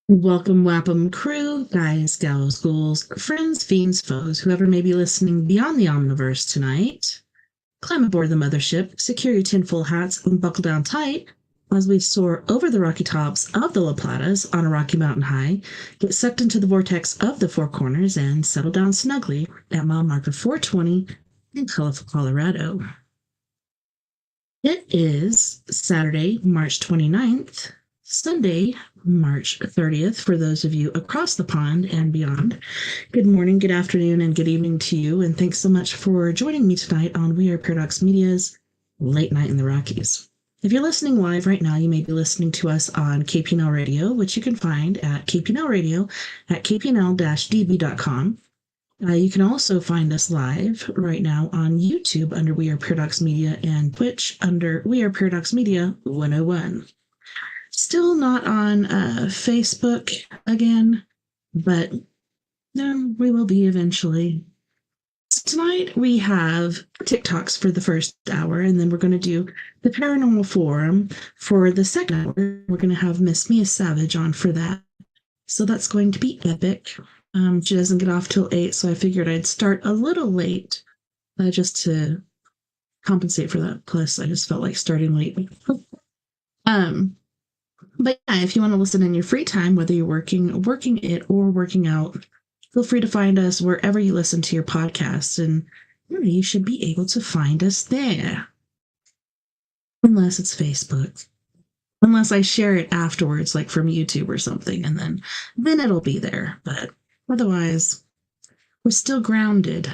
Welcome, Wapham crew, guys, gals, ghouls, friends, fiends, foes, whoever may be listening beyond the Omniverse tonight. Climb aboard the mothership, secure your tinfoil hats, and buckle down tight as we soar over the rocky tops of the La Platas on a rocky mountain high, get sucked into the vortex of the Four Corners, and settle down snugly at mile marker 420 in colorful Colorado. It is Saturday, March 29th, Sunday, March 30th, for those of you across the pond and beyond. Good morning, good afternoon, and good evening to you, and thanks so much for joining me tonight on We Are Paradox Media's Late Night in the Rockies. If you're listening live right now, you may be listening to us on KPNL Radio, which you can find at KPNL Radio at kpnl-db.com. You can also find us live right now on YouTube under We Are Paradox Media and Twitch under We Are Paradox Media 101. Still not on Facebook again, but we will be eventually. So tonight we have TikToks for the first hour, and then we're going to do the Paranormal Forum for the second hour. We're going to have Miss Mia Savage on for that. So that's going to be epic. She doesn't get off till 8, so I figured I'd start a little late just to compensate for that. Plus, I just felt like starting late. But yeah, if you want to listen in your free time, whether you're working it, or working out, feel free to find us wherever you listen to your podcasts, and you should be able to find us there. Unless it's Facebook. Unless I share it afterwards, like from YouTube or something, and then it'll be there. But otherwise, we're still grounded.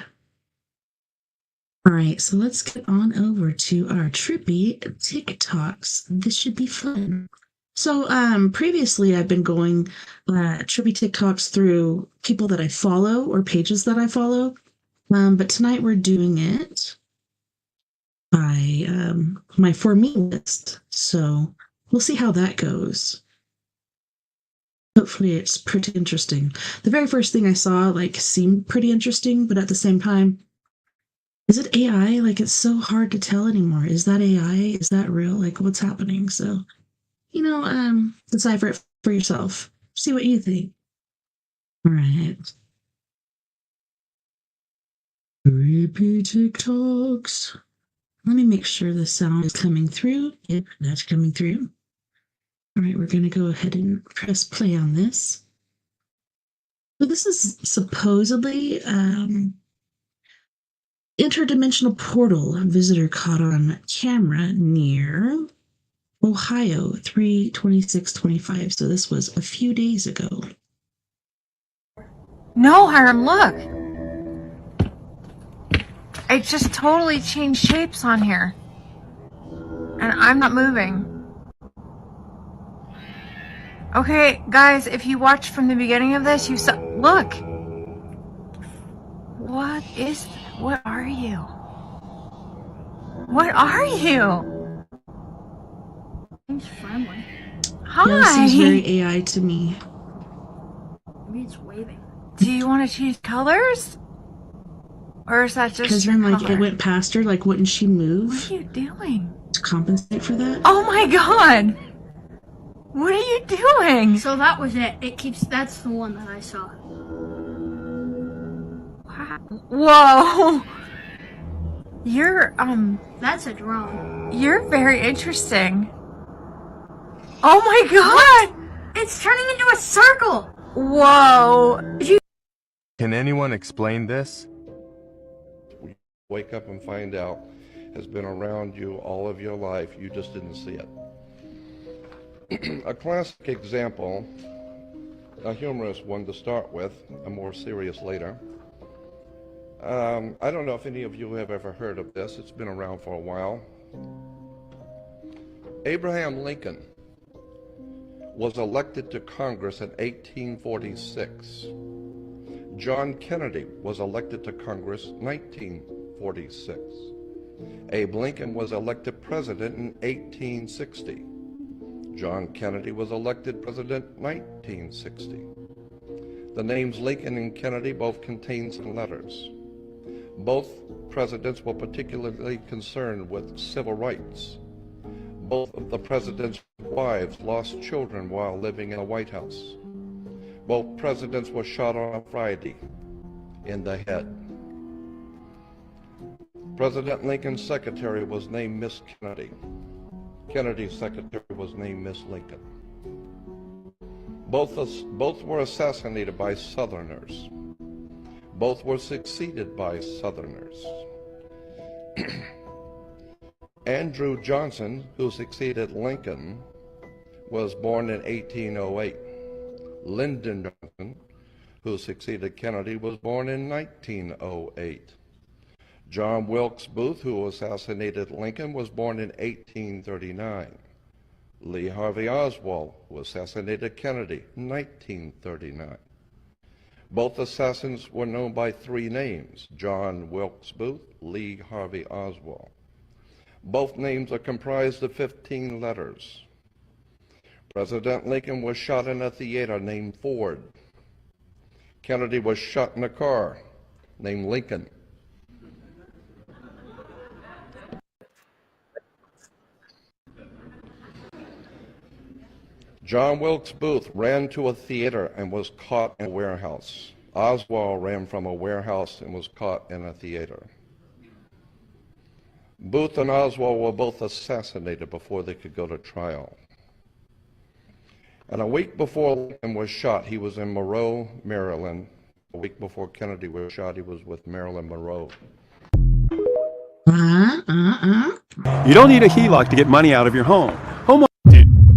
All right, so let's get on over to our trippy TikToks. This should be fun. So previously I've been going trippy TikToks through people that I follow or pages that I follow. But tonight we're doing it by my For Me list. So we'll see how that goes. Hopefully it's pretty interesting. The very first thing I saw seemed pretty interesting, but at the same time, is it AI? It's so hard to tell anymore. Is that AI? Is that real? What's happening? So decipher it for yourself. See what you think. All right. Creepy TikToks. Let me make sure the sound is coming through. Yep, that's coming through. All right, we're going to go ahead and press play on this. So this is supposedly interdimensional portal visitor caught on camera near Ohio, 3/26/25. So this was a few days ago. No, Hiram, look. It just totally changed shapes on here. And I'm not moving. Okay, guys, if you watched from the beginning of this, you saw... Look! What are you? What are you? Seems friendly. Hi! Yeah, it seems very AI to me. Maybe it's waving. Do you want to change colors? Or is that just because then it went past her, wouldn't she move? What are you doing? To compensate for that? Oh my god! What are you doing? So that was it. That's the one that I saw. Whoa! You're, That's a drone. You're very interesting. Oh my god! It's turning into a circle! Whoa! Can anyone explain this? Wake up and find out has been around you all of your life. You just didn't see it. A classic example, a humorous one to start with, a more serious later. I don't know if any of you have ever heard of this. It's been around for a while. Abraham Lincoln was elected to Congress in 1846. John Kennedy was elected to Congress in 1946. Abe Lincoln was elected president in 1860. John Kennedy was elected president in 1960. The names Lincoln and Kennedy both contain some letters. Both presidents were particularly concerned with civil rights. Both of the president's wives lost children while living in the White House. Both presidents were shot on a Friday in the head. President Lincoln's secretary was named Miss Kennedy. Kennedy's secretary was named Miss Lincoln. Both were assassinated by Southerners. Both were succeeded by Southerners. Andrew Johnson, who succeeded Lincoln, was born in 1808. Lyndon Johnson, who succeeded Kennedy, was born in 1908. John Wilkes Booth, who assassinated Lincoln, was born in 1839. Lee Harvey Oswald, who assassinated Kennedy, 1939. Both assassins were known by three names: John Wilkes Booth, Lee Harvey Oswald. Both names are comprised of 15 letters. President Lincoln was shot in a theater named Ford. Kennedy was shot in a car named Lincoln. John Wilkes Booth ran to a theater and was caught in a warehouse. Oswald ran from a warehouse and was caught in a theater. Booth and Oswald were both assassinated before they could go to trial. And a week before Lincoln was shot, he was in Monroe, Maryland. A week before Kennedy was shot, he was with Marilyn Monroe. You don't need a HELOC to get money out of your home.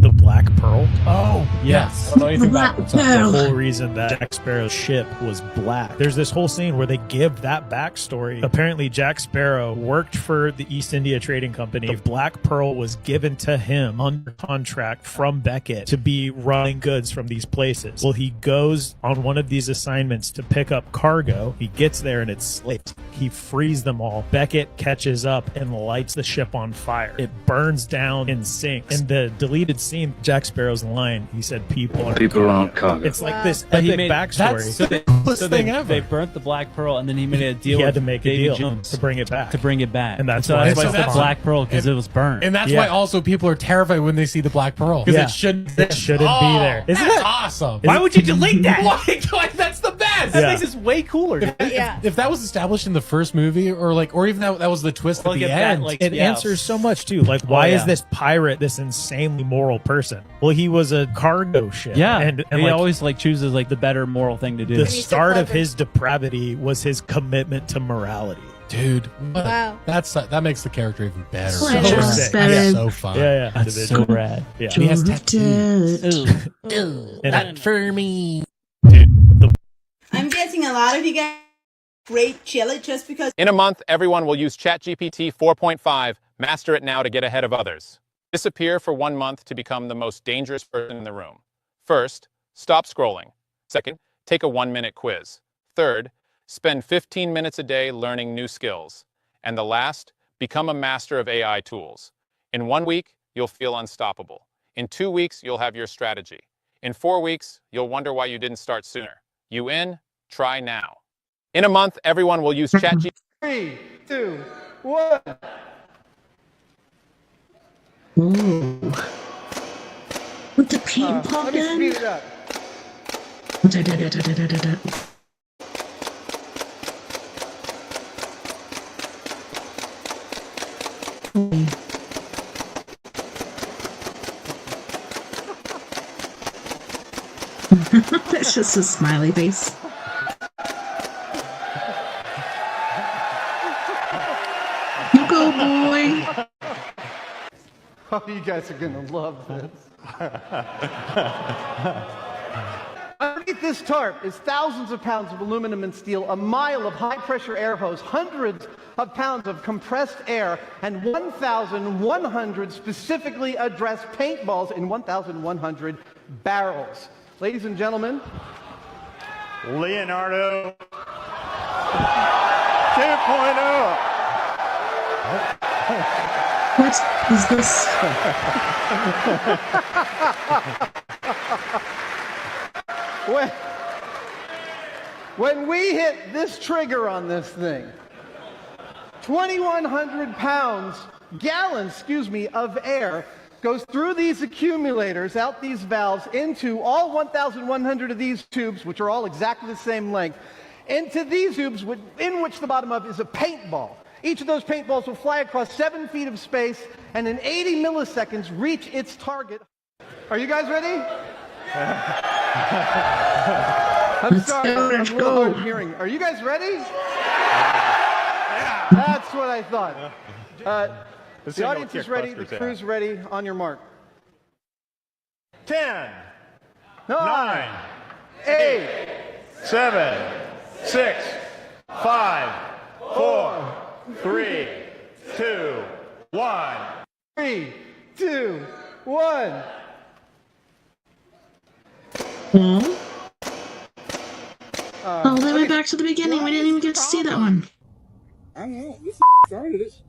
The Black Pearl? Oh, yes. I don't know anything about it. The whole reason that Jack Sparrow's ship was black. There's this whole scene where they give that backstory. Apparently, Jack Sparrow worked for the East India Trading Company. The Black Pearl was given to him under contract from Beckett to be running goods from these places. Well, he goes on one of these assignments to pick up cargo. He gets there and it's slate. He frees them all. Beckett catches up and lights the ship on fire. It burns down and sinks. In the deleted scene, Jack Sparrow's line, he said, people aren't cargo. It's like this epic backstory. They burnt the Black Pearl, and then he made a deal. He had to with make Davy a deal Jones to bring it back. And that's so why it's the Black Pearl, because it was burnt. And that's why also people are terrified when they see the Black Pearl. Because it shouldn't be there. Isn't that awesome? Why would you delete that? Like, that's the best. That makes this way cooler. If that was established in the first movie, or even that was the twist at the end, it answers so much too. Like, why is this pirate this insanely moral person? Well, he was a cargo ship. Yeah, and he always chooses the better moral thing to do. The start of his depravity was his commitment to morality. Dude, wow, that makes the character even better. So fun. Yeah, that's so rad. Yeah, he has tattoos. Not for me. I'm guessing a lot of you guys great chili just because. In a month, everyone will use ChatGPT 4.5, master it now to get ahead of others. Disappear for 1 month to become the most dangerous person in the room. First, stop scrolling. Second, take a 1-minute quiz. Third, spend 15 minutes a day learning new skills. And the last, become a master of AI tools. In 1 week, you'll feel unstoppable. In 2 weeks, you'll have your strategy. In 4 weeks, you'll wonder why you didn't start sooner. You in? Try now. In a month, everyone will use ChatGPT. 3, 2, 1. Ooh. With the paint pop Let me in? speed it up. It's just a smiley face. You go, boy. Oh, you guys are gonna love this. Underneath this tarp is thousands of pounds of aluminum and steel, a mile of high-pressure air hose, hundreds of pounds of compressed air, and 1,100 specifically addressed paintballs in 1,100 barrels. Ladies and gentlemen, Leonardo 2.0. What is this? When we hit this trigger on this thing, 2,100 gallons, of air goes through these accumulators, out these valves, into all 1,100 of these tubes, which are all exactly the same length, into these tubes in which the bottom of is a paintball. Each of those paintballs will fly across 7 feet of space and in 80 milliseconds reach its target. Are you guys ready? I'm sorry, I'm a little hard of hearing. Are you guys ready? That's what I thought. The audience is ready, the crew's ready. On your mark. 10, 9, 8, 7, 6, 5, 4, 3, 2, 1. 3, 2, 1. Well, oh, they went back to the beginning. We didn't even get to see that one. I don't know. You started it.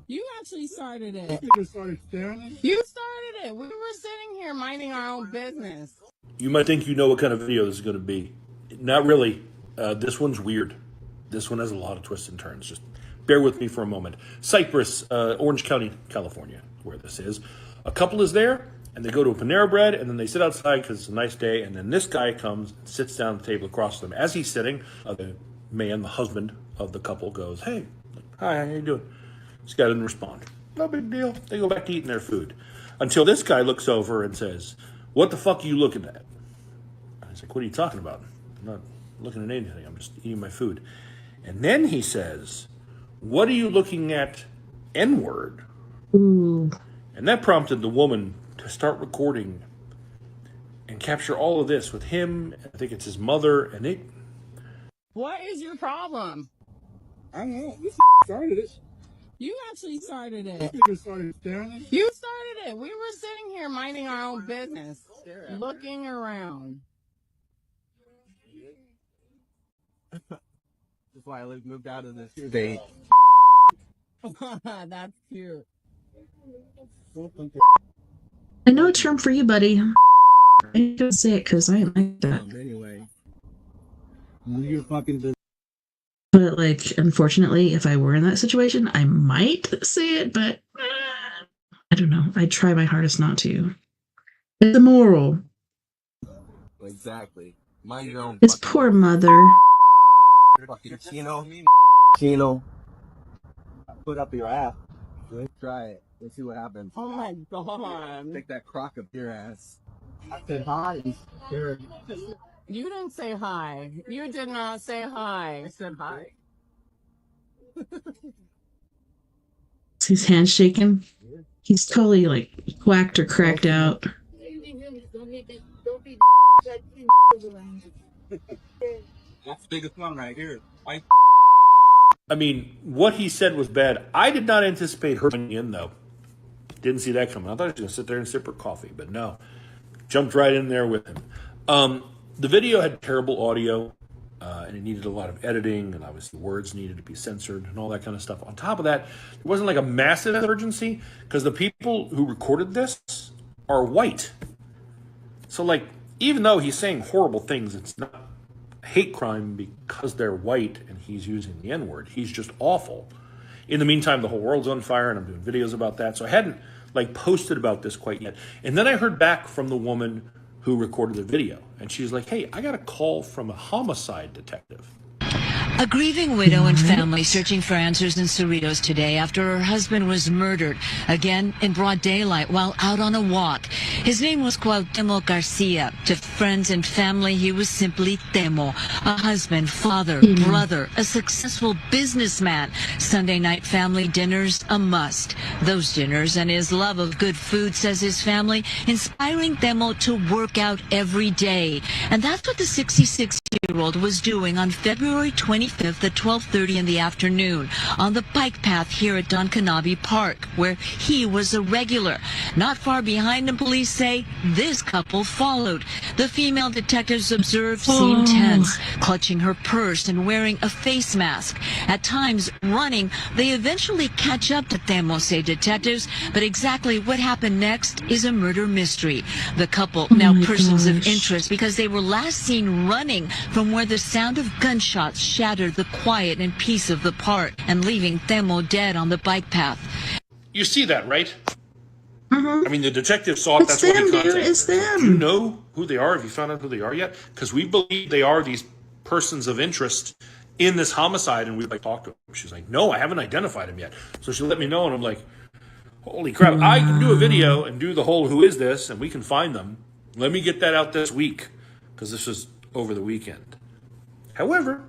You actually started it. You started staring at it? You started it. We were sitting here minding our own business. You might think you know what kind of video this is going to be. Not really. This one's weird. This one has a lot of twists and turns. Just bear with me for a moment. Cypress, Orange County, California, where this is. A couple is there, and they go to a Panera Bread, and then they sit outside because it's a nice day, and then this guy comes and sits down at the table across from them. As he's sitting, the man, the husband of the couple, goes, "Hey, hi, how you doing?" This guy didn't respond. No big deal. They go back to eating their food. Until this guy looks over and says, "What the fuck are you looking at?" I was like, "What are you talking about? I'm not looking at anything. I'm just eating my food." And then he says, "What are you looking at, N-word?" Ooh. And that prompted the woman to start recording and capture all of this with him. I think it's his mother, and it... What is your problem? I don't know. You started it. You actually started it. You started staring at it? You started it. We were sitting here minding our own business, looking around. That's why I moved out of this state. That's cute. I know a term for you, buddy. I don't say it because I ain't like that. Anyway, you're fucking business. But, like, unfortunately, if I were in that situation, I might say it, but I don't know. I try my hardest not to. It's immoral. Exactly. Mind your own. His poor mother. Fucking Chino. Put up your ass. Let's try it. Let's see what happens. Oh my god. Take that crock up your ass. I said hi. You didn't say hi. You did not say hi. I said hi. Is his hand shaking? He's totally, like, whacked or cracked out. That's the biggest one right here. I mean, what he said was bad. I did not anticipate her coming in, though. Didn't see that coming. I thought he was going to sit there and sip her coffee, but no. Jumped right in there with him. The video had terrible audio, and it needed a lot of editing, and obviously words needed to be censored and all that kind of stuff. On top of that, it wasn't like a massive urgency, because the people who recorded this are white. So, like, even though he's saying horrible things, it's not hate crime because they're white and he's using the N-word. He's just awful. In the meantime, the whole world's on fire, and I'm doing videos about that. So I hadn't, like, posted about this quite yet. And then I heard back from the woman who recorded the video, and she's like, "Hey, I got a call from a homicide detective." A grieving widow and family searching for answers in Cerritos today after her husband was murdered, again in broad daylight while out on a walk. His name was Cuauhtemoc Garcia. To friends and family, he was simply Temo, a husband, father, brother, a successful businessman. Sunday night family dinners, a must. Those dinners and his love of good food, says his family, inspiring Temo to work out every day. And that's what the 66-year-old was doing on February 25th at 12:30 in the afternoon on the bike path here at Don Canabi Park, where he was a regular. Not far behind him, police say, this couple followed. The female detectives observed seemed tense, clutching her purse and wearing a face mask. At times, running, they eventually catch up to Temo, say detectives, but exactly what happened next is a murder mystery. The couple, now persons of interest because they were last seen running from where the sound of gunshots shattered the quiet and peace of the park and leaving Temo dead on the bike path. You see that, right? Uh-huh. I mean, the detective saw it. It's That's what them, he dude. contacted. It's He's like, them. do you know who they are? Have you found out who they are yet? Because we believe they are these persons of interest in this homicide, and we'd like talk to them. She's like, no, I haven't identified him yet. So she let me know, and I'm like, holy crap! I can do a video and do the whole "Who is this?" and we can find them. Let me get that out this week because this is over the weekend. However,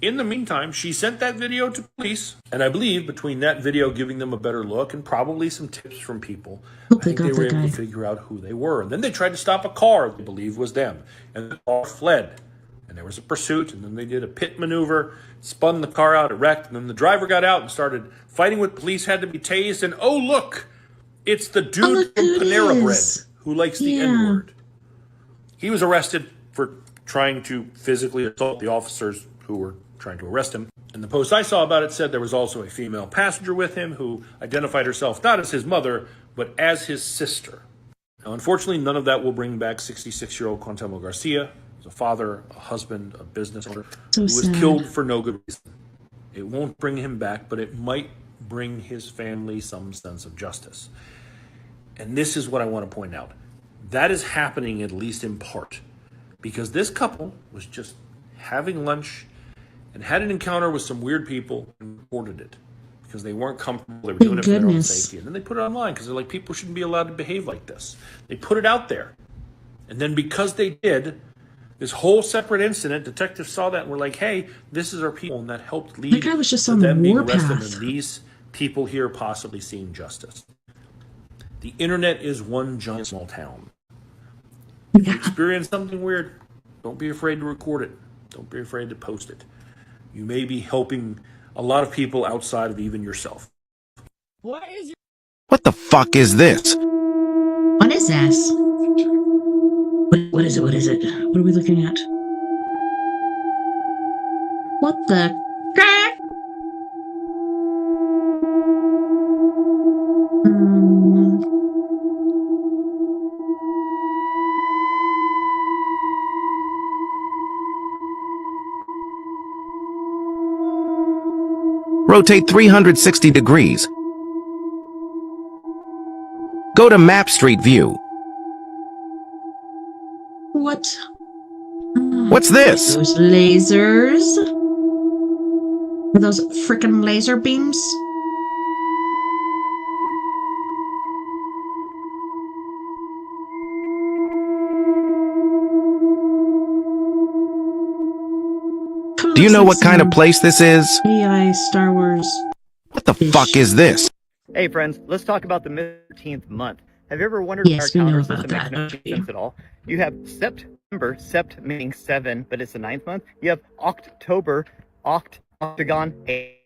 in the meantime, she sent that video to police, and I believe between that video giving them a better look and probably some tips from people, I think they were able to figure out who they were. And then they tried to stop a car they believed was them, and the car fled. And there was a pursuit, and then they did a pit maneuver, spun the car out, it wrecked, and then the driver got out and started fighting with police, had to be tased, and oh look, it's the dude from Panera Bread who likes the N-word. He was arrested for trying to physically assault the officers who were trying to arrest him. And the post I saw about it said there was also a female passenger with him who identified herself not as his mother, but as his sister. Now, unfortunately, none of that will bring back 66-year-old Cuauhtemoc Garcia. He's a father, a husband, a business owner who was killed for no good reason. It won't bring him back, but it might bring his family some sense of justice. And this is what I want to point out. That is happening at least in part because this couple was just having lunch and had an encounter with some weird people and reported it because they weren't comfortable. They were doing it for their own safety. And then they put it online because they're like, people shouldn't be allowed to behave like this. They put it out there. And then because they did, this whole separate incident, detectives saw that and were like, hey, this is our people. And that helped lead That guy was just to on them the being warpath. arrested and these people here possibly seeing justice. The internet is one giant small town. If you experience something weird, don't be afraid to record it. Don't be afraid to post it. You may be helping a lot of people outside of even yourself. What the fuck is this? What is this? What is it? What is it? What are we looking at? What the crap? Rotate 360 degrees. Go to Map Street View. What? What's this? Those lasers? Are those freaking laser beams? Do you know what kind of place this is? AI Star Wars. What the fuck is this? Hey friends, let's talk about the 13th month. Have you ever wondered Yes, why we our know calendar about system that, makes don't no sense at all? You have September, sept meaning 7, but it's the 9th month. You have October, octagon 8,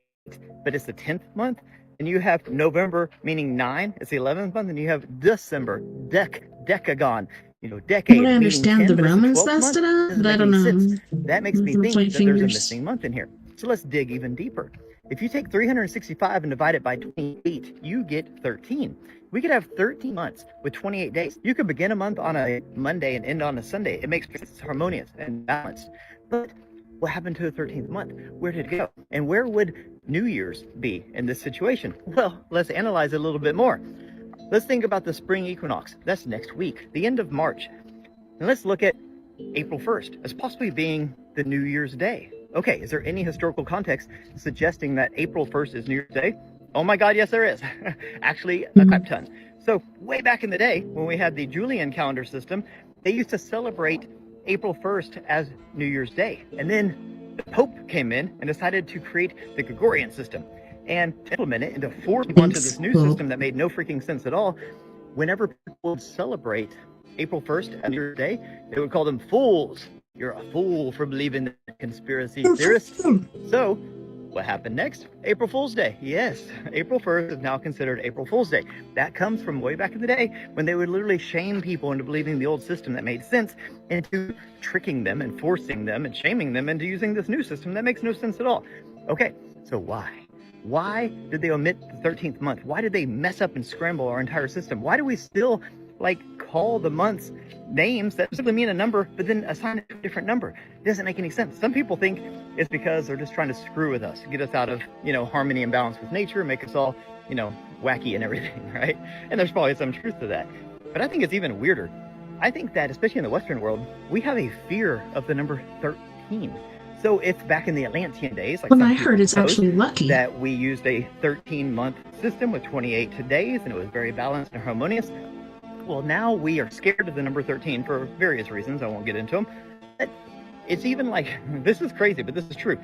but it's the 10th month. And you have November meaning 9, it's the 11th month. And you have December, decagon. You know, decade. Would I understand 10, the but it's Romans 12th month. messed it up? Doesn't I make don't any know. sense. That makes me think My that there's a fingers. missing month in here. So let's dig even deeper. If you take 365 and divide it by 28, you get 13. We could have 13 months with 28 days. You could begin a month on a Monday and end on a Sunday. It makes it harmonious and balanced. But what happened to the 13th month? Where did it go? And where would New Year's be in this situation? Well, let's analyze it a little bit more. Let's think about the spring equinox. That's next week, the end of March. And let's look at April 1st as possibly being the New Year's Day. Okay, is there any historical context suggesting that April 1st is New Year's Day? Oh my God, yes there is. Actually, a crap ton. So way back in the day, when we had the Julian calendar system, they used to celebrate April 1st as New Year's Day. And then the Pope came in and decided to create the Gregorian system and implement it into 4 months of this new system that made no freaking sense at all. Whenever people would celebrate April 1st as New Year's Day, they would call them fools. You're a fool for believing in conspiracy theorists. So, what happened next? April Fool's Day. Yes, April 1st is now considered April Fool's Day. That comes from way back in the day when they would literally shame people into believing the old system that made sense into tricking them and forcing them and shaming them into using this new system that makes no sense at all. Okay, so why? Why did they omit the 13th month? Why did they mess up and scramble our entire system? Why do we still call the months names that simply mean a number, but then assign it to a different number? It doesn't make any sense. Some people think it's because they're just trying to screw with us, get us out of, harmony and balance with nature, make us all, wacky and everything, right? And there's probably some truth to that. But I think it's even weirder. I think that, especially in the Western world, we have a fear of the number 13. So if back in the Atlantean days, like When some I people heard it's propose, actually lucky. that we used a 13-month system with 28 days, and it was very balanced and harmonious. Well, now we are scared of the number 13 for various reasons. I won't get into them. But it's even like, this is crazy, but this is true.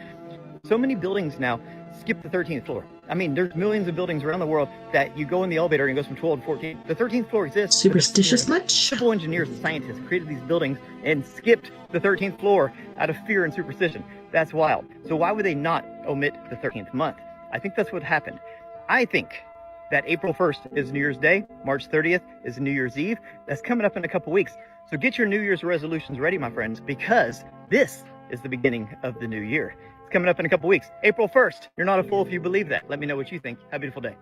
So many buildings now skip the 13th floor. I mean, there's millions of buildings around the world that you go in the elevator and it goes from 12 to 14. The 13th floor exists. Superstitious much? Civil engineers and scientists created these buildings and skipped the 13th floor out of fear and superstition. That's wild. So why would they not omit the 13th month? I think that's what happened. I think that April 1st is New Year's Day. March 30th is New Year's Eve. That's coming up in a couple weeks. So get your New Year's resolutions ready, my friends, because this is the beginning of the new year. It's coming up in a couple weeks. April 1st. You're not a fool if you believe that. Let me know what you think. Have a beautiful day.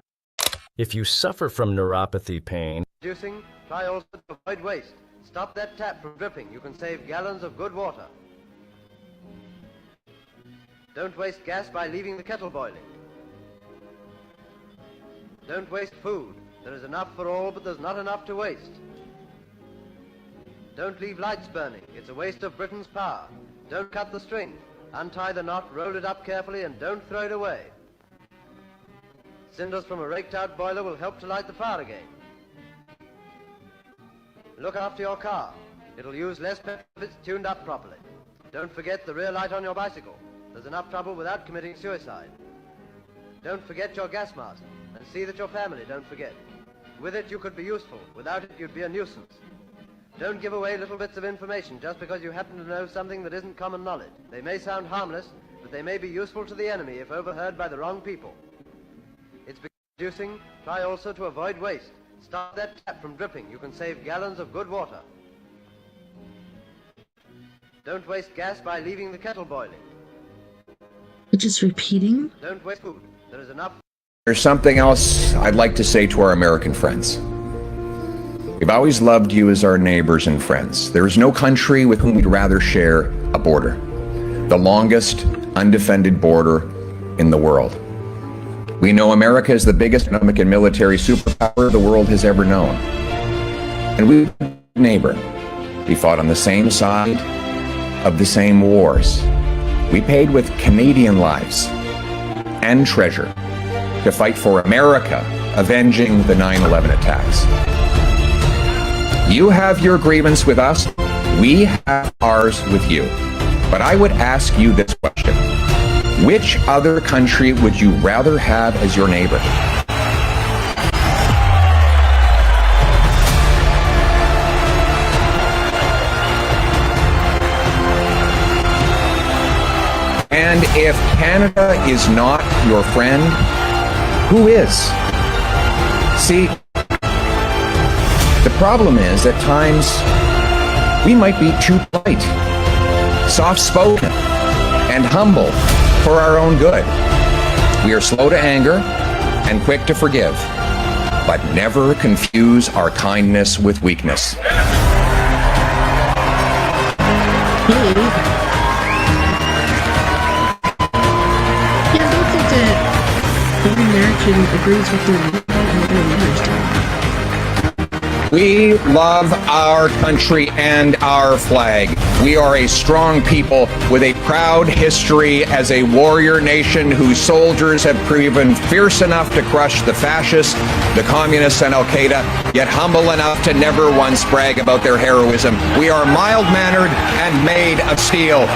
If you suffer from neuropathy pain, Reducing, try also to avoid waste. Stop that tap from dripping. You can save gallons of good water. Don't waste gas by leaving the kettle boiling. Don't waste food. There is enough for all, but there's not enough to waste. Don't leave lights burning. It's a waste of Britain's power. Don't cut the string. Untie the knot, roll it up carefully, and don't throw it away. Cinders from a raked-out boiler will help to light the fire again. Look after your car. It'll use less petrol if it's tuned up properly. Don't forget the rear light on your bicycle. There's enough trouble without committing suicide. Don't forget your gas mask, and see that your family don't forget. With it you could be useful. Without it you'd be a nuisance. Don't give away little bits of information just because you happen to know something that isn't common knowledge. They may sound harmless, but they may be useful to the enemy if overheard by the wrong people. It's reducing. Try also to avoid waste. Stop that tap from dripping. You can save gallons of good water. Don't waste gas by leaving the kettle boiling. Just repeating? Don't waste food. There is enough. There's something else I'd like to say to our American friends. We've always loved you as our neighbors and friends. There is no country with whom we'd rather share a border. The longest undefended border in the world. We know America is the biggest economic and military superpower the world has ever known. And we're a neighbor. We fought on the same side of the same wars. We paid with Canadian lives and treasure to fight for America, avenging the 9/11 attacks. You have your grievance with us, we have ours with you. But I would ask you this question. Which other country would you rather have as your neighbor? And if Canada is not your friend, who is? See, the problem is, at times, we might be too polite, soft-spoken, and humble for our own good. We are slow to anger and quick to forgive, but never confuse our kindness with weakness. Yeah, I don't think that every American agrees with their leaders do. We love our country and our flag. We are a strong people with a proud history as a warrior nation whose soldiers have proven fierce enough to crush the fascists, the communists, and Al-Qaeda, yet humble enough to never once brag about their heroism. We are mild-mannered and made of steel.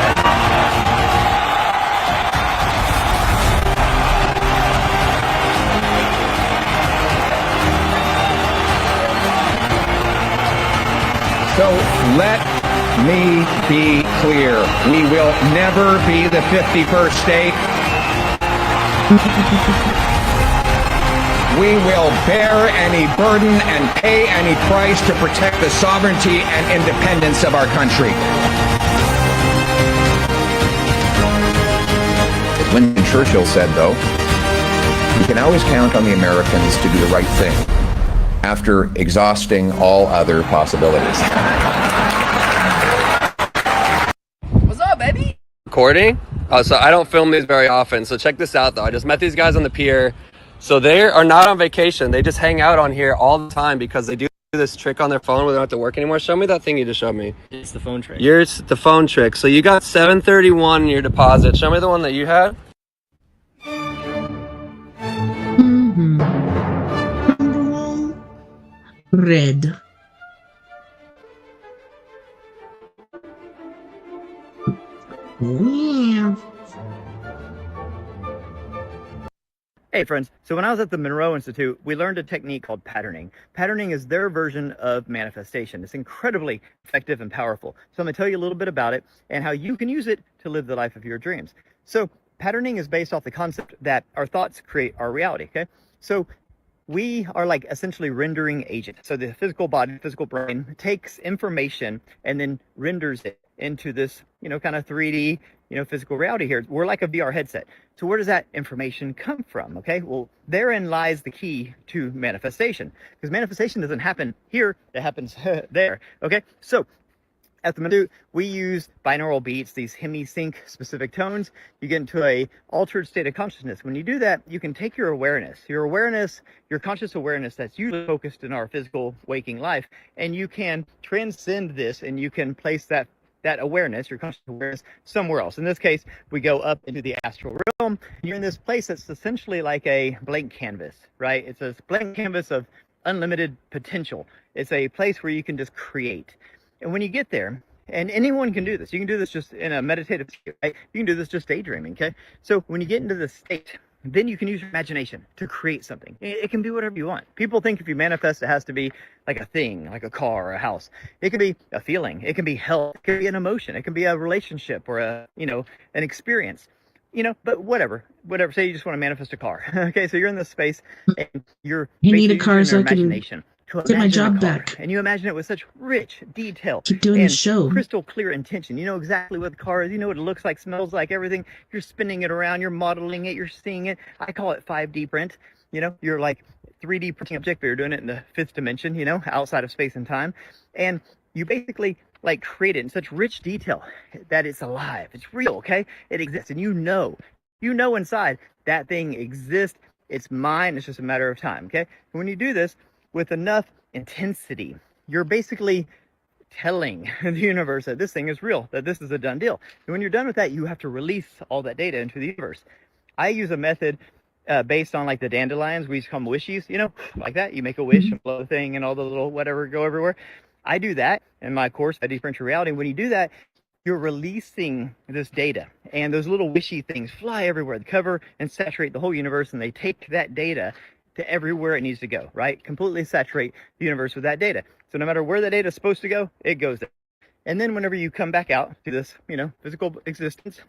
So let me be clear. We will never be the 51st state. We will bear any burden and pay any price to protect the sovereignty and independence of our country. As Winston Churchill said, though, you can always count on the Americans to do the right thing after exhausting all other possibilities. What's up, baby? Recording? Oh, so I don't film these very often, so check this out, though. I just met these guys on the pier. So they are not on vacation. They just hang out on here all the time because they do this trick on their phone where they don't have to work anymore. Show me that thing you just showed me. It's the phone trick. Yours, the phone trick. So you got 731 in your deposit. Show me the one that you had. Red. Yeah. Hey friends, so when I was at the Monroe Institute, we learned a technique called patterning. Patterning is their version of manifestation. It's incredibly effective and powerful. So I'm going to tell you a little bit about it and how you can use it to live the life of your dreams. So patterning is based off the concept that our thoughts create our reality, okay? So we are like essentially rendering agent. So the physical body, physical brain takes information and then renders it into this, kind of 3D, physical reality here. We're like a VR headset. So where does that information come from? Okay, well, therein lies the key to manifestation, because manifestation doesn't happen here, it happens there. Okay, so at the Institute, we use binaural beats, these hemi-sync specific tones. You get into a altered state of consciousness. When you do that, you can take your awareness, your conscious awareness that's usually focused in our physical waking life, and you can transcend this and you can place that awareness, your conscious awareness, somewhere else. In this case, we go up into the astral realm. You're in this place that's essentially like a blank canvas, right? It's a blank canvas of unlimited potential. It's a place where you can just create. And when you get there, and anyone can do this, you can do this just in a meditative state, right? You can do this just daydreaming, okay? So when you get into this state, then you can use your imagination to create something. It can be whatever you want. People think if you manifest, it has to be like a thing, like a car or a house. It can be a feeling. It can be health. It can be an emotion. It can be a relationship or an experience. But whatever. Say you just want to manifest a car. Okay, so you're in this space and you're need a car so I can imagination to get my job a car, back. and you imagine it with such rich detail. Keep doing and the show. crystal clear intention. You know exactly what the car is. You know what it looks like, smells like, everything. You're spinning it around. You're modeling it. You're seeing it. I call it 5D print. You're like 3D printing object, but you're doing it in the fifth dimension. Outside of space and time, and you basically like create it in such rich detail that it's alive. It's real. Okay, it exists, and you know inside that thing exists. It's mine. It's just a matter of time. Okay, and when you do this with enough intensity, you're basically telling the universe that this thing is real, that this is a done deal. And when you're done with that, you have to release all that data into the universe. I use a method based on like the dandelions. We used to call them wishies, like that. You make a wish and blow the thing and all the little whatever go everywhere. I do that in my course, I Differential Reality. When you do that, you're releasing this data, and those little wishy things fly everywhere. They cover and saturate the whole universe, and they take that data to everywhere it needs to go, right? Completely saturate the universe with that data. So no matter where the data is supposed to go, it goes there. And then whenever you come back out to this, physical existence,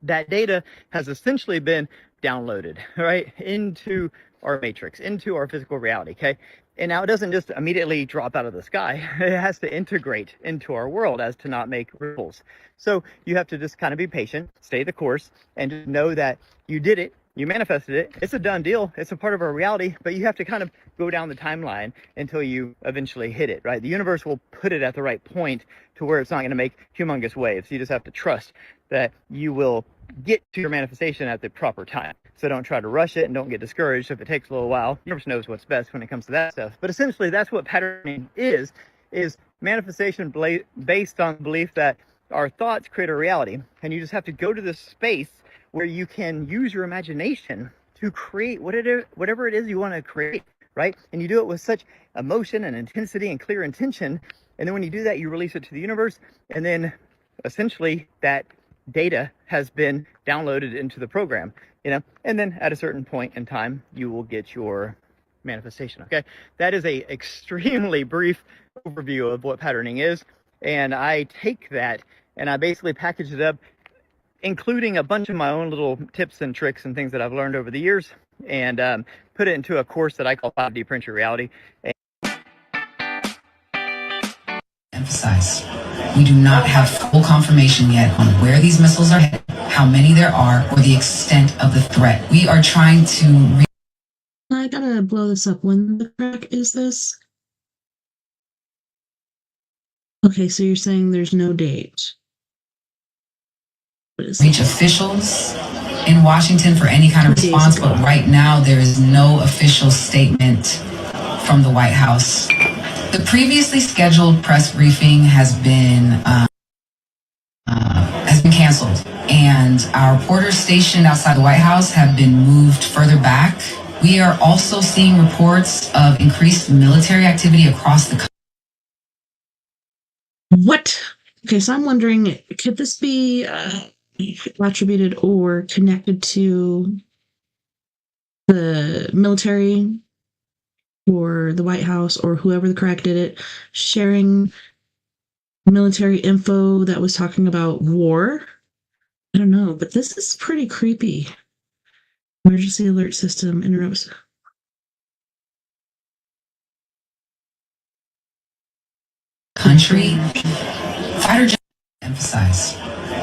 that data has essentially been downloaded, right, into our matrix, into our physical reality, okay? And now it doesn't just immediately drop out of the sky. It has to integrate into our world as to not make ripples. So you have to just kind of be patient, stay the course, and just know that you did it. You manifested it. It's a done deal. It's a part of our reality, but you have to kind of go down the timeline until you eventually hit it, right? The universe will put it at the right point to where it's not going to make humongous waves. You just have to trust that you will get to your manifestation at the proper time. So don't try to rush it and don't get discouraged if it takes a little while. The universe knows what's best when it comes to that stuff. But essentially, that's what patterning is manifestation based on the belief that our thoughts create a reality. And you just have to go to this space where you can use your imagination to create whatever it is you want to create, right? And you do it with such emotion and intensity and clear intention. And then when you do that, you release it to the universe. And then essentially that data has been downloaded into the program, and then at a certain point in time, you will get your manifestation, okay? That is a extremely brief overview of what patterning is. And I take that and I basically package it up, including a bunch of my own little tips and tricks and things that I've learned over the years, and put it into a course that I call 5D Print Your Reality. Emphasize, we do not have full confirmation yet on where these missiles are headed, how many there are, or the extent of the threat. We are trying to... I gotta blow this up. When the crack is this? Okay, so you're saying there's no date. reach officials in Washington for any kind of response, but right now there is no official statement from the White House. The previously scheduled press briefing has been canceled, and our reporters stationed outside the White House have been moved further back. We are also seeing reports of increased military activity across the country. What? Okay, so I'm wondering, could this be attributed or connected to the military or the White House or whoever the crack did it sharing military info that was talking about war? I don't know, but this is pretty creepy. Emergency alert system interrupts. Country fighter jets emphasize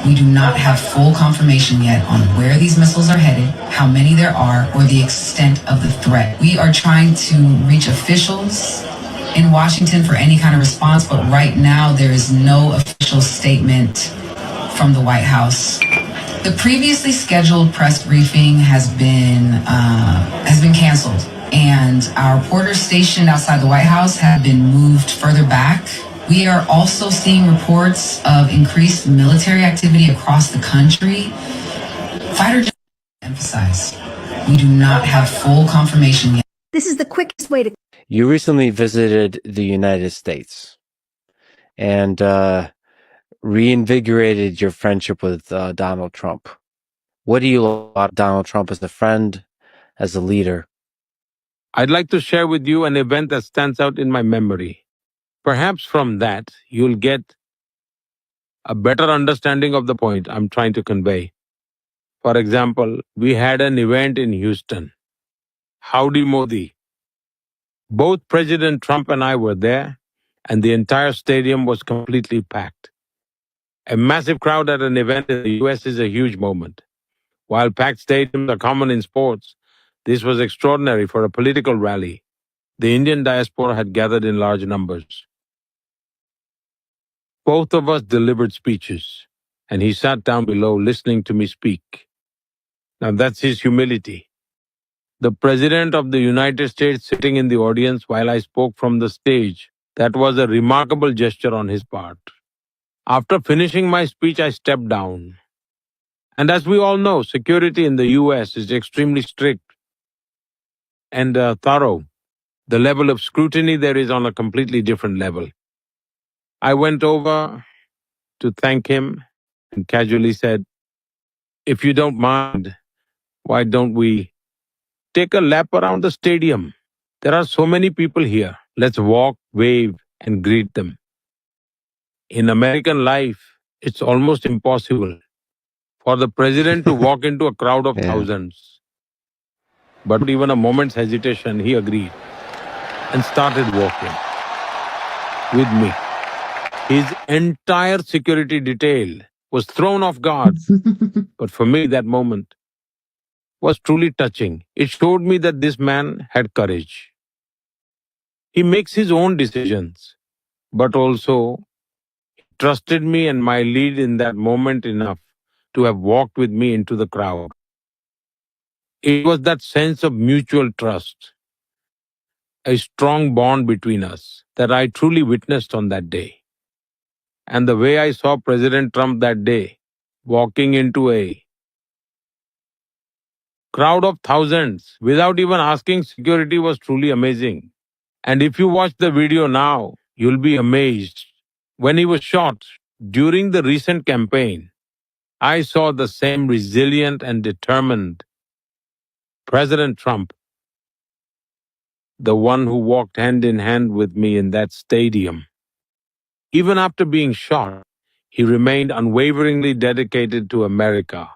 we do not have full confirmation yet on where these missiles are headed, how many there are, or the extent of the threat. We are trying to reach officials in Washington for any kind of response, but right now there is no official statement from the White House. The previously scheduled press briefing has been canceled, and our reporters stationed outside the White House have been moved further back. We are also seeing reports of increased military activity across the country. Fighter jets emphasize we do not have full confirmation yet. This is the quickest way to. You recently visited the United States and reinvigorated your friendship with Donald Trump. What do you love about Donald Trump as a friend, as a leader? I'd like to share with you an event that stands out in my memory. Perhaps from that, you'll get a better understanding of the point I'm trying to convey. For example, we had an event in Houston. Howdy Modi. Both President Trump and I were there, and the entire stadium was completely packed. A massive crowd at an event in the US is a huge moment. While packed stadiums are common in sports, this was extraordinary for a political rally. The Indian diaspora had gathered in large numbers. Both of us delivered speeches, and he sat down below listening to me speak. Now that's his humility. The President of the United States sitting in the audience while I spoke from the stage. That was a remarkable gesture on his part. After finishing my speech, I stepped down. And as we all know, security in the US is extremely strict and thorough. The level of scrutiny there is on a completely different level. I went over to thank him and casually said, "If you don't mind, why don't we take a lap around the stadium? There are so many people here. Let's walk, wave, and greet them." In American life, it's almost impossible for the president to walk into a crowd of thousands. But even a moment's hesitation, he agreed and started walking with me. His entire security detail was thrown off guard. But for me, that moment was truly touching. It showed me that this man had courage. He makes his own decisions, but also trusted me and my lead in that moment enough to have walked with me into the crowd. It was that sense of mutual trust, a strong bond between us that I truly witnessed on that day. And the way I saw President Trump that day, walking into a crowd of thousands without even asking security, was truly amazing. And if you watch the video now, you'll be amazed. When he was shot during the recent campaign, I saw the same resilient and determined President Trump, the one who walked hand in hand with me in that stadium. Even after being shot, he remained unwaveringly dedicated to America.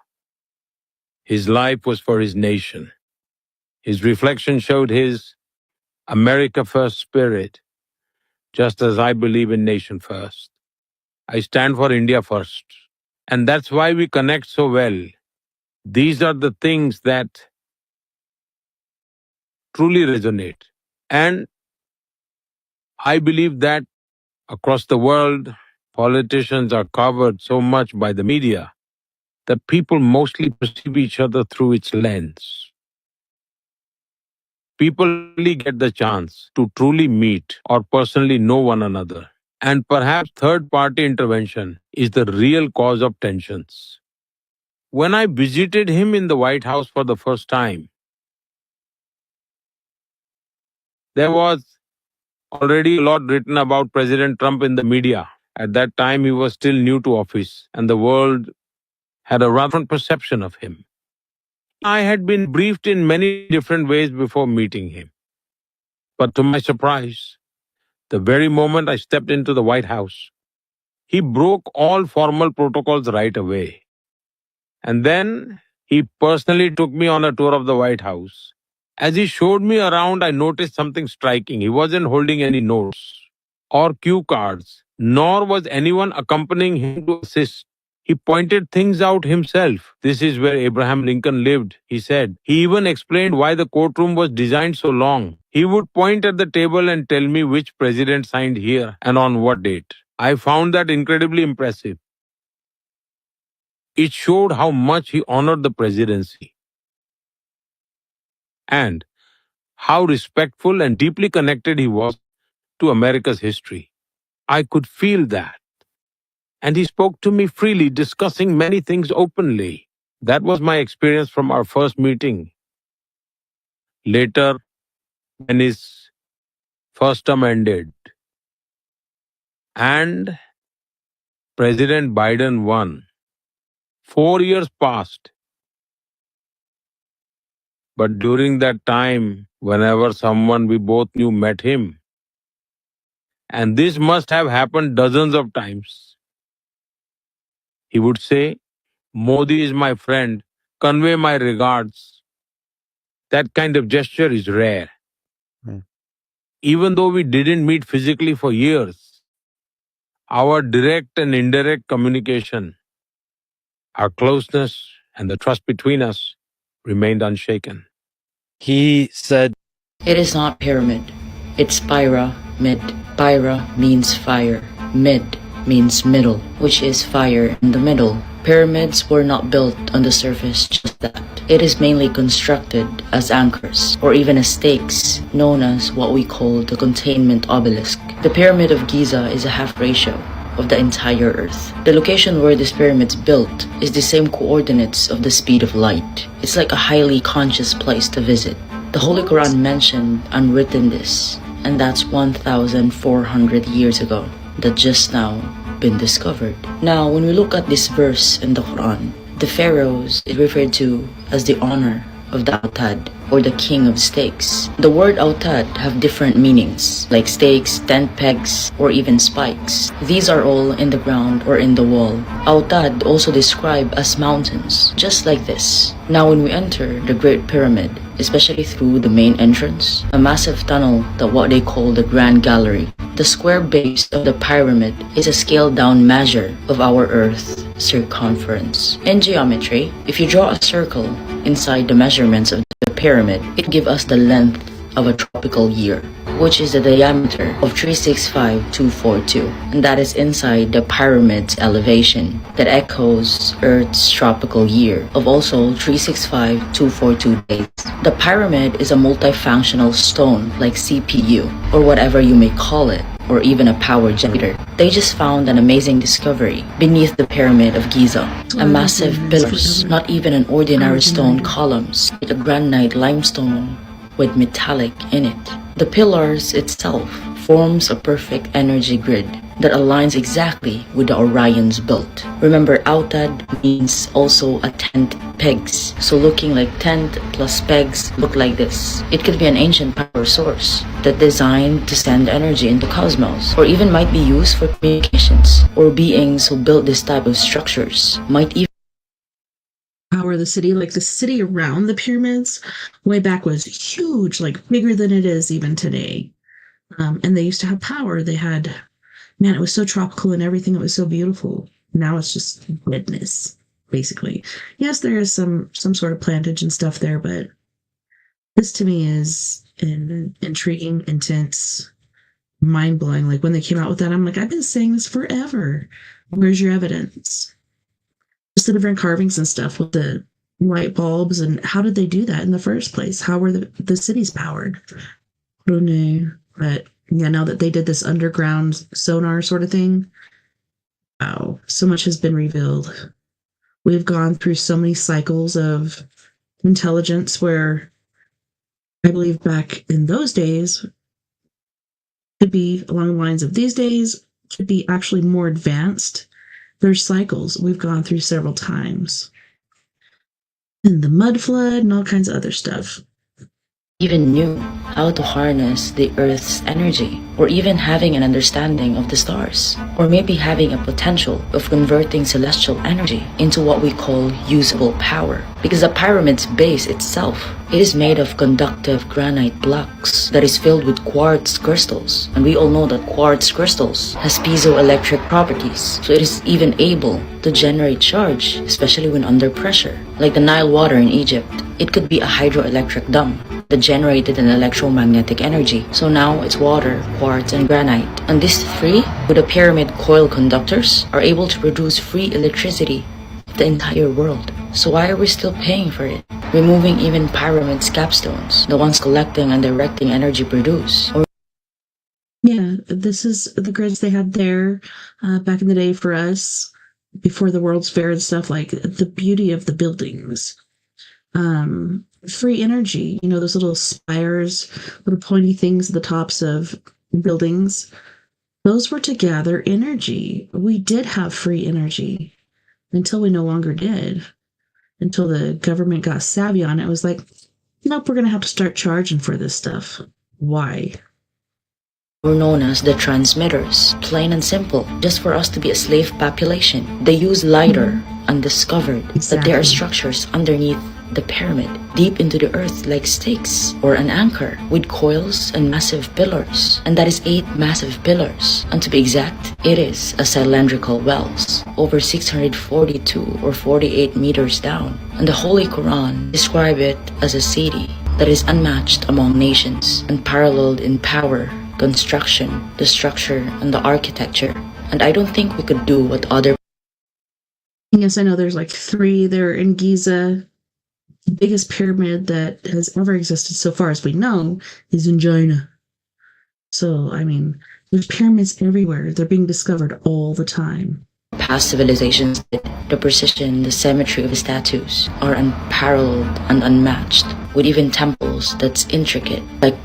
His life was for his nation. His reflection showed his America First spirit, just as I believe in nation first. I stand for India first. And that's why we connect so well. These are the things that truly resonate. And I believe that across the world, politicians are covered so much by the media. that people mostly perceive each other through its lens. People only get the chance to truly meet or personally know one another. And perhaps third party intervention is the real cause of tensions. When I visited him in the White House for the first time, there was already a lot written about President Trump in the media. At that time, he was still new to office, and the world had a rather different perception of him. I had been briefed in many different ways before meeting him. But to my surprise, the very moment I stepped into the White House, he broke all formal protocols right away. And then he personally took me on a tour of the White House. As he showed me around, I noticed something striking. He wasn't holding any notes or cue cards, nor was anyone accompanying him to assist. He pointed things out himself. This is where Abraham Lincoln lived, he said. He even explained why the courtroom was designed so long. He would point at the table and tell me which president signed here and on what date. I found that incredibly impressive. It showed how much he honored the presidency and how respectful and deeply connected he was to America's history. I could feel that. And he spoke to me freely, discussing many things openly. That was my experience from our first meeting. Later, when his first term ended and President Biden won, 4 years passed. But during that time, whenever someone we both knew met him, and this must have happened dozens of times, he would say, Modi is my friend, convey my regards. That kind of gesture is rare. Even though we didn't meet physically for years, our direct and indirect communication, our closeness, and the trust between us remained unshaken. He said, It is not pyramid. It's pyramid. Pyra means fire. Mid means middle, which is fire in the middle. Pyramids were not built on the surface just that. It is mainly constructed as anchors, or even as stakes, known as what we call the containment obelisk. The Pyramid of Giza is a half ratio of the entire Earth. The location where this pyramid's built is the same coordinates of the speed of light. It's like a highly conscious place to visit. The Holy Quran mentioned unwritten this, and that's 1,400 years ago, that just now been discovered. Now, when we look at this verse in the Quran, the pharaohs is referred to as the honor of the Autad, or the king of stakes. The word Autad have different meanings, like stakes, tent pegs, or even spikes. These are all in the ground or in the wall. Autad also described as mountains, just like this. Now when we enter the Great Pyramid, especially through the main entrance, a massive tunnel that what they call the Grand Gallery, the square base of the pyramid is a scaled down measure of our Earth's circumference. In geometry, if you draw a circle inside the measurements of the pyramid, it gives us the length of a tropical year, which is the diameter of 365,242, and that is inside the pyramid's elevation that echoes Earth's tropical year of also 365,242 days. The pyramid is a multifunctional stone like CPU, or whatever you may call it, or even a power generator. They just found an amazing discovery beneath the Pyramid of Giza. A massive pillars, not even an ordinary stone columns, like a granite limestone with metallic in it. The pillars itself forms a perfect energy grid that aligns exactly with the Orion's belt. Remember, Autad means also a tent pegs. So looking like tent plus pegs look like this. It could be an ancient power source that designed to send energy into cosmos, or even might be used for communications, or beings who built this type of structures might even power the city. Like the city around the pyramids way back was huge, like bigger than it is even today. And they used to have power. They had, man, it was so tropical and everything. It was so beautiful. Now it's just wetness, basically. Yes, there is some sort of plantage and stuff there, but this to me is intriguing, intense, mind-blowing. Like when they came out with that, I'm like, I've been saying this forever. Where's your evidence? Just the different carvings and stuff with the light bulbs. And how did they do that in the first place? How were the cities powered? I don't know. But yeah, now that they did this underground sonar sort of thing, wow, so much has been revealed. We've gone through so many cycles of intelligence where I believe back in those days could be along the lines of these days, could be actually more advanced. There's cycles we've gone through several times. And the mud flood and all kinds of other stuff. Even knew how to harness the Earth's energy, or even having an understanding of the stars, or maybe having a potential of converting celestial energy into what we call usable power. Because the pyramid's base itself, it is made of conductive granite blocks that is filled with quartz crystals. And we all know that quartz crystals has piezoelectric properties, so it is even able to generate charge, especially when under pressure. Like the Nile water in Egypt, it could be a hydroelectric dam that generated an electromagnetic energy. So now it's water, quartz, and granite. And these three, with the pyramid coil conductors, are able to produce free electricity of the entire world. So why are we still paying for it? Removing even pyramid's capstones, the ones collecting and directing energy produced. Yeah, this is the grids they had there back in the day for us, before the World's Fair and stuff, like the beauty of the buildings. Free energy, those little spires, little pointy things at the tops of buildings. Those were to gather energy. We did have free energy until we no longer did. Until the government got savvy on it. It was like, nope, we're going to have to start charging for this stuff. Why? Were known as the transmitters, plain and simple, just for us to be a slave population. They use lidar and discovered that there are structures underneath the pyramid, deep into the earth like stakes or an anchor, with coils and massive pillars. And that is 8 massive pillars. And to be exact, it is a cylindrical wells, over 642 or 48 meters down. And the Holy Quran describe it as a city that is unmatched among nations, unparalleled in power, construction, the structure, and the architecture. And I don't think we could do what other... Yes, I know there's like 3 there in Giza. The biggest pyramid that has ever existed so far as we know is in China. So, there's pyramids everywhere. They're being discovered all the time. Past civilizations, the precision, the symmetry of the statues are unparalleled and unmatched, with even temples that's intricate, like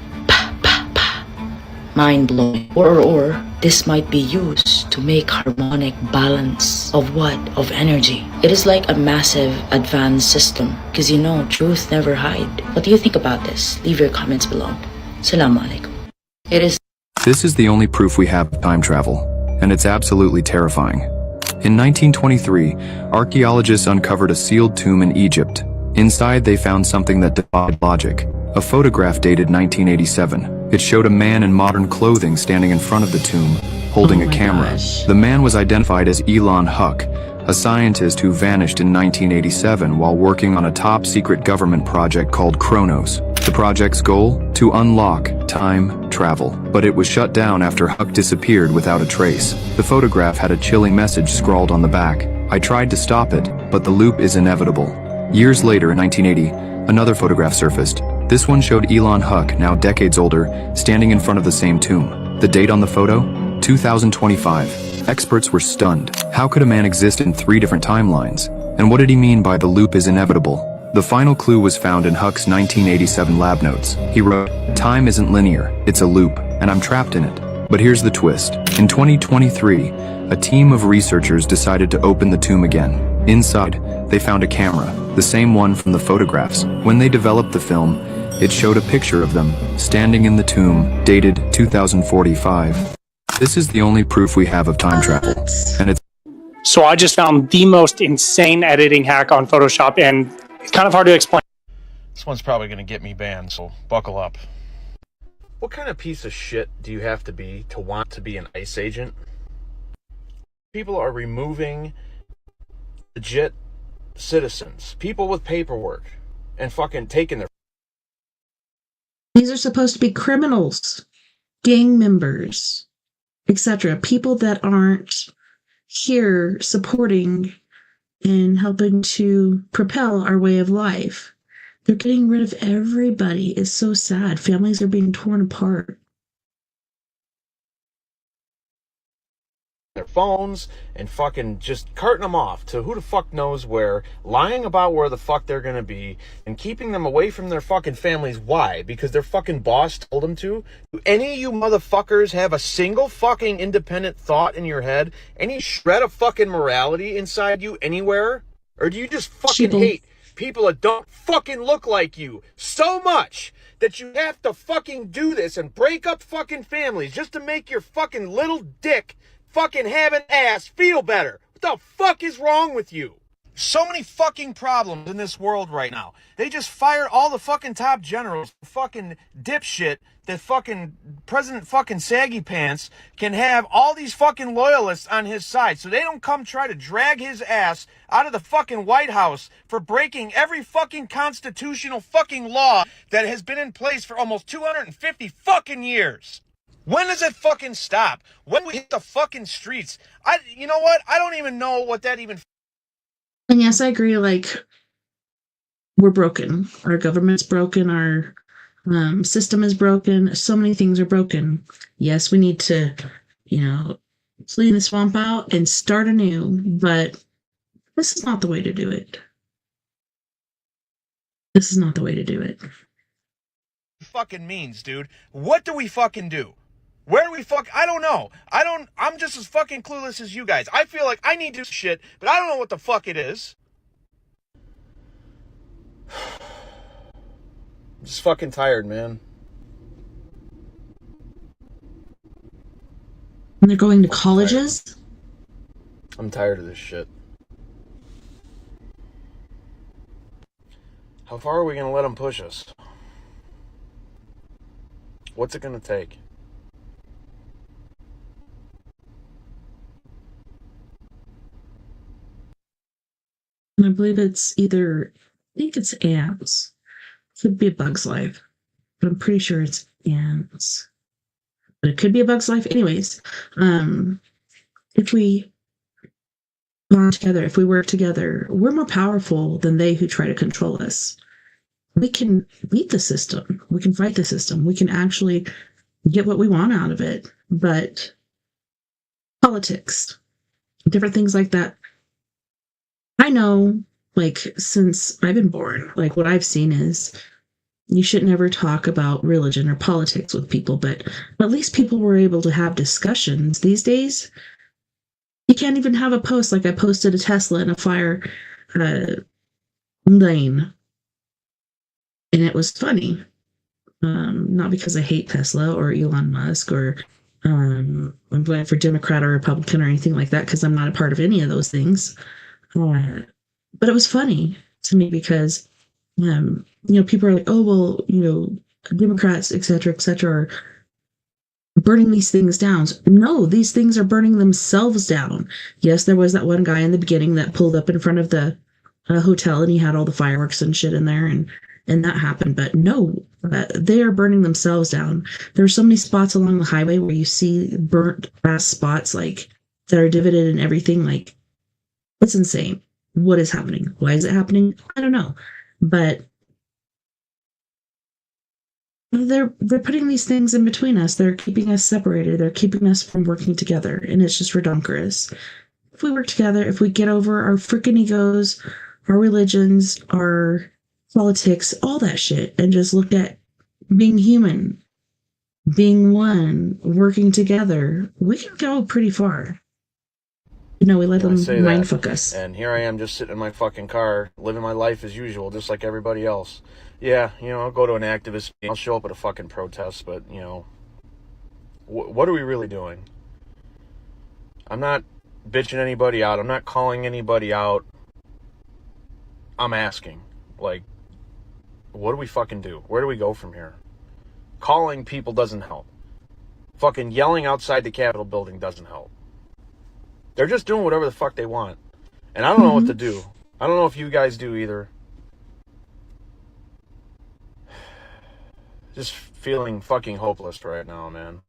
mind-blowing. Or this might be used to make harmonic balance of what? Of energy. It is like a massive advanced system, because truth never hide. What do you think about this? Leave your comments below. Assalamu alaikum. It is... This is the only proof we have of time travel, and it's absolutely terrifying. In 1923, archaeologists uncovered a sealed tomb in Egypt. Inside, they found something that defied logic. A photograph dated 1987. It showed a man in modern clothing standing in front of the tomb, holding a camera. Gosh. The man was identified as Elon Huck, a scientist who vanished in 1987 while working on a top-secret government project called Kronos. The project's goal? To unlock time travel. But it was shut down after Huck disappeared without a trace. The photograph had a chilling message scrawled on the back. I tried to stop it, but the loop is inevitable. Years later, in 1980, another photograph surfaced. This one showed Elon Huck, now decades older, standing in front of the same tomb. The date on the photo? 2025. Experts were stunned. How could a man exist in 3 different timelines? And what did he mean by the loop is inevitable? The final clue was found in Huck's 1987 lab notes. He wrote, "Time isn't linear, it's a loop, and I'm trapped in it." But here's the twist. In 2023, a team of researchers decided to open the tomb again. Inside, they found a camera, the same one from the photographs. When they developed the film, it showed a picture of them, standing in the tomb, dated 2045. This is the only proof we have of time travel, and it's... So I just found the most insane editing hack on Photoshop, and it's kind of hard to explain. This one's probably going to get me banned, so buckle up. What kind of piece of shit do you have to be to want to be an ICE agent? People are removing legit citizens, people with paperwork, and fucking taking their... These are supposed to be criminals, gang members, etc. People that aren't here supporting in helping to propel our way of life. They're getting rid of everybody. It's so sad. Families are being torn apart. Their phones and fucking just carting them off to who the fuck knows where, lying about where the fuck they're gonna be, and keeping them away from their fucking families. Why? Because their fucking boss told them to? Do any of you motherfuckers have a single fucking independent thought in your head? Any shred of fucking morality inside you anywhere? Or do you just fucking hate people that don't fucking look like you so much that you have to fucking do this and break up fucking families just to make your fucking little dick fucking have an ass feel better? What the fuck is wrong with you? So many fucking problems in this world right now. They just fired all the fucking top generals, fucking dipshit, that fucking President fucking Saggy Pants can have all these fucking loyalists on his side so they don't come try to drag his ass out of the fucking White House for breaking every fucking constitutional fucking law that has been in place for almost 250 fucking years. When does it fucking stop? When we hit the fucking streets? You know what? I don't even know what that even. And yes, I agree. Like, we're broken. Our government's broken. Our system is broken. So many things are broken. Yes, we need to, clean the swamp out and start anew. But this is not the way to do it. This is not the way to do it. Fucking means, dude. What do we fucking do? Where do we I don't know. I'm just as fucking clueless as you guys. I feel like I need to do shit, but I don't know what the fuck it is. I'm just fucking tired, man. And they're going to colleges? I'm tired of this shit. How far are we gonna let them push us? What's it gonna take? And I believe it's I think it's ants. Could be a bug's life, but I'm pretty sure it's ants. But it could be a bug's life. Anyways, if we bond together, if we work together, we're more powerful than they who try to control us. We can beat the system. We can fight the system. We can actually get what we want out of it. But politics, different things like that. I know, like, since I've been born, like, what I've seen is you should never talk about religion or politics with people, but at least people were able to have discussions. These days, you can't even have a post. Like, I posted a Tesla in a fire lane, and it was funny. Not because I hate Tesla or Elon Musk or I'm voting for Democrat or Republican or anything like that, because I'm not a part of any of those things. But it was funny to me because, people are like, oh, well, Democrats, et cetera, are burning these things down. No, these things are burning themselves down. Yes, there was that one guy in the beginning that pulled up in front of the hotel and he had all the fireworks and shit in there, and that happened. But no, they are burning themselves down. There are so many spots along the highway where you see burnt ass spots, like, that are divoted and everything. Like, it's insane. What is happening? Why is it happening? I don't know. But they're putting these things in between us. They're keeping us separated. They're keeping us from working together. And it's just redonkulous. If we work together, if we get over our freaking egos, our religions, our politics, all that shit, and just look at being human, being one, working together, we can go pretty far. We let them mindfuck us. And here I am just sitting in my fucking car, living my life as usual, just like everybody else. Yeah, I'll go to an activist, I'll show up at a fucking protest, but, what are we really doing? I'm not bitching anybody out. I'm not calling anybody out. I'm asking, like, what do we fucking do? Where do we go from here? Calling people doesn't help. Fucking yelling outside the Capitol building doesn't help. They're just doing whatever the fuck they want. And I don't know what to do. I don't know if you guys do either. Just feeling fucking hopeless right now, man.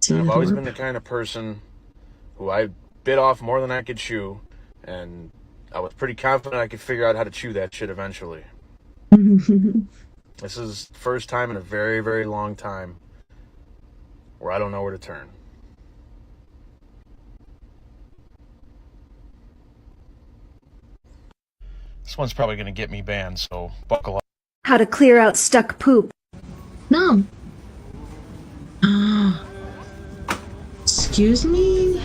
And I've always been the kind of person who I bit off more than I could chew. And I was pretty confident I could figure out how to chew that shit eventually. This is the first time in a very, very long time where I don't know where to turn. This one's probably going to get me banned, so buckle up. How to clear out stuck poop. No. Excuse me?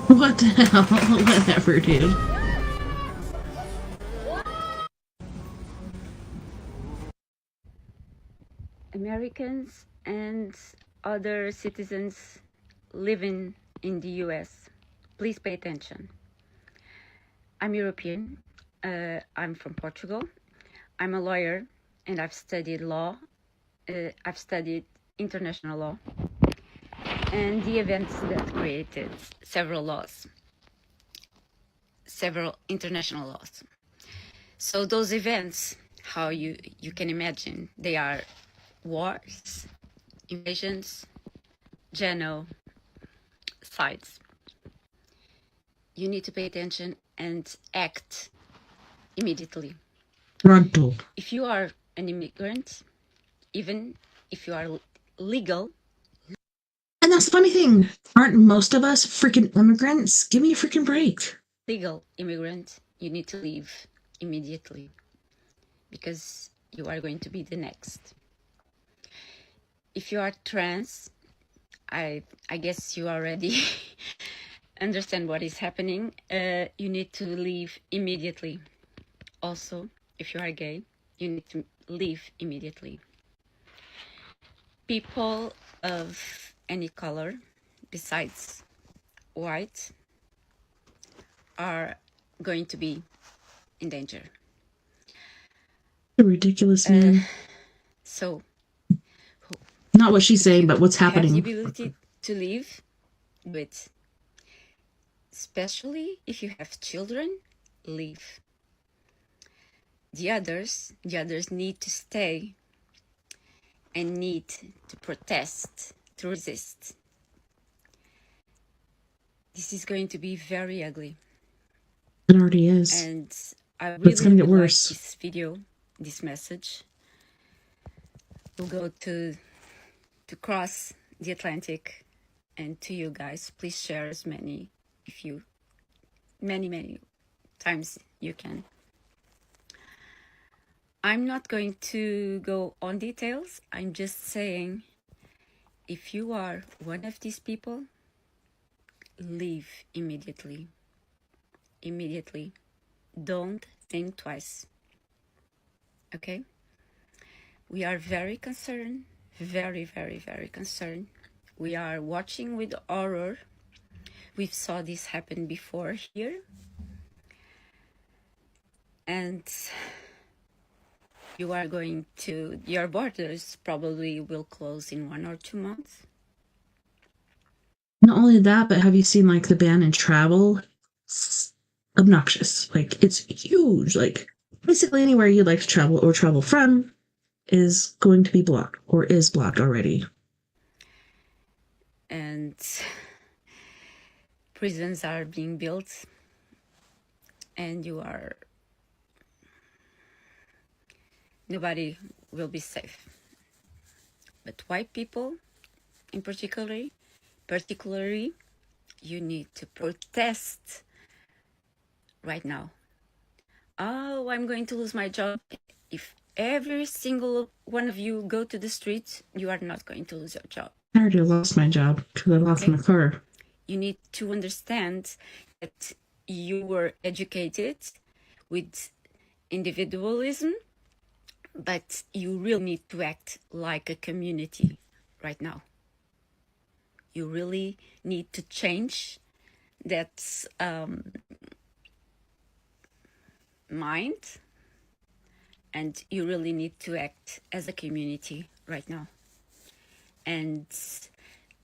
What the hell? Whatever, dude. Americans and other citizens living in the US, please pay attention. I'm European. I'm from Portugal. I'm a lawyer and I've studied law. I've studied international law and the events that created several laws, several international laws. So those events, how you can imagine, they are wars, invasions, genocides. You need to pay attention and act immediately. Pronto. If you are an immigrant, even if you are legal. And that's the funny thing. Aren't most of us freaking immigrants? Give me a freaking break. Legal immigrant, you need to leave immediately because you are going to be the next. If you are trans, I guess you already understand what is happening. You need to leave immediately. Also, if you are gay, you need to leave immediately. People of any color besides white are going to be in danger. Ridiculous, man. So, not what she's saying, but what's happening. Have the ability to leave, do it. Especially if you have children, leave. The others need to stay and need to protest, to resist. This is going to be very ugly. It already is. And I really it's going to get worse. Like this video, this message will go to cross the Atlantic and to you guys. Please share as many, many times you can. I'm not going to go on details. I'm just saying, if you are one of these people, leave immediately. Immediately. Don't think twice. Okay? We are very concerned, very concerned. We are watching with horror. We saw this happen before here. And you are going to, your borders probably will close in 1 or 2 months. Not only that, but have you seen like the ban in travel? It's obnoxious. Like it's huge. Like basically anywhere you'd like to travel or travel from is going to be blocked or is blocked already. And prisons are being built and nobody will be safe. But white people in particularly, you need to protest right now. Oh, I'm going to lose my job. If every single one of you go to the streets, you are not going to lose your job. I already lost my job because I lost my car. You need to understand that you were educated with individualism, but you really need to act like a community right now. You really need to change that mind, and you really need to act as a community right now. And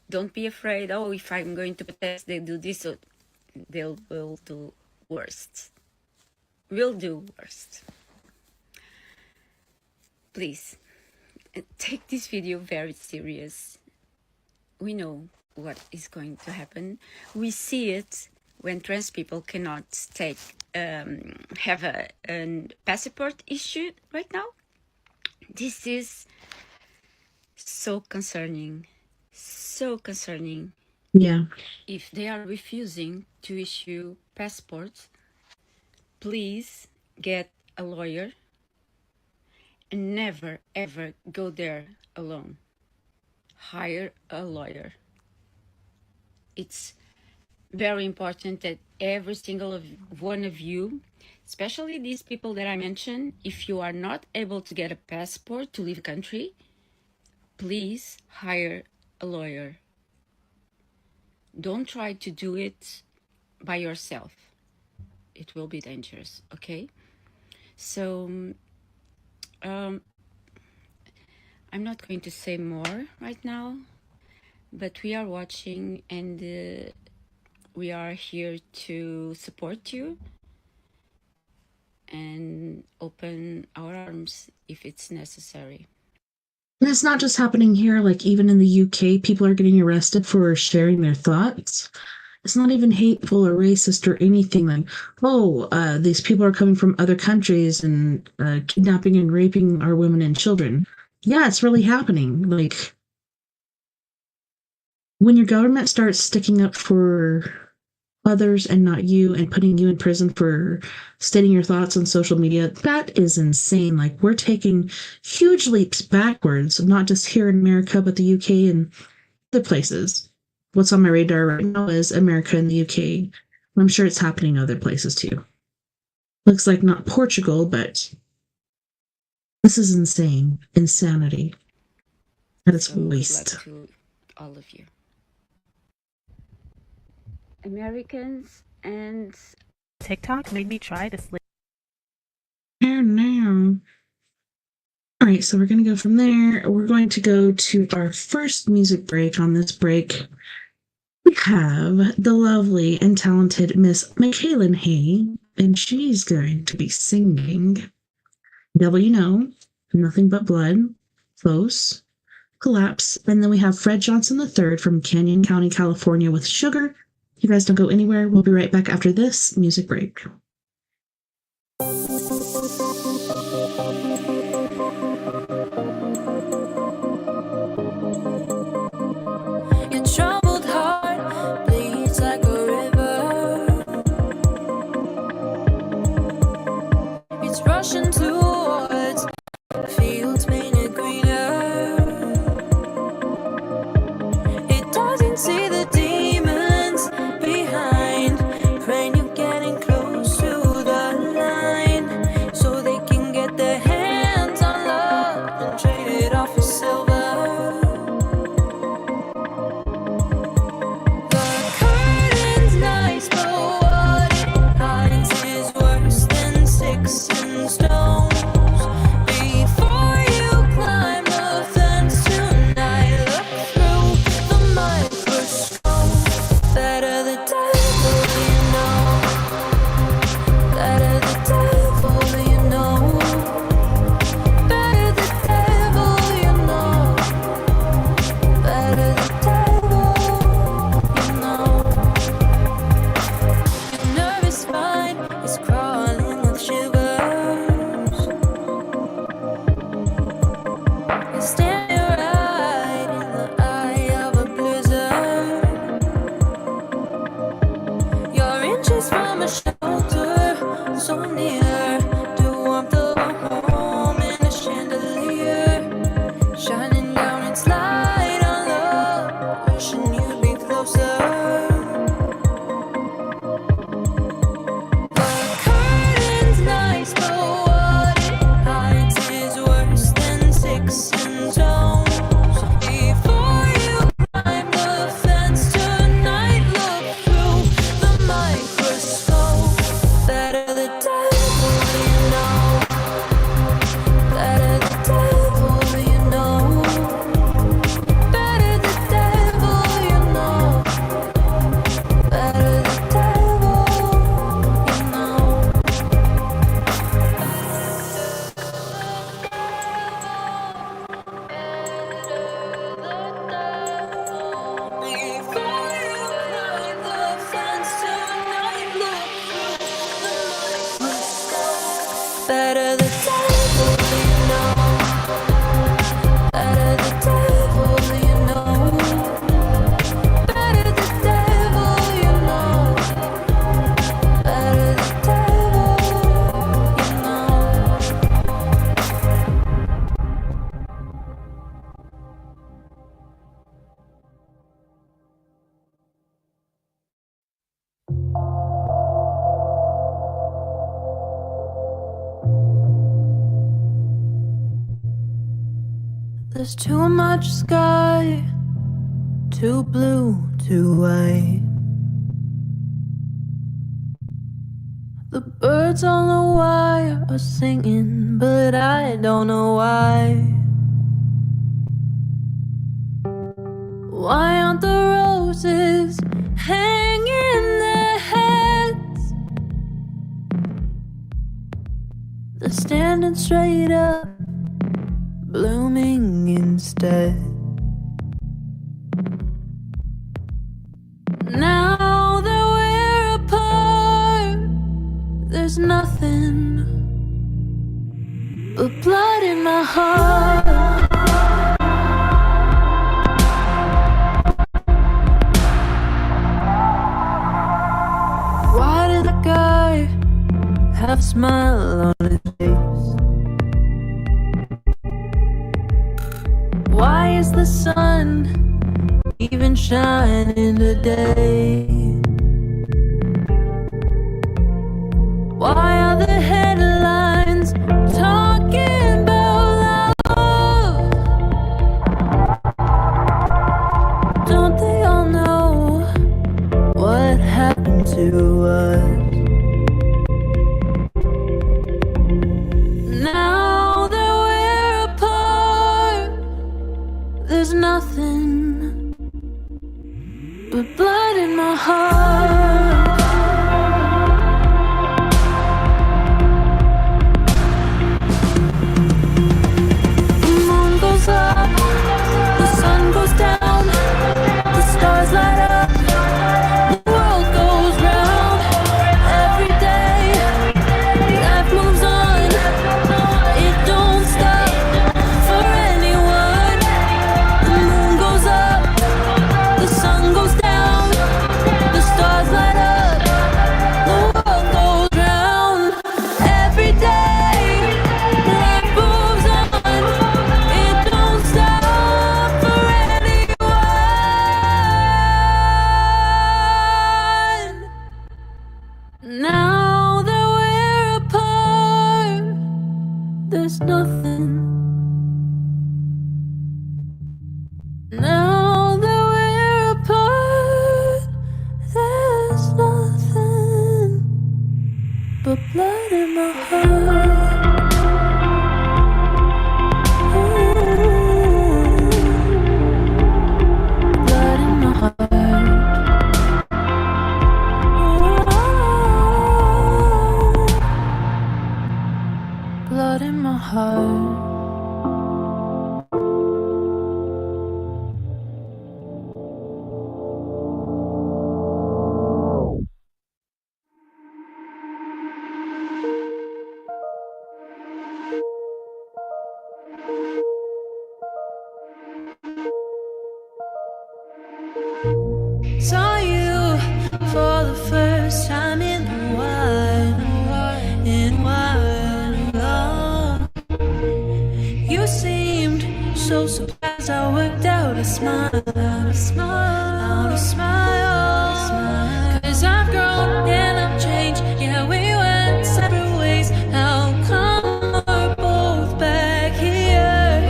don't be afraid, oh, if I'm going to protest, they do this, or they will do worst. Will do worst. Please, take this video very serious. We know what is going to happen. We see it when trans people cannot have a passport issued right now. This is so concerning, so concerning. Yeah. If they are refusing to issue passports, please get a lawyer and never ever go there alone. Hire a lawyer. It's very important that every single one of you, especially these people that I mentioned, if you are not able to get a passport to leave the country, please hire a lawyer. Don't try to do it by yourself. It will be dangerous, okay? So, I'm not going to say more right now, but we are watching, and we are here to support you and open our arms if it's necessary. And it's not just happening here, like even in the UK, people are getting arrested for sharing their thoughts. It's not even hateful or racist or anything like, oh, these people are coming from other countries and kidnapping and raping our women and children. Yeah, it's really happening. Like, when your government starts sticking up for others and not you and putting you in prison for stating your thoughts on social media, that is insane. Like, we're taking huge leaps backwards, not just here in America, but the UK and other places. What's on my radar right now is America and the UK. I'm sure it's happening in other places too. Looks like not Portugal, but this is insane. Insanity. At its waste. Good luck to all of you. Americans and TikTok made me try to sleep. Now. All right, so we're going to go from there. We're going to go to our first music break. On this break, we have the lovely and talented Miss Michaela Hay, and she's going to be singing Devil You Know, Nothing But Blood, Close, Collapse, and then we have Fred Johnson III from Canyon County, California with Sugar. You guys don't go anywhere. We'll be right back after this music break. Your troubled heart bleeds like a river. It's rushing towards fields painted greener. It doesn't see the demons behind, praying you're getting close to the line, so they can get their hands on love and trade it off for silver. The curtain's nice, but what it hides is worse than sticks and stones. Before you climb the fence tonight, look through the microscope. There's too much sky, too blue, too white. The birds on the wire are singing, but I don't know why. Why aren't the roses hanging their heads? They're standing straight up, blooming instead. Now that we're apart, there's nothing but blood in my heart. Why did that guy have a smile on his face? Why is the sun even shining today? Why are the headlines talking about love? Don't they all know what happened to us? Now that we're apart, there's nothing but blood in my heart. The moon goes up, the sun goes down, the stars light up, the world goes round. Every day, life moves on, it don't stop for anyone. The moon goes up, the sun goes down, the stars light up, the world goes round. Every day, life moves on, it don't stop for anyone. Now that we're apart, there's nothing. Now that we're apart, there's nothing but blood in my heart. Blood in my heart. Blood in my heart. Saw you for the first time in a while, in a while. You seemed so surprised. I worked out a smile, out a smile, out a smile. 'Cause I've grown and I've changed. Yeah, we went separate ways. How come we're both back here?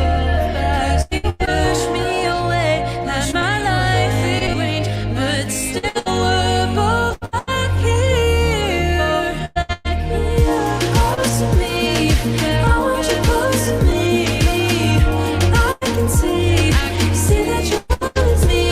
'Cause you pushed me away, let my life arrange, but still we're both back here. Close to me, I want you close to me. I can see that you want me.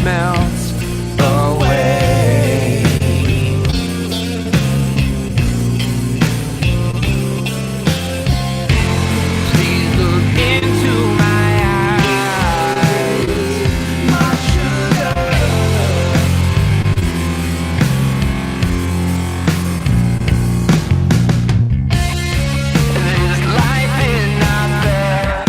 melts away. Please look into my eyes, my sugar. There's life in out there.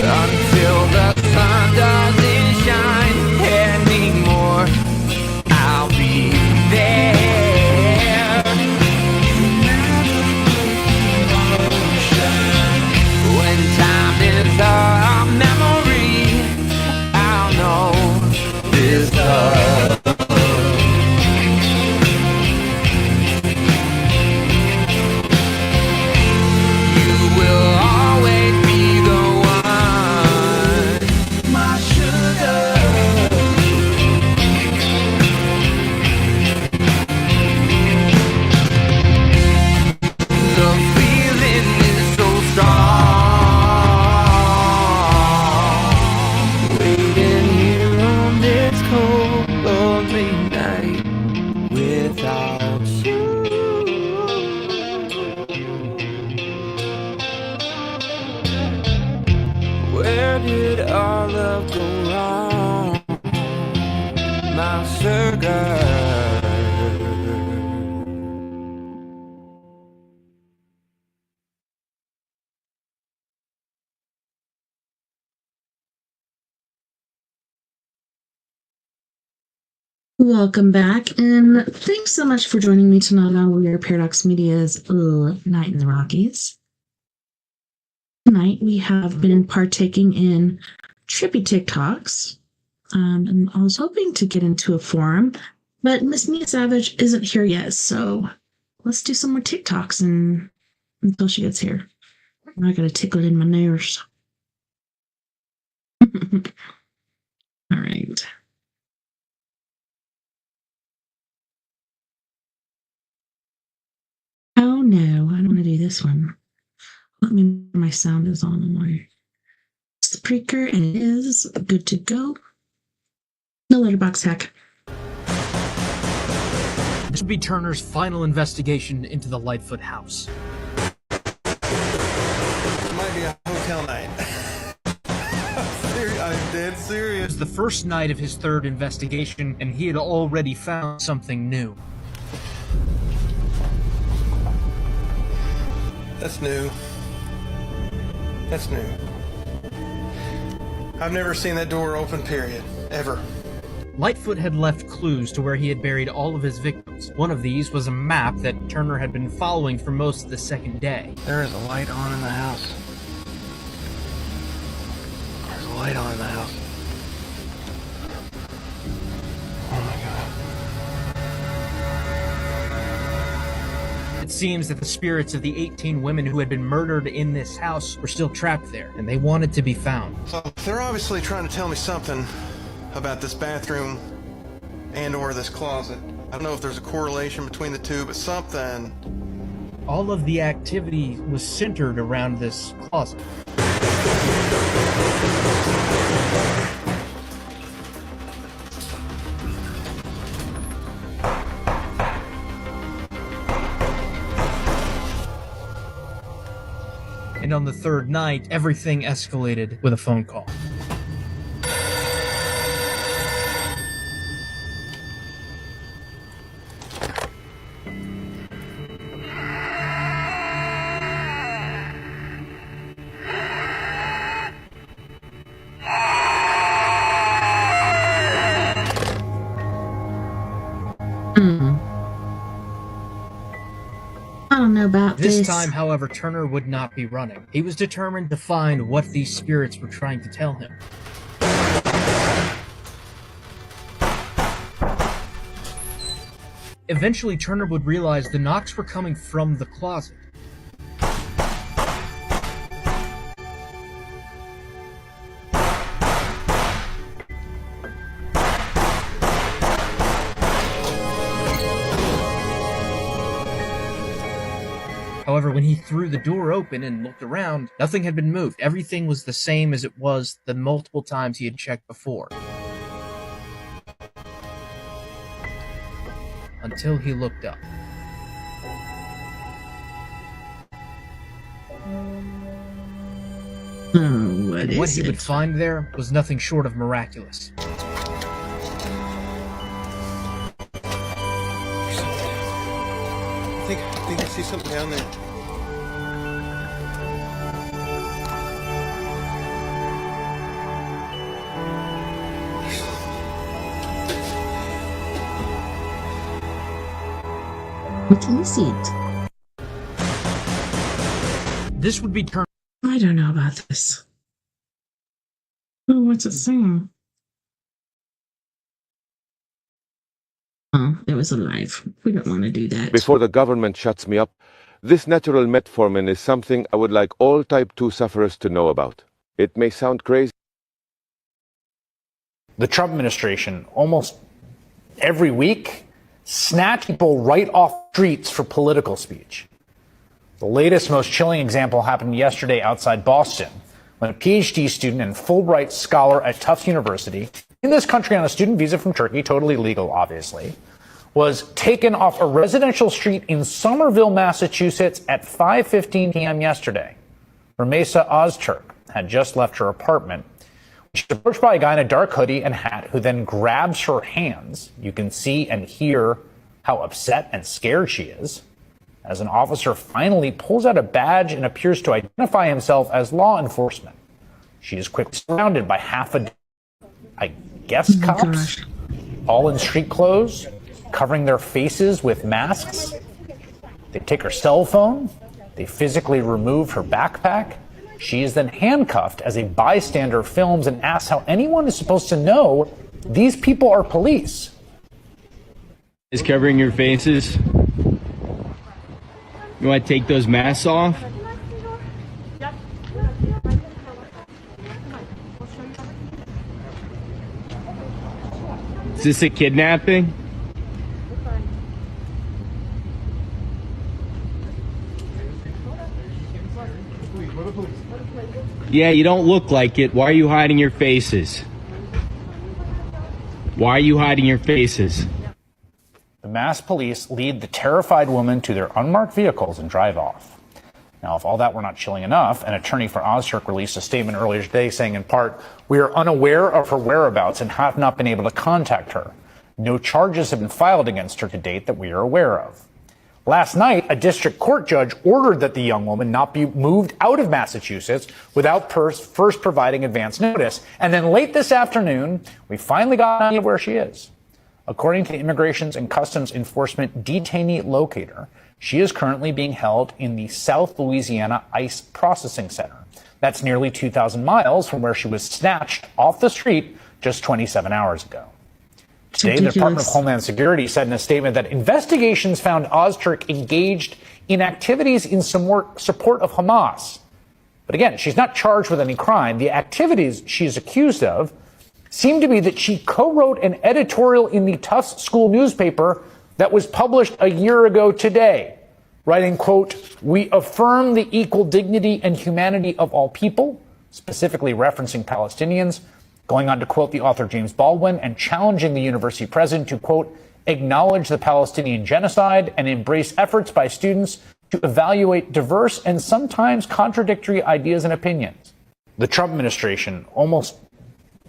Until the sun doesn't shine anymore, I'll be there. When time is a memory, I'll know this love. You will always be the one, my sugar. The feeling is so strong. Waiting here on this cold, lonely night without you. Where did our love go wrong, my sugar? Welcome back, and thanks so much for joining me tonight on We Are Paradox Media's Night in the Rockies. Tonight we have been partaking in trippy TikToks, and I was hoping to get into a forum, but Miss Mia Savage isn't here yet, so let's do some more TikToks until she gets here. I got a tickle in my nerves. All right. Oh no, I don't want to do this one. Let me, my sound is on my speaker and it is good to go. No letterbox hack. This would be Turner's final investigation into the Lightfoot house. It might be a hotel night. I'm dead serious. It was the first night of his third investigation, and he had already found something new. That's new. That's new. I've never seen that door open, period. Ever. Lightfoot had left clues to where he had buried all of his victims. One of these was a map that Turner had been following for most of the second day. There is a light on in the house. There's a light on in the house. Oh my God. It seems that the spirits of the 18 women who had been murdered in this house were still trapped there, and they wanted to be found. So they're obviously trying to tell me something about this bathroom and or this closet. I don't know if there's a correlation between the two, but something. All of the activity was centered around this closet. And on the third night, everything escalated with a phone call. I don't know about this. This time, however, Turner would not be running. He was determined to find what these spirits were trying to tell him. Eventually, Turner would realize the knocks were coming from the closet. However, when he threw the door open and looked around, nothing had been moved. Everything was the same as it was the multiple times he had checked before. Until he looked up. What he would find there was nothing short of miraculous. I think I see something down there. What is it? This would be turned. I don't know about this. Oh, what's it saying? Oh, it was alive. We don't want to do that. Before the government shuts me up, this natural metformin is something I would like all type 2 sufferers to know about. It may sound crazy. The Trump administration, almost every week, snatch people right off streets for political speech. The latest, most chilling example happened yesterday outside Boston, when a PhD student and Fulbright scholar at Tufts University, in this country on a student visa from Turkey, totally legal, obviously, was taken off a residential street in Somerville, Massachusetts at 5:15 p.m. yesterday. Ramesa Ozturk had just left her apartment. She was approached by a guy in a dark hoodie and hat who then grabs her hands. You can see and hear how upset and scared she is, as an officer finally pulls out a badge and appears to identify himself as law enforcement. She is quickly surrounded by half a dozen, I guess, cops, all in street clothes, covering their faces with masks. They take her cell phone. They physically remove her backpack. She is then handcuffed as a bystander films and asks how anyone is supposed to know these people are police. Is covering your faces. You want to take those masks off? Is this a kidnapping? Yeah, you don't look like it. Why are you hiding your faces? Why are you hiding your faces? The masked police lead the terrified woman to their unmarked vehicles and drive off. Now, if all that were not chilling enough, an attorney for Ozturk released a statement earlier today saying, in part, "We are unaware of her whereabouts and have not been able to contact her. No charges have been filed against her to date that we are aware of." Last night, a district court judge ordered that the young woman not be moved out of Massachusetts without first providing advance notice. And then late this afternoon, we finally got an idea of where she is. According to the Immigrations and Customs Enforcement detainee locator, she is currently being held in the South Louisiana ICE Processing Center. That's nearly 2,000 miles from where she was snatched off the street just 27 hours ago. Today, the Department of Homeland Security said in a statement that investigations found Ozturk engaged in activities in support of Hamas. But again, she's not charged with any crime. The activities she is accused of seem to be that she co-wrote an editorial in the Tufts school newspaper that was published a year ago today, writing, quote, "We affirm the equal dignity and humanity of all people," specifically referencing Palestinians, going on to quote the author James Baldwin and challenging the university president to, quote, "acknowledge the Palestinian genocide and embrace efforts by students to evaluate diverse and sometimes contradictory ideas and opinions." The Trump administration, almost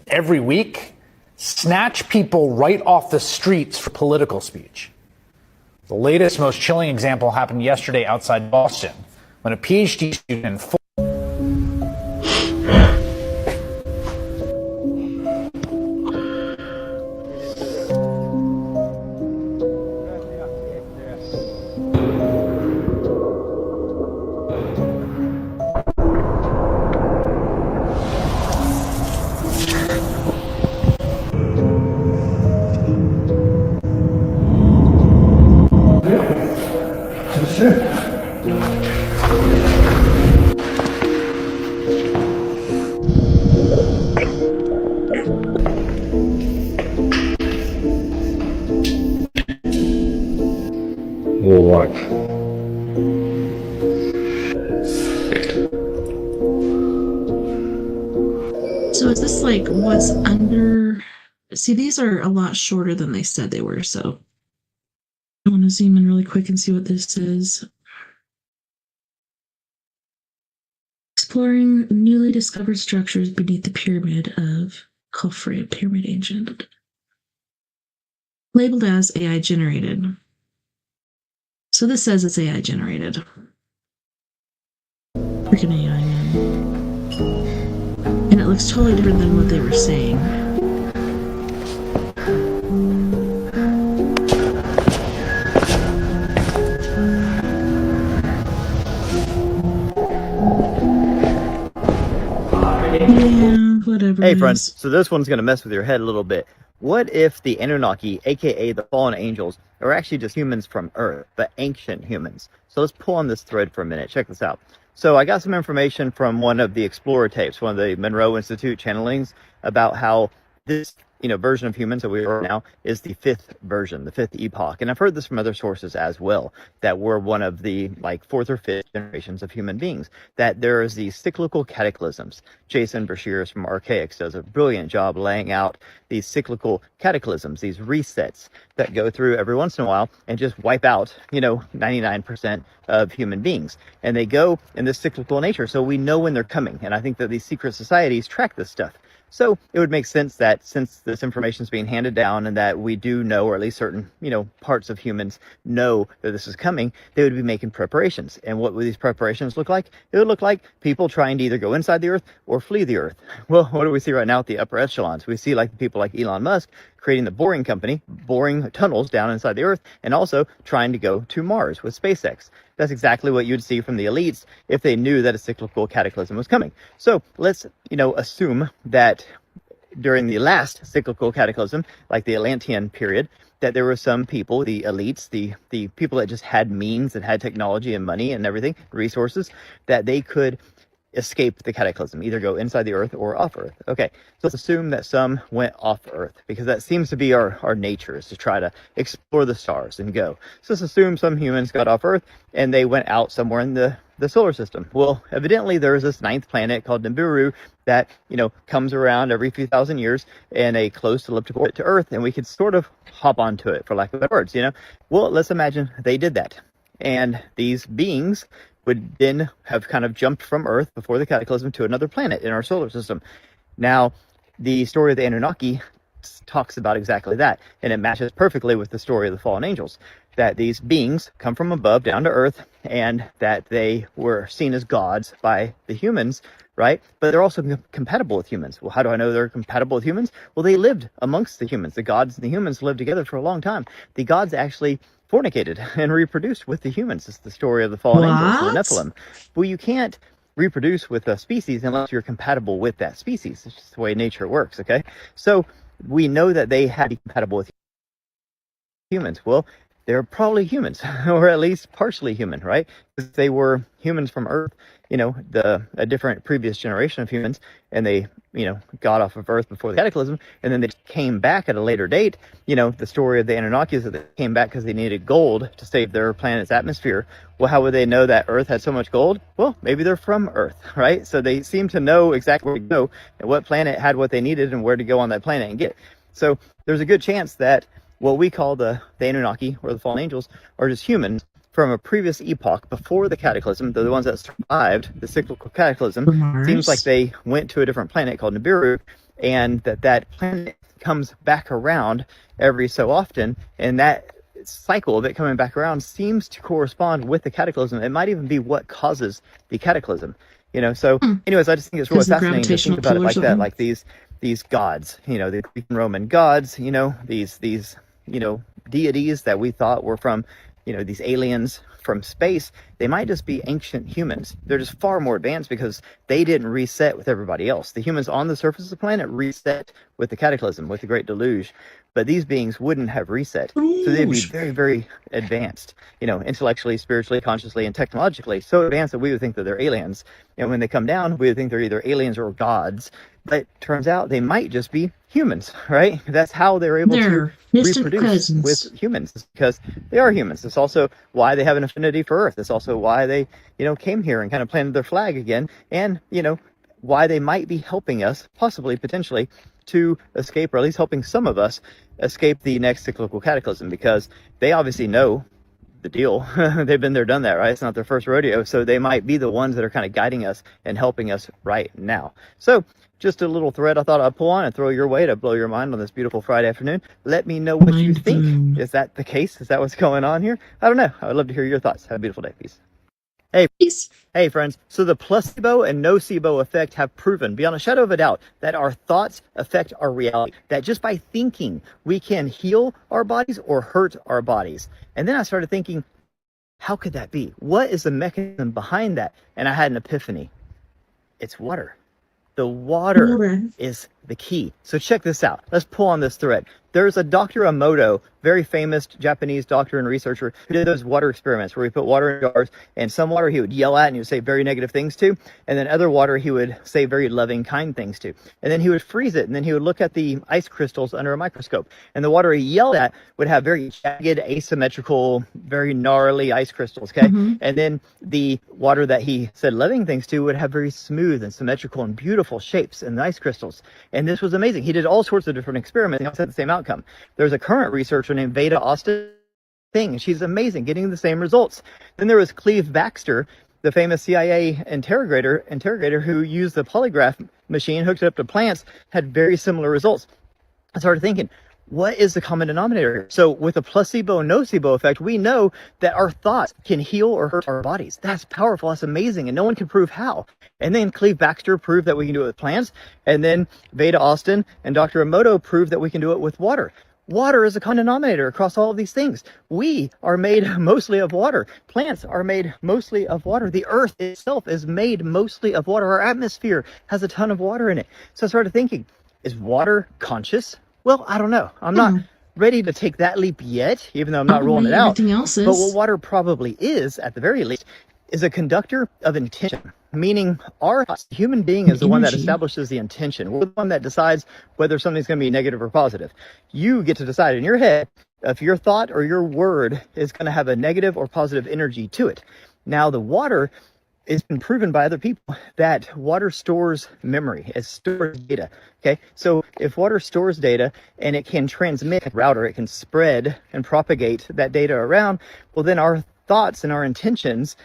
every week, snatch people right off the streets for political speech. The latest, most chilling example happened yesterday outside Boston, when a PhD student will watch. So is this like what's under? See, these are a lot shorter than they said they were. So I want to zoom in really quick and see what this is. Exploring newly discovered structures beneath the pyramid of Khafre, pyramid ancient. Labeled as AI generated. So this says it's AI generated. Freaking AI, man. And it looks totally different than what they were saying. Yeah, whatever. Hey, friend. So this one's going to mess with your head a little bit. What if the Anunnaki, aka the fallen angels, are actually just humans from Earth, but ancient humans? So let's pull on this thread for a minute. Check this out. So I got some information from one of the Explorer tapes, one of the Monroe Institute channelings, about how this version of humans that we are now is the fifth version, the fifth epoch. And I've heard this from other sources as well, that we're one of the fourth or fifth generations of human beings, that there is these cyclical cataclysms. Jason Brashears from Archaics does a brilliant job laying out these cyclical cataclysms, these resets that go through every once in a while and just wipe out, 99% of human beings. And they go in this cyclical nature. So we know when they're coming. And I think that these secret societies track this stuff. So it would make sense that since this information is being handed down and that we do know, or at least certain, parts of humans know that this is coming, they would be making preparations. And what would these preparations look like? It would look like people trying to either go inside the earth or flee the earth. Well, what do we see right now at the upper echelons? We see people like Elon Musk creating the boring company, boring tunnels down inside the earth, and also trying to go to Mars with SpaceX. That's exactly what you'd see from the elites if they knew that a cyclical cataclysm was coming. So let's, assume that during the last cyclical cataclysm, like the Atlantean period, that there were some people, the elites, the people that just had means and had technology and money and everything, resources, that they could escape the cataclysm, either go inside the earth or off earth. Okay, so let's assume that some went off earth, because that seems to be our nature, is to try to explore the stars and go. So let's assume some humans got off earth and they went out somewhere in the solar system. Well, evidently there's this ninth planet called Nibiru that, comes around every few thousand years in a close elliptical orbit to Earth, and we could sort of hop onto it, for lack of better words, Well, let's imagine they did that. And these beings would then have kind of jumped from Earth before the cataclysm to another planet in our solar system. Now, the story of the Anunnaki talks about exactly that, and it matches perfectly with the story of the fallen angels, that these beings come from above down to Earth, and that they were seen as gods by the humans, right? But they're also compatible with humans. Well, how do I know they're compatible with humans? Well, they lived amongst the humans. The gods and the humans lived together for a long time. The gods actually fornicated and reproduced with the humans. It's the story of the fallen angels and the Nephilim. Well, you can't reproduce with a species unless you're compatible with that species. It's just the way nature works, okay? So we know that they had to be compatible with humans. Well, they're probably humans, or at least partially human, right? Because they were humans from Earth, a different previous generation of humans, and they, got off of Earth before the cataclysm, and then they came back at a later date. The story of the Anunnaki is that they came back because they needed gold to save their planet's atmosphere. Well, how would they know that Earth had so much gold? Well, maybe they're from Earth, right? So they seem to know exactly where to go and what planet had what they needed and where to go on that planet and get it. So there's a good chance that what we call the Anunnaki or the fallen angels are just humans from a previous epoch before the cataclysm. They're the ones that survived the cyclical cataclysm. Seems like they went to a different planet called Nibiru, and that planet comes back around every so often, and that cycle of it coming back around seems to correspond with the cataclysm. It might even be what causes the cataclysm. So anyways, I just think it's really fascinating to think about it like that, like these gods, the Greek and Roman gods, these deities that we thought were from, these aliens from space. They might just be ancient humans. They're just far more advanced because they didn't reset with everybody else. The humans on the surface of the planet reset with the cataclysm, with the Great Deluge. But these beings wouldn't have reset. So they'd be very, very advanced, intellectually, spiritually, consciously, and technologically. So advanced that we would think that they're aliens. And when they come down, we would think they're either aliens or gods. But turns out they might just be humans, right? That's how they're able They're to distant reproduce cousins. with humans, is because they are humans. It's also why they have an affinity for Earth. It's also why they, came here and kind of planted their flag again, and why they might be helping us, possibly, potentially, to escape, or at least helping some of us escape the next cyclical cataclysm, because they obviously know the deal. They've been there, done that, right? It's not their first rodeo. So they might be the ones that are kind of guiding us and helping us right now. So just a little thread I thought I'd pull on and throw your way to blow your mind on this beautiful Friday afternoon. Let me know what you think. Is that the case? Is that what's going on here? I don't know. I would love to hear your thoughts. Have a beautiful day. Peace. Hey, Hey, friends. So the placebo and nocebo effect have proven beyond a shadow of a doubt that our thoughts affect our reality. That just by thinking, we can heal our bodies or hurt our bodies. And then I started thinking, how could that be? What is the mechanism behind that? And I had an epiphany. It's water. The water is the key. So check this out. Let's pull on this thread. There's a Dr. Emoto, very famous Japanese doctor and researcher, who did those water experiments where he put water in jars, and some water he would yell at and he would say very negative things to, and then other water he would say very loving, kind things to. And then he would freeze it, and then he would look at the ice crystals under a microscope. And the water he yelled at would have very jagged, asymmetrical, very gnarly ice crystals, okay? And then the water that he said loving things to would have very smooth and symmetrical and beautiful shapes in the ice crystals. And this was amazing. He did all sorts of different experiments and all had the same outcome. There's a current researcher named Veda Austin. She's amazing, getting the same results. Then there was Cleve Baxter, the famous CIA interrogator who used the polygraph machine, hooked it up to plants, had very similar results. I started thinking, what is the common denominator here? So with the placebo-nocebo effect, we know that our thoughts can heal or hurt our bodies. That's powerful. That's amazing. And no one can prove how. And then Cleve Baxter proved that we can do it with plants. And then Veda Austin and Dr. Emoto proved that we can do it with water. Water is a common denominator across all of these things. We are made mostly of water. Plants are made mostly of water. The earth itself is made mostly of water. Our atmosphere has a ton of water in it. So I started thinking, is water conscious? Well, I don't know. I'm not ready to take that leap yet, even though I'm not ruling it out. But what water probably is, at the very least, is a conductor of intention. Meaning our human being is the one that establishes the intention. We're the one that decides whether something's going to be negative or positive. You get to decide in your head if your thought or your word is going to have a negative or positive energy to it. Now, the water, it's been proven by other people that water stores memory. It stores data. Okay, so if water stores data and it can transmit a router, it can spread and propagate that data around, well, then our thoughts and our intentions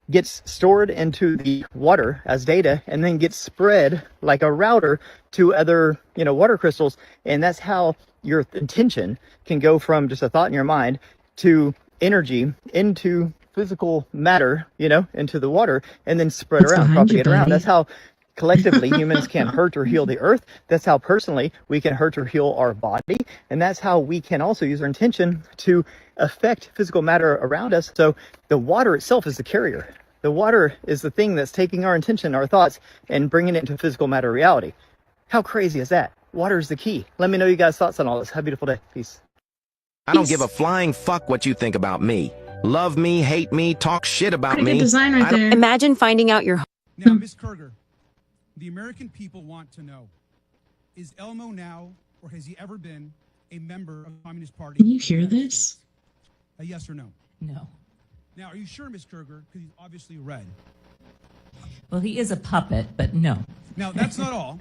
gets stored into the water as data and then gets spread like a router to other, water crystals. And that's how your intention can go from just a thought in your mind to energy into physical matter, into the water, and then spread around, propagate around. That's how collectively humans can hurt or heal the earth. That's how personally we can hurt or heal our body. And that's how we can also use our intention to affect physical matter around us. So the water itself is the carrier. The water is the thing that's taking our intention, our thoughts, and bringing it into physical matter reality. How crazy is that? Water is the key. Let me know you guys' thoughts on all this. Have a beautiful day. Peace. I don't give a flying fuck what you think about me. Love me, hate me, talk shit about Pretty me. good design right there. Imagine finding out your Now, Ms. Kerger, the American people want to know, is Elmo now, or has he ever been, a member of the Communist Party? Can you hear this? A yes or no? No. Now, are you sure, Ms. Kerger? Because he's obviously red. Well, he is a puppet, but no. Now, that's not all.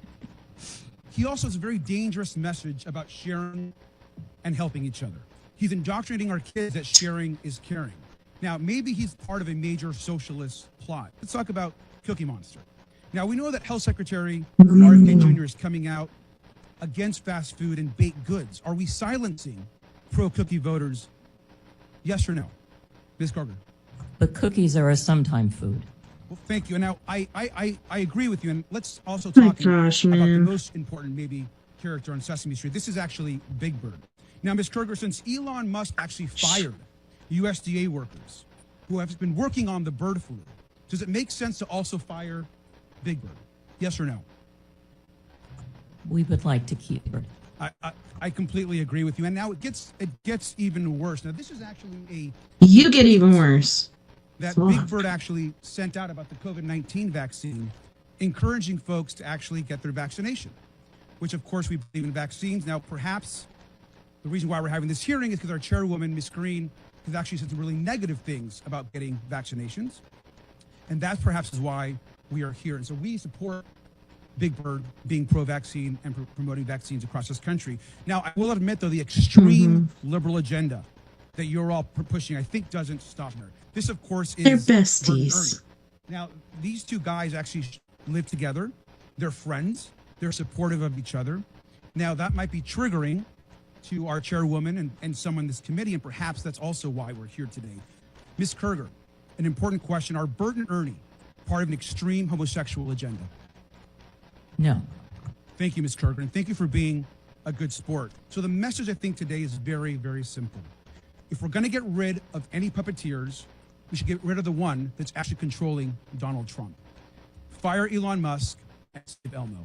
He also has a very dangerous message about sharing and helping each other. He's indoctrinating our kids that sharing is caring. Now, maybe he's part of a major socialist plot. Let's talk about Cookie Monster. Now, we know that Health Secretary RFK Jr. is coming out against fast food and baked goods. Are we silencing pro-cookie voters? Yes or no? Ms. Carter. But cookies are a sometime food. Well, thank you. And now, I agree with you. And let's also talk about the most important, maybe, character on Sesame Street. This is actually Big Bird. Now, Ms. Kerger, since Elon Musk actually fired USDA workers who have been working on the bird flu, does it make sense to also fire Big Bird? Yes or no? We would like to keep her. I completely agree with you. And now it gets even worse. Now, this is actually You get even worse. that Big Bird actually sent out about the COVID-19 vaccine encouraging folks to actually get their vaccination, which of course we believe in vaccines. Now, perhaps the reason why we're having this hearing is because our chairwoman, Ms. Green, has actually said some really negative things about getting vaccinations. And that perhaps is why we are here. And so we support Big Bird being pro-vaccine and promoting vaccines across this country. Now, I will admit, though, the extreme liberal agenda that you're all pushing, I think, doesn't stop her. This, of course, is They're Bert and besties. Ernie. Now, these two guys actually live together. They're friends. They're supportive of each other. Now, that might be triggering to our chairwoman and someone in this committee, and perhaps that's also why we're here today. Ms. Kerger, an important question. Are Bert and Ernie part of an extreme homosexual agenda? No. Thank you, Ms. Kerger, and thank you for being a good sport. So the message, I think, today is very, very simple. If we're going to get rid of any puppeteers, we should get rid of the one that's actually controlling Donald Trump. Fire Elon Musk and save Elmo.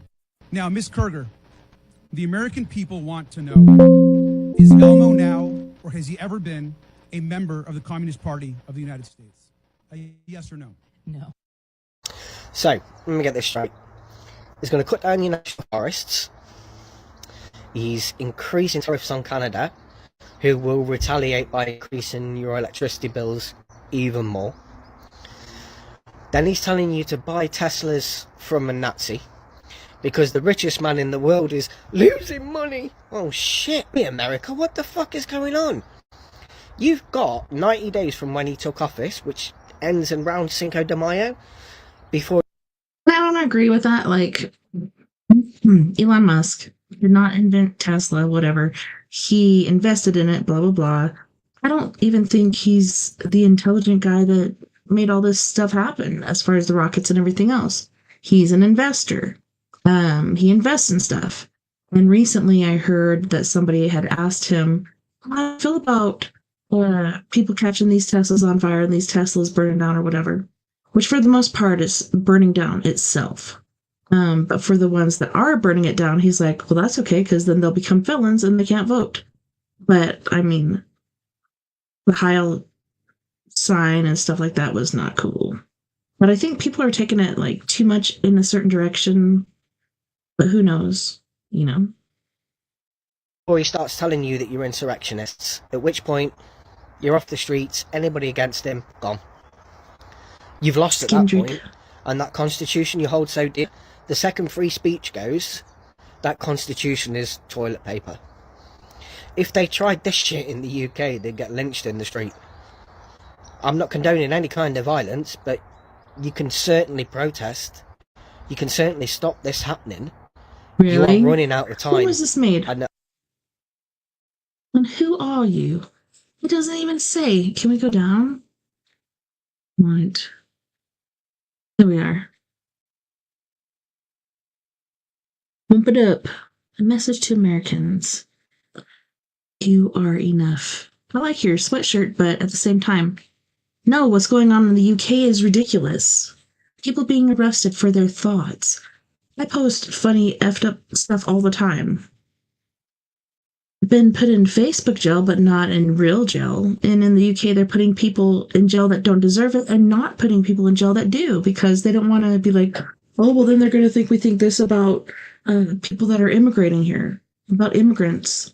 Now, Ms. Kerger, the American people want to know, is Elmo now, or has he ever been, a member of the Communist Party of the United States? Yes or no? No. So, let me get this straight. He's going to cut down your national forests. He's increasing tariffs on Canada, who will retaliate by increasing your electricity bills even more. Then he's telling you to buy Teslas from a Nazi, because the richest man in the world is losing money. Oh shit, America, what the fuck is going on? You've got 90 days from when he took office, which ends in around Cinco de Mayo, before... I don't agree with that. Like, Elon Musk did not invent Tesla, whatever. He invested in it, blah, blah, blah. I don't even think he's the intelligent guy that made all this stuff happen as far as the rockets and everything else. He's an investor. He invests in stuff. And recently I heard that somebody had asked him, how do you feel about people catching these Teslas on fire and these Teslas burning down or whatever? Which for the most part is burning down itself. But for the ones that are burning it down, he's like, well, that's okay, because then they'll become felons and they can't vote. But, I mean, the Heil sign and stuff like that was not cool. But I think people are taking it, like, too much in a certain direction. But who knows, you know? Or he starts telling you that you're insurrectionists, at which point you're off the streets, anybody against him, gone. You've lost at that point, and that constitution you hold so dear, the second free speech goes, that constitution is toilet paper. If they tried this shit in the UK, they'd get lynched in the street. I'm not condoning any kind of violence, but you can certainly protest. You can certainly stop this happening. Really? You are running out of time. Who was this made? I know. And who are you? It doesn't even say. Can we go down? Right. There we are. Bump it up. A message to Americans. You are enough. I like your sweatshirt, but at the same time, no, what's going on in the UK is ridiculous. People being arrested for their thoughts. I post funny, effed up stuff all the time. Been put in Facebook jail, but not in real jail. And in the UK, they're putting people in jail that don't deserve it and not putting people in jail that do, because they don't want to be like, oh, well, then they're going to think we think this about people that are immigrating here, about immigrants.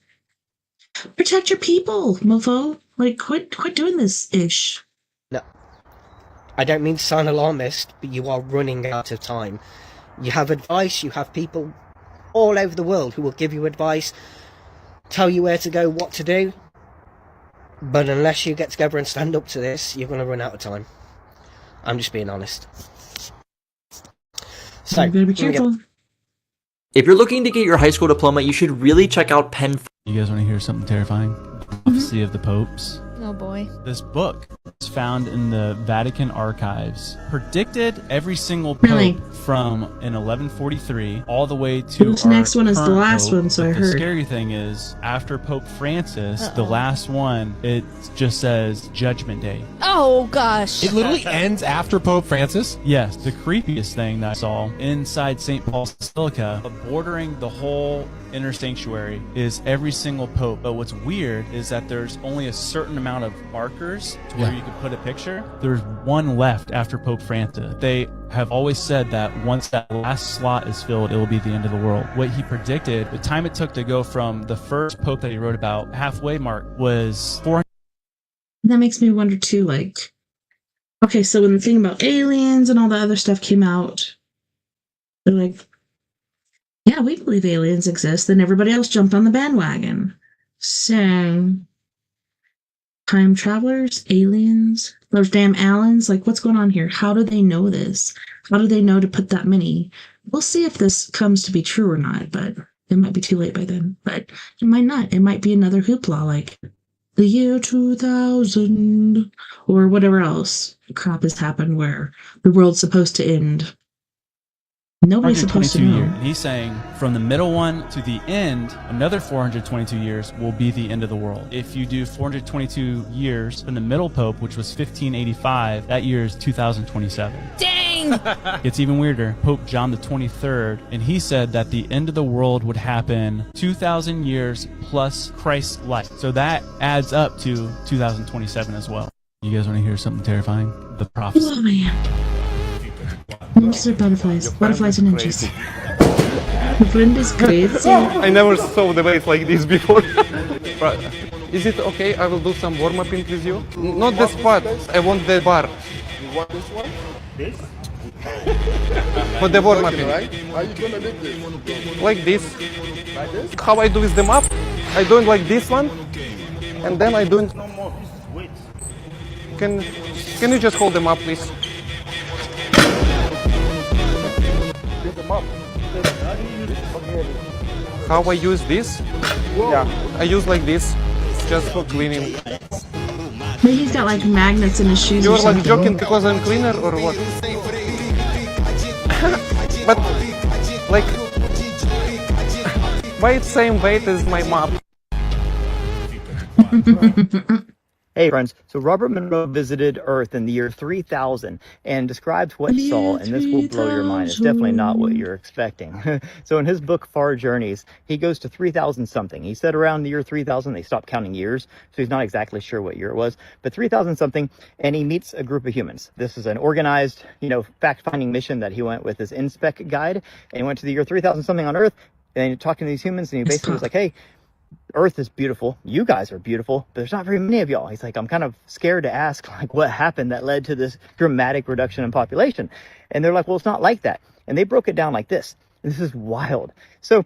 Protect your people, mofo. Like, quit doing this ish. No. I don't mean to sound alarmist, but you are running out of time. You have advice, you have people all over the world who will give you advice, tell you where to go, what to do, but unless you get together and stand up to this, you're going to run out of time. I'm just being honest. So, you better be careful. If you're looking to get your high school diploma, you should really check out Penn. You guys want to hear something terrifying? Prophecy of the Popes. Oh boy. This book is found in the Vatican archives. Predicted every single pope from in 1143 all the way to This next one is the last one, so I heard. The scary thing is, after Pope Francis, the last one, it just says Judgment Day. Oh gosh. It literally ends after Pope Francis? Yes. The creepiest thing that I saw inside St. Paul's Basilica, bordering the whole inner sanctuary is every single pope. But what's weird is that there's only a certain amount of markers to where you can put a picture. There's one left after Pope Francis. They have always said that once that last slot is filled, it will be the end of the world. What he predicted, the time it took to go from the first pope that he wrote about, halfway mark, was 400. That makes me wonder too, like, okay, so when the thing about aliens and all the other stuff came out, they're like, yeah, we believe aliens exist. Then everybody else jumped on the bandwagon. So, time travelers, aliens, those damn Allens, like, what's going on here? How do they know this? How do they know to put that many? We'll see if this comes to be true or not, but it might be too late by then. But it might not. It might be another hoopla, like the year 2000 or whatever else crap has happened where the world's supposed to end. Nobody's supposed to 422 know. years. And he's saying from the middle one to the end, another 422 years will be the end of the world. If you do 422 years from the middle pope, which was 1585, that year is 2027. Dang! It's even weirder. Pope John the 23rd, and he said that the end of the world would happen 2,000 years plus Christ's life. So that adds up to 2027 as well. You guys want to hear something terrifying? The prophecy. Oh, man. Monster butterflies. Butterflies in inches. The friend is crazy. I never saw the waves like this before. Right. Is it okay? I will do some warm-upping with you. Not the spot. I want the bar. You want this one? This? For the warm-upping. Right? How you gonna lift this? Like this. Like this? How I do with the map? I do it like this one, and then I do it. No more. Wait. Can you just hold them up, please? How I use this? Yeah, I use like this, just for cleaning. Maybe he's got like magnets in his shoes. You're or like something. joking because I'm cleaner or what? But like, why it's same weight as my mop? Hey friends, so Robert Monroe visited Earth in the year 3000 and describes what he saw, and this will blow your mind. It's definitely not what you're expecting. So in his book, Far Journeys, he goes to 3000 something. He said around the year 3000, they stopped counting years, so he's not exactly sure what year it was, but 3000 something, and he meets a group of humans. This is an organized, fact-finding mission that he went with his inspec guide, and he went to the year 3000 something on Earth, and he talked to these humans, and he basically was like, hey, Earth is beautiful. You guys are beautiful, but there's not very many of y'all. He's like, I'm kind of scared to ask, like, what happened that led to this dramatic reduction in population? And they're like, well, it's not like that. And they broke it down like this. This is wild. So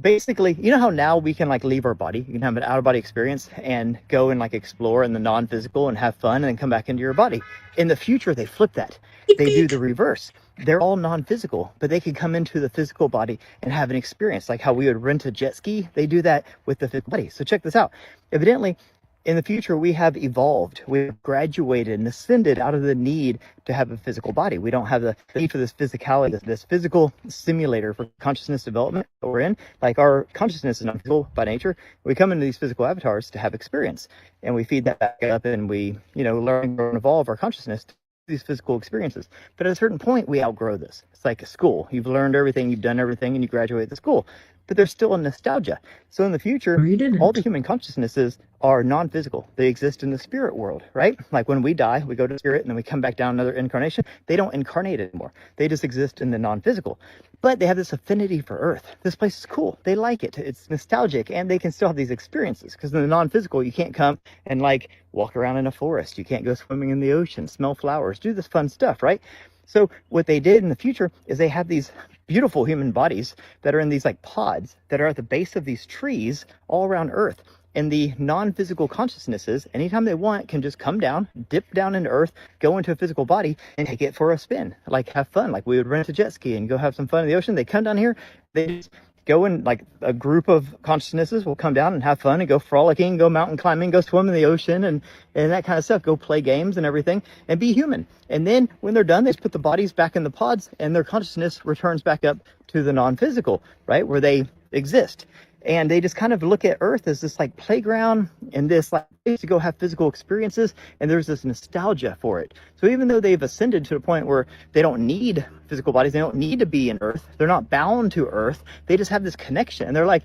basically, you know how now we can like leave our body, you can have an out of body experience and go and like explore in the non-physical and have fun and then come back into your body. In the future, they flip that. They do the reverse. They're all non-physical, but they can come into the physical body and have an experience like how we would rent a jet ski. They do that with the physical body. So check this out. Evidently, in the future, we have evolved. We've graduated and ascended out of the need to have a physical body. We don't have the need for this physicality, this physical simulator for consciousness development that we're in. Like our consciousness is not physical by nature. We come into these physical avatars to have experience, and we feed that back up, and we, learn and evolve our consciousness to these physical experiences. But at a certain point, we outgrow this. It's like a school. You've learned everything, you've done everything, and you graduate the school. But there's still a nostalgia. So in the future, all the human consciousnesses are non-physical. They exist in the spirit world, right? Like when we die, we go to spirit and then we come back down another incarnation. They don't incarnate anymore. They just exist in the non-physical. But they have this affinity for Earth. This place is cool. They like it. It's nostalgic, and they can still have these experiences. Because in the non-physical, you can't come and like walk around in a forest. You can't go swimming in the ocean, smell flowers, do this fun stuff, right? So what they did in the future is they have these beautiful human bodies that are in these like pods that are at the base of these trees all around Earth. And the non-physical consciousnesses, anytime they want, can just come down, dip down into Earth, go into a physical body, and take it for a spin. Like have fun. Like we would rent a jet ski and go have some fun in the ocean. They come down here, they just go in, like a group of consciousnesses will come down and have fun and go frolicking, go mountain climbing, go swim in the ocean and that kind of stuff, go play games and everything and be human. And then when they're done, they just put the bodies back in the pods and their consciousness returns back up to the non-physical, right, where they exist. And they just kind of look at Earth as this like playground and this like place to go have physical experiences. And there's this nostalgia for it. So even though they've ascended to the point where they don't need physical bodies, they don't need to be in Earth, they're not bound to Earth, they just have this connection. And they're like,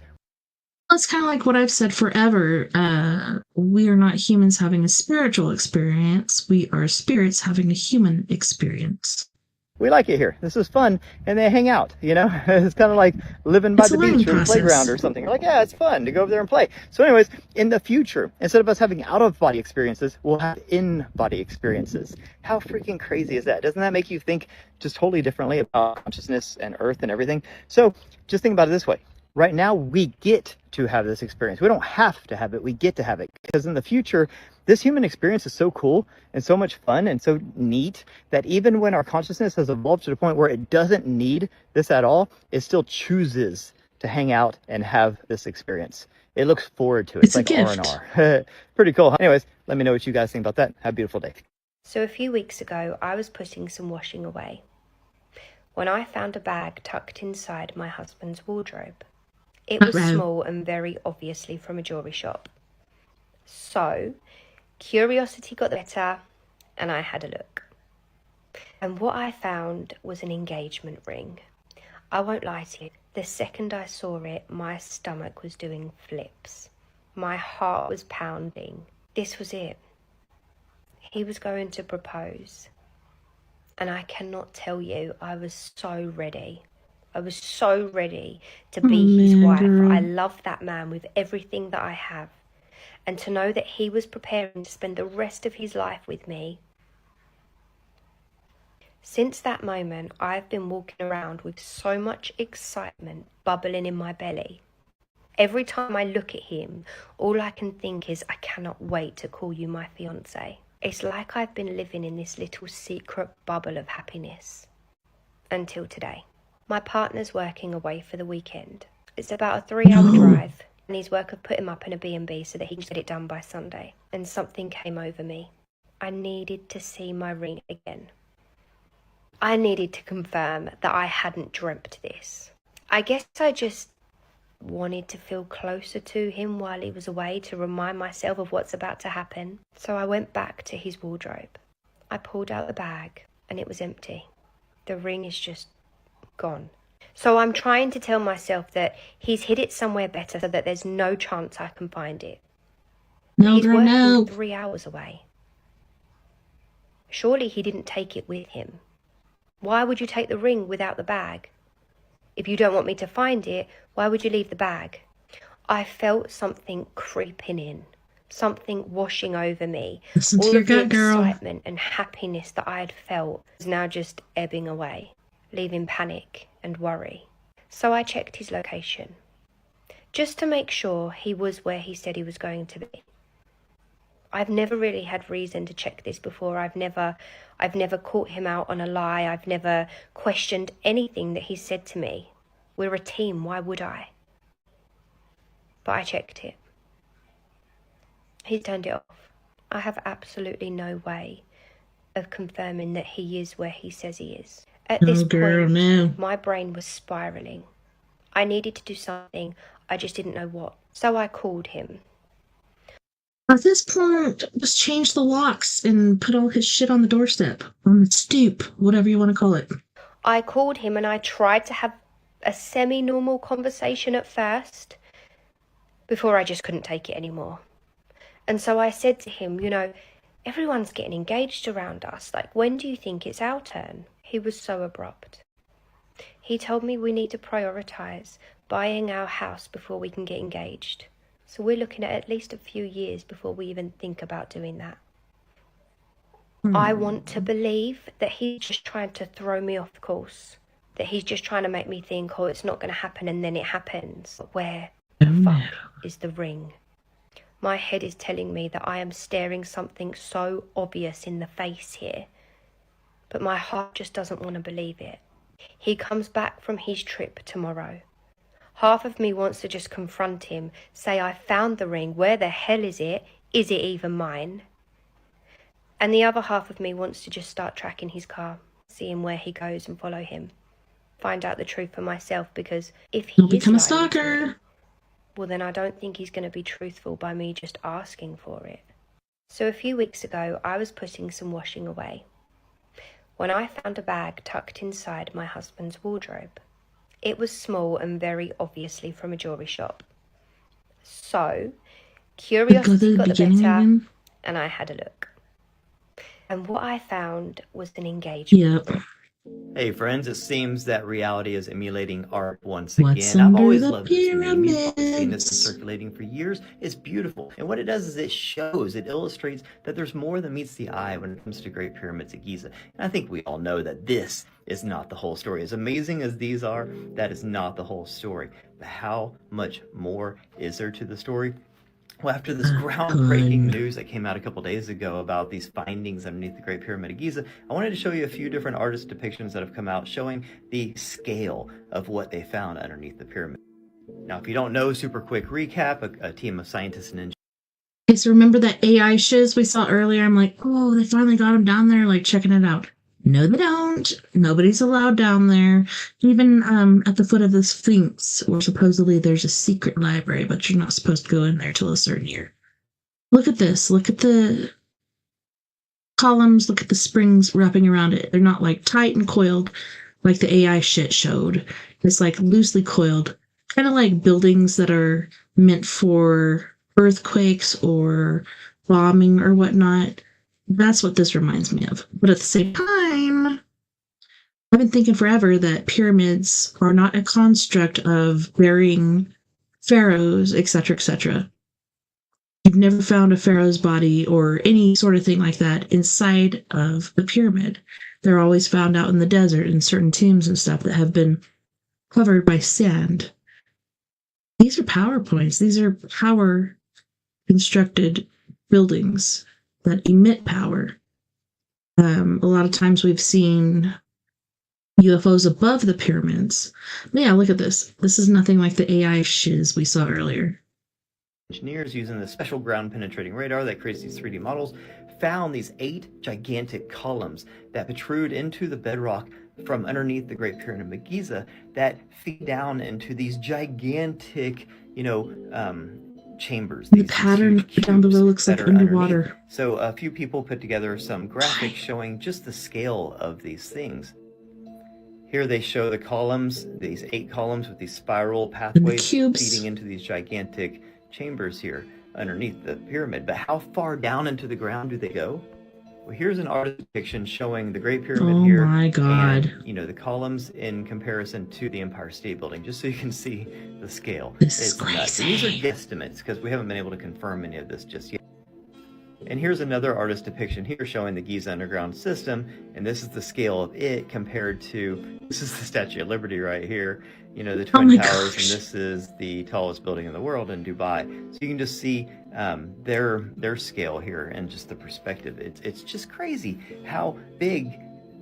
It's kind of like what I've said forever. We are not humans having a spiritual experience. We are spirits having a human experience. We like it here. This is fun, and they hang out, you know? It's kind of like living by It's a the learning beach or the playground process. or something. You're like, yeah, it's fun to go over there and play. So anyways, in the future, instead of us having out-of-body experiences, we'll have in-body experiences. How freaking crazy is that? Doesn't that make you think just totally differently about consciousness and Earth and everything? So just think about it this way. Right now, we get to have this experience. We don't have to have it. We get to have it. Because in the future, this human experience is so cool and so much fun and so neat that even when our consciousness has evolved to the point where it doesn't need this at all, it still chooses to hang out and have this experience. It looks forward to it. It's a like gift. R&R. Pretty cool. Huh? Anyways, let me know what you guys think about that. Have a beautiful day. So a few weeks ago, I was putting some washing away when I found a bag tucked inside my husband's wardrobe. It was small and very obviously from a jewellery shop. So, curiosity got the better and I had a look. And what I found was an engagement ring. I won't lie to you, the second I saw it, my stomach was doing flips. My heart was pounding. This was it. He was going to propose. And I cannot tell you, I was so ready. I was so ready to be his wife. Girl. I love that man with everything that I have. And to know that he was preparing to spend the rest of his life with me. Since that moment, I've been walking around with so much excitement bubbling in my belly. Every time I look at him, all I can think is, I cannot wait to call you my fiancé. It's like I've been living in this little secret bubble of happiness. Until today. My partner's working away for the weekend. It's about a 3-hour drive, and his work have put him up in a B&B so that he can get it done by Sunday. And something came over me. I needed to see my ring again. I needed to confirm that I hadn't dreamt this. I guess I just wanted to feel closer to him while he was away to remind myself of what's about to happen. So I went back to his wardrobe. I pulled out the bag and it was empty. The ring is just gone. So I'm trying to tell myself that he's hid it somewhere better so that there's no chance I can find it. No, He's girl, working no. 3 hours away. Surely he didn't take it with him. Why would you take the ring without the bag? If you don't want me to find it, why would you leave the bag? I felt something creeping in, something washing over me. Listen to All your of the gut, girl. excitement and happiness that I had felt was now just ebbing away, leaving panic and worry. So I checked his location, just to make sure he was where he said he was going to be. I've never really had reason to check this before. I've never caught him out on a lie. I've never questioned anything that he said to me. We're a team, why would I? But I checked it. He's turned it off. I have absolutely no way of confirming that he is where he says he is. At this point, my brain was spiraling. I needed to do something. I just didn't know what. So I called him. At this point, just change the locks and put all his shit on the doorstep, on the stoop, whatever you want to call it. I called him and I tried to have a semi-normal conversation at first before I just couldn't take it anymore. And so I said to him, you know, everyone's getting engaged around us. Like, when do you think it's our turn? He was so abrupt. He told me we need to prioritize buying our house before we can get engaged. So we're looking at least a few years before we even think about doing that. I want to believe that he's just trying to throw me off course. That he's just trying to make me think, oh, it's not going to happen, and then it happens. But where the fuck is the ring? My head is telling me that I am staring something so obvious in the face here. But my heart just doesn't want to believe it. He comes back from his trip tomorrow. Half of me wants to just confront him, say, I found the ring, where the hell is it? Is it even mine? And the other half of me wants to just start tracking his car, seeing where he goes and follow him. Find out the truth for myself, because if he You'll is become a lying to stalker. me, well then I don't think he's going to be truthful by me just asking for it. So a few weeks ago, I was putting some washing away when I found a bag tucked inside my husband's wardrobe. It was small and very obviously from a jewellery shop. So, Go to curiosity the got the beginning better, again. and I had a look. And what I found was an engagement. Yep. Hey friends, it seems that reality is emulating art once What's again. I've under always the loved this meme. You've probably seen it. It's been pyramids? circulating for years. It's beautiful. And what it does is it shows, it illustrates that there's more than meets the eye when it comes to Great Pyramids of Giza. And I think we all know that this is not the whole story. As amazing as these are, that is not the whole story. But how much more is there to the story? Well, after this groundbreaking news that came out a couple days ago about these findings underneath the Great Pyramid of Giza, I wanted to show you a few different artist depictions that have come out showing the scale of what they found underneath the pyramid. Now, if you don't know, super quick recap, a team of scientists and engineers. Okay, so remember that AI shiz we saw earlier? I'm like, oh, they finally got him down there, like checking it out. No, they don't. Nobody's allowed down there. Even at the foot of the Sphinx, where supposedly there's a secret library, but you're not supposed to go in there till a certain year. Look at this. Look at the columns. Look at the springs wrapping around it. They're not like tight and coiled like the AI shit showed. It's like loosely coiled, kind of like buildings that are meant for earthquakes or bombing or whatnot. That's what this reminds me of. But at the same time, I've been thinking forever that pyramids are not a construct of burying pharaohs, etc., etc. You've never found a pharaoh's body or any sort of thing like that inside of a pyramid. They're always found out in the desert in certain tombs and stuff that have been covered by sand. These are PowerPoints. These are power constructed buildings that emit power. A lot of times we've seen UFOs above the pyramids. But yeah, look at this. This is nothing like the AI shiz we saw earlier. Engineers using the special ground penetrating radar that creates these 3D models found these 8 gigantic columns that protrude into the bedrock from underneath the Great Pyramid of Giza that feed down into these gigantic, chambers. The pattern down below looks like underwater. Underneath. So a few people put together some graphics showing just the scale of these things. Here they show the columns, these 8 columns with these spiral pathways feeding into these gigantic chambers here underneath the pyramid. But how far down into the ground do they go? Well, here's an artist depiction showing the Great Pyramid here. Oh my God. And, the columns in comparison to the Empire State Building, just so you can see the scale. This is crazy. Nuts. And these are guesstimates because we haven't been able to confirm any of this just yet. And here's another artist depiction here showing the Giza underground system, and this is the scale of it compared to, this is the Statue of Liberty right here, the Twin Towers, and this is the tallest building in the world in Dubai. So you can just see their scale here and just the perspective. It's just crazy how big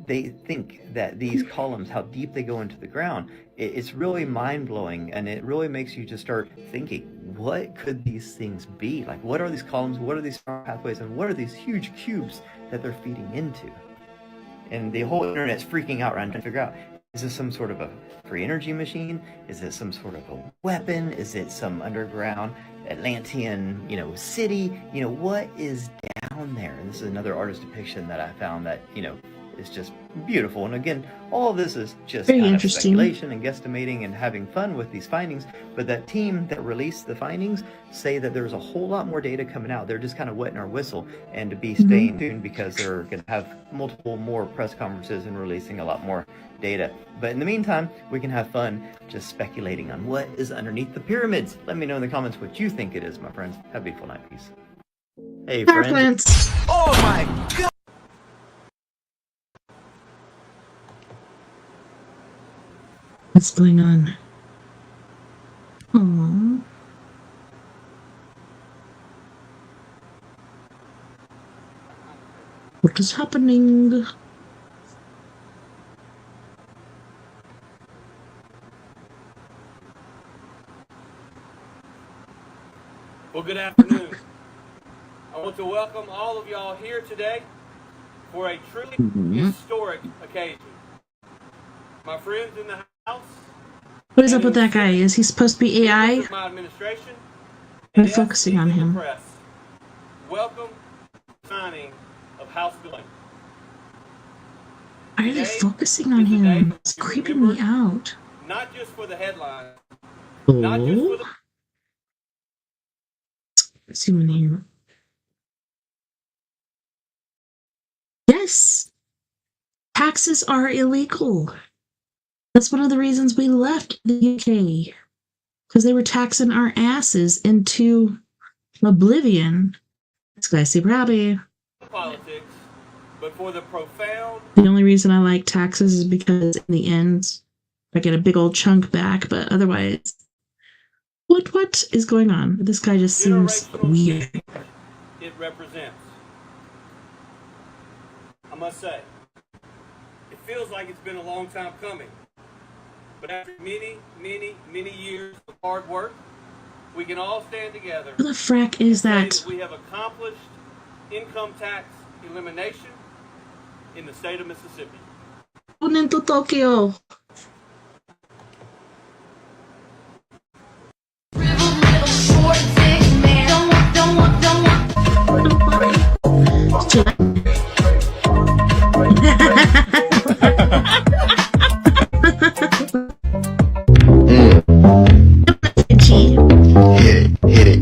they think that these columns, how deep they go into the ground. It's really mind-blowing, and it really makes you just start thinking, what could these things be? Like, what are these columns? What are these pathways? And what are these huge cubes that they're feeding into? And the whole internet's freaking out trying to figure out, is this some sort of a free energy machine? Is it some sort of a weapon? Is it some underground Atlantean, city? What is down there? And this is another artist depiction that I found that, is just beautiful. And again, all of this is just Very kind of interesting. speculation and guesstimating and having fun with these findings. But that team that released the findings say that there's a whole lot more data coming out. They're just kind of wetting our whistle, and to be staying tuned because they're going to have multiple more press conferences and releasing a lot more data. But in the meantime, we can have fun just speculating on what is underneath the pyramids. Let me know in the comments what you think it is, my friends. Have a beautiful night. Peace. Hey, Power friends. plants. Oh my God! What's going on? Aww. What is happening? Well, good afternoon. I want to welcome all of y'all here today for a truly historic occasion. My friends in the house. What is up with that guy? Is he supposed to be AI? Members of my administration. I'm focusing on him. Press. Welcome to the signing of House Building. Why are they focusing on him? It's creeping me out. Not just for the headline. Oh. Not just for the zoom in here. Yes, taxes are illegal. That's one of the reasons we left the UK, because they were taxing our asses into oblivion. This guy's super happy. Politics, but for the profound. The only reason I like taxes is because in the end, I get a big old chunk back, but otherwise, what is going on? This guy just seems weird. It represents. I must say, it feels like it's been a long time coming. But after many, many, many years of hard work, we can all stand together. Who the frack is that? We have accomplished income tax elimination in the state of Mississippi. Going into Tokyo. Hit it.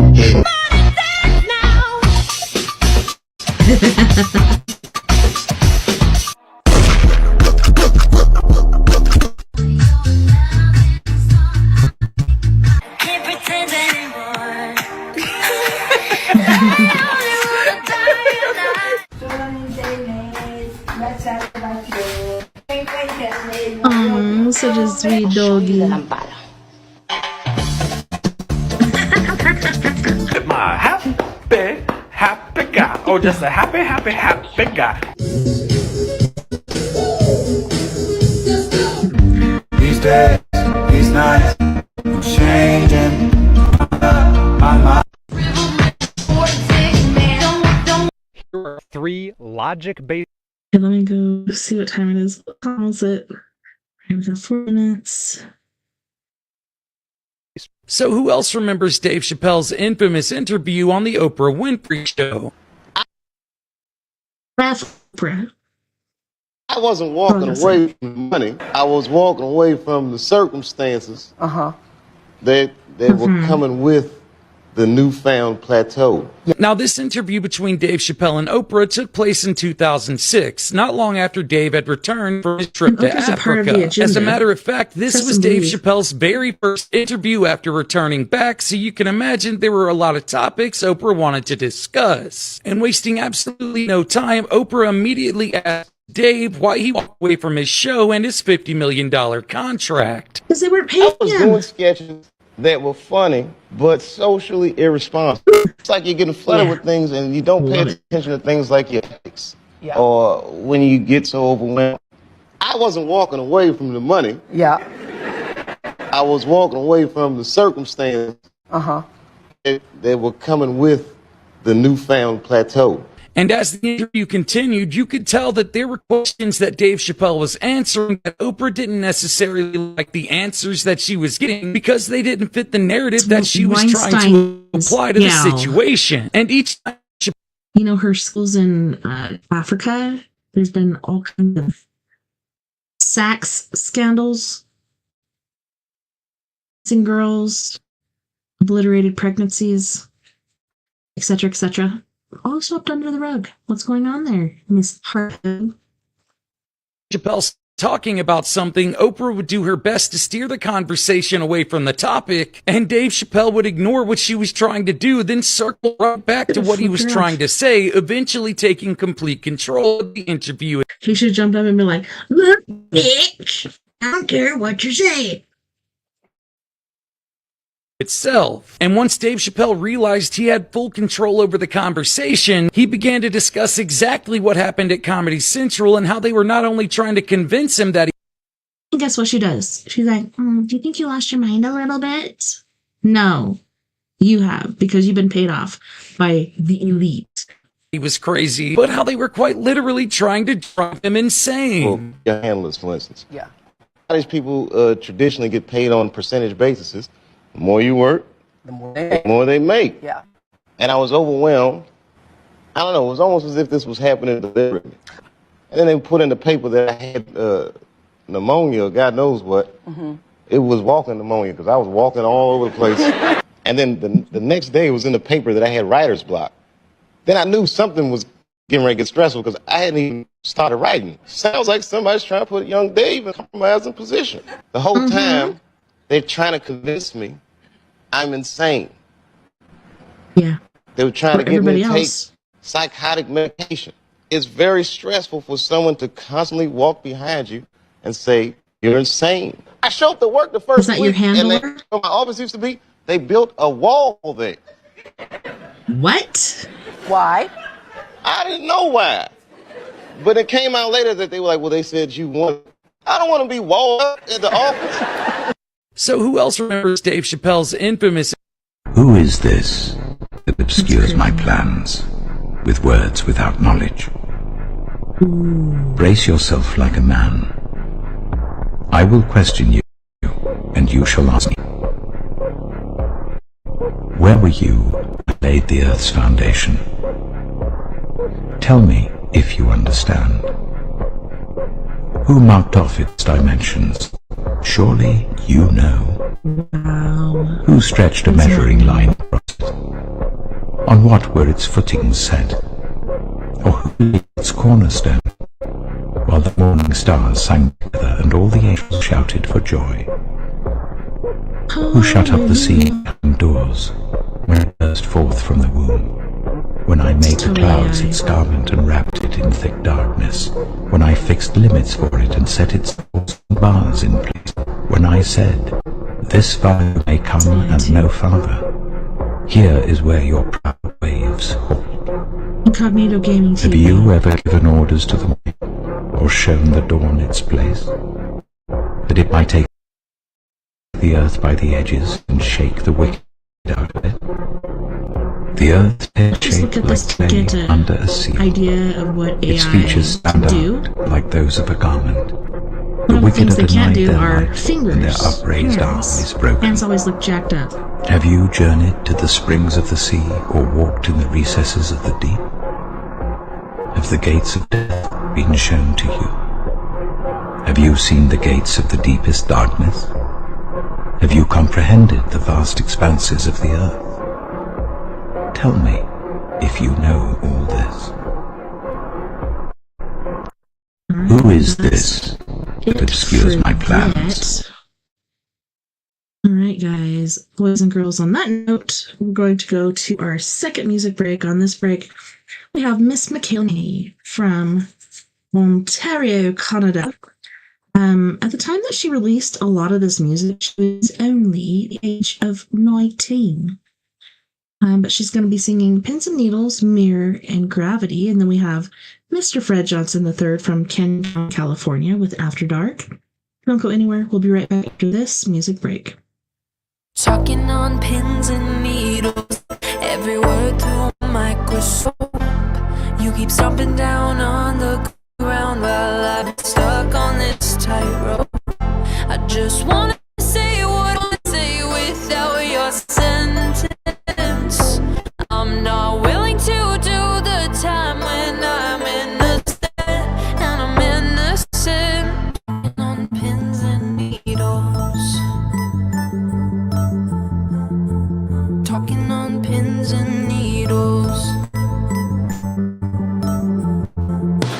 Oh, such a sweet doggy. My happy guy. Oh, just a happy guy. These days, these nights, I'm changing my mind. Here are 3 logic-based. Okay, let me go see what time it is. What time is it? We've got 4 minutes. So who else remembers Dave Chappelle's infamous interview on the Oprah Winfrey Show? Oprah. I wasn't walking away from the money. I was walking away from the circumstances that were coming with the newfound plateau. Now, this interview between Dave Chappelle and Oprah took place in 2006, not long after Dave had returned from his trip to Africa. As a matter of fact, this was Dave Chappelle's very first interview after returning back, so you can imagine there were a lot of topics Oprah wanted to discuss. And wasting absolutely no time, Oprah immediately asked Dave why he walked away from his show and his $50 million contract. Because they weren't paying him. I was doing sketches that were funny, but socially irresponsible. It's like you're getting flooded with things and you don't pay attention to things like your ethics. Or when you get so overwhelmed. I wasn't walking away from the money. I was walking away from the circumstances that were coming with the newfound plateau. And as the interview continued, you could tell that there were questions that Dave Chappelle was answering that Oprah didn't necessarily like the answers that she was getting because they didn't fit the narrative that she was trying to apply to the situation. And each time you know, her schools in Africa, there's been all kinds of sex scandals, missing girls, obliterated pregnancies, etc., etc. All swept under the rug. What's going on there, Miss Hartman? Chappelle's talking about something, Oprah would do her best to steer the conversation away from the topic, and Dave Chappelle would ignore what she was trying to do, then circle right back to what he was trying to say, eventually taking complete control of the interview. He should have jumped up and been like, "Look, bitch, I don't care what you're saying." Itself. And once Dave Chappelle realized he had full control over the conversation, he began to discuss exactly what happened at Comedy Central and how they were not only trying to convince him that And guess what she does? She's like, do you think you lost your mind a little bit? No, you have, because you've been paid off by the elite. he was crazy, but how they were quite literally trying to drive him insane. Well, your handlers, for instance. A lot of these people traditionally get paid on percentage basis. The more you work, the more they make. And I was overwhelmed. I don't know, it was almost as if this was happening deliberately. And then they put in the paper that I had pneumonia, or God knows what. It was walking pneumonia, because I was walking all over the place. And then the next day it was in the paper that I had writer's block. Then I knew something was getting ready to get stressful because I hadn't even started writing. Sounds like somebody's trying to put young Dave in a compromising position. The whole time, they're trying to convince me I'm insane. Yeah. They were trying to get me to take else. psychotic medication. It's very stressful for someone to constantly walk behind you and say, you're insane. I showed up to work the first that week, your handler? and where my office used to be, they built a wall there. What? Why? I didn't know why. But it came out later that they were like, well, they said you want. I don't want to be walled up at the office. So who else remembers Dave Chappelle's infamous... Who is this that obscures my plans with words without knowledge? Brace yourself like a man. I will question you, and you shall ask me. Where were you when I laid the earth's foundation? Tell me if you understand. Who marked off its dimensions? Surely you know. Wow. Who stretched a measuring line across it? On what were its footings set? Or who laid its cornerstone? While the morning stars sang together and all the angels shouted for joy. Who shut up the sea behind doors when it burst forth from the womb? When I made the clouds its garment and wrapped it in thick darkness, when I fixed limits for it and set its walls and bars in place, when I said, this fire may come and no farther, here is where your proud waves halt. Incognito Gaming TV. Have you ever given orders to the wind, or shown the dawn its place, that it might take the earth by the edges and shake the wicked out of it? The earth's head shaped like clay under a sea. Idea of what AI Its features stand do. out like those of a garment. One The of the wicked things are they can't denied do their are life, fingers. and their upraised arm hands. is broken. Hands always look jacked up. Have you journeyed to the springs of the sea, or walked in the recesses of the deep? Have the gates of death been shown to you? Have you seen the gates of the deepest darkness? Have you comprehended the vast expanses of the earth? Tell me if you know all this. Who is this that obscures my plans? All right, guys, boys and girls, on that note, we're going to go to our second music break. On this break, we have Miss McKinney from Ontario, Canada. At the time that she released a lot of this music, she was only the age of 19. But she's going to be singing Pins and Needles, Mirror, and Gravity. And then we have Mr. Fred Johnson III from Canton, California with After Dark. Don't go anywhere. We'll be right back after this music break. Talking on pins and needles, every word through a microscope. You keep stomping down on the ground while I've been stuck on this tightrope. I just wanna say what I wanna say without your sentence. I'm not willing to do the time when I'm innocent, and I'm innocent. On pins and needles. Talking on pins and needles.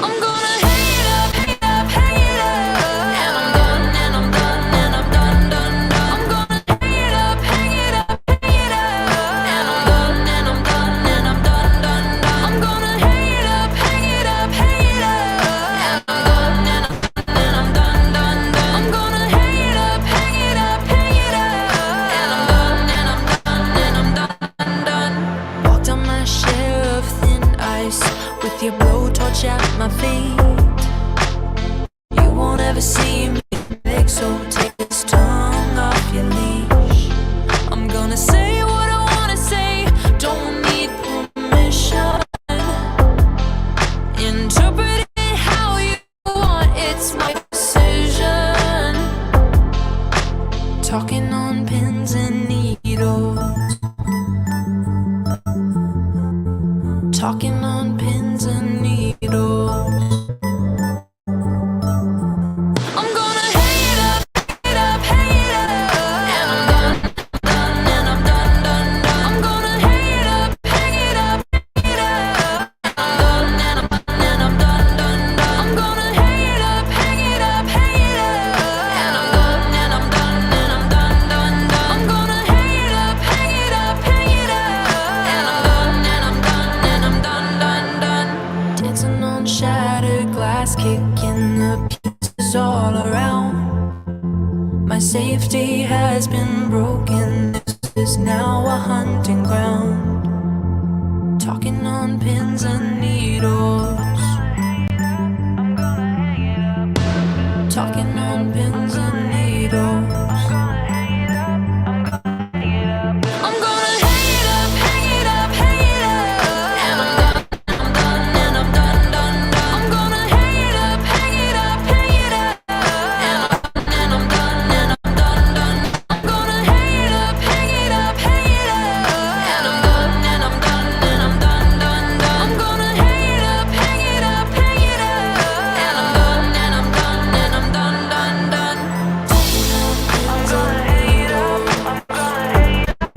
I'm gonna hang it up, hang it up, hang it up. And I'm done, and I'm done, and I'm done, done, done. I'm gonna hang it up, hang it up, hang it up. And I'm done, and I'm done, and I'm done, done, done. I'm gonna hang it up, hang it up, hang it up. And I'm done, and I'm done, done, done. I'm gonna hang it up, hang it up, hang it up. And I'm done, and I'm done, and I'm done, done. Walked on my share of thin ice with your blowtorch at my feet. You won't ever see me beg, so take this tongue off your leash. I'm gonna say what I wanna say, don't need permission. Interpret it how you want, it's my decision. Talking on pins and needles. Talking on pins and needles. I'm gonna hang it up, hang it up, hang it up. And I'm done, and I'm done, done, kicking the pieces all around. My safety has been broken. This is now a hunting ground. Talking on pins and needles. Talking on pins and needles. I'm gonna hang it up, hang it up, hang it up. And I'm done, and I'm done, done, done. I'm gonna hang it up, hang it up, hang it up. And I'm done, and I'm done, done. I'm gonna hang it up, hang it up, hang it up. And I'm done, and I'm done, and I'm done, done, done. I'm gonna hang it up, hang it up, hang it up. And I'm done, and I'm done, and I'm done, done, done. I'm gonna hang it up, I'm gonna hang it up.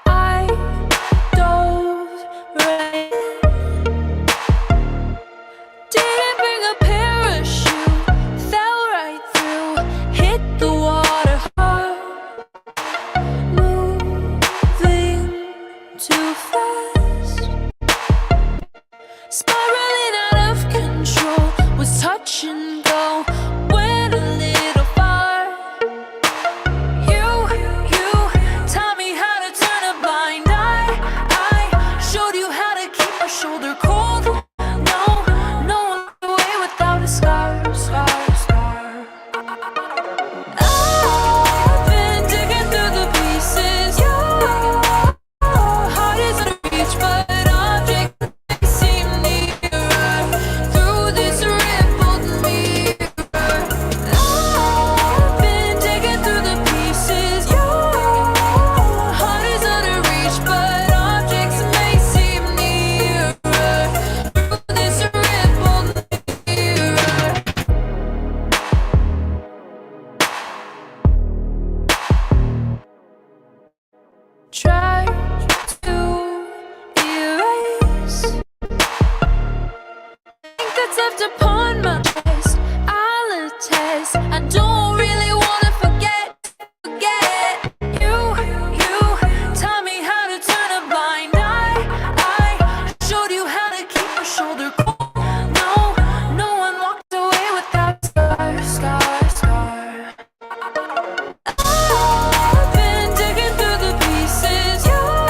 I dove right in. Didn't bring a parachute, fell right through, hit the water hard, moving too fast, spiraling out of control, was touch and go, went a little far. You taught me how to turn a blind eye. I showed you how to keep my shoulder cold. No one away without a scar, scar, scar. I've been digging through the pieces. Your heart is out of reach, but objects seem nearer through this rippled mirror. I've been digging through the pieces. Your heart is out of reach, but objects may seem nearer through this rippled mirror. Try to erase think that's left upon my face. I'll attest. I don't really wanna forget. You taught me how to turn a blind eye. I showed you how to keep my shoulder cold. No one walked away without scar, scar, scar. I've been digging through the pieces. Your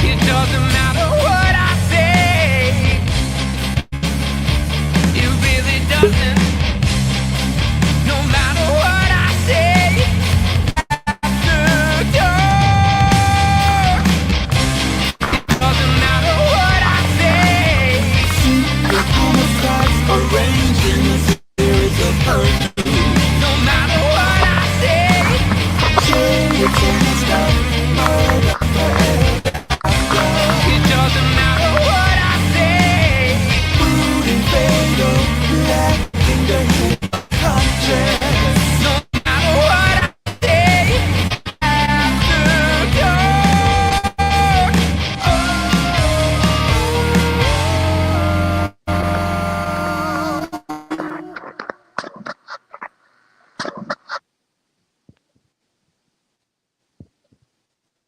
It doesn't matter what I say. It really doesn't. No matter what I say. After dark. It doesn't matter what I say. The homicides arranged in a series of perjury. No matter what I say. It's in the stuff. It doesn't matter what I say. Food and fatal, black finger conscious. No matter what I say. After dark.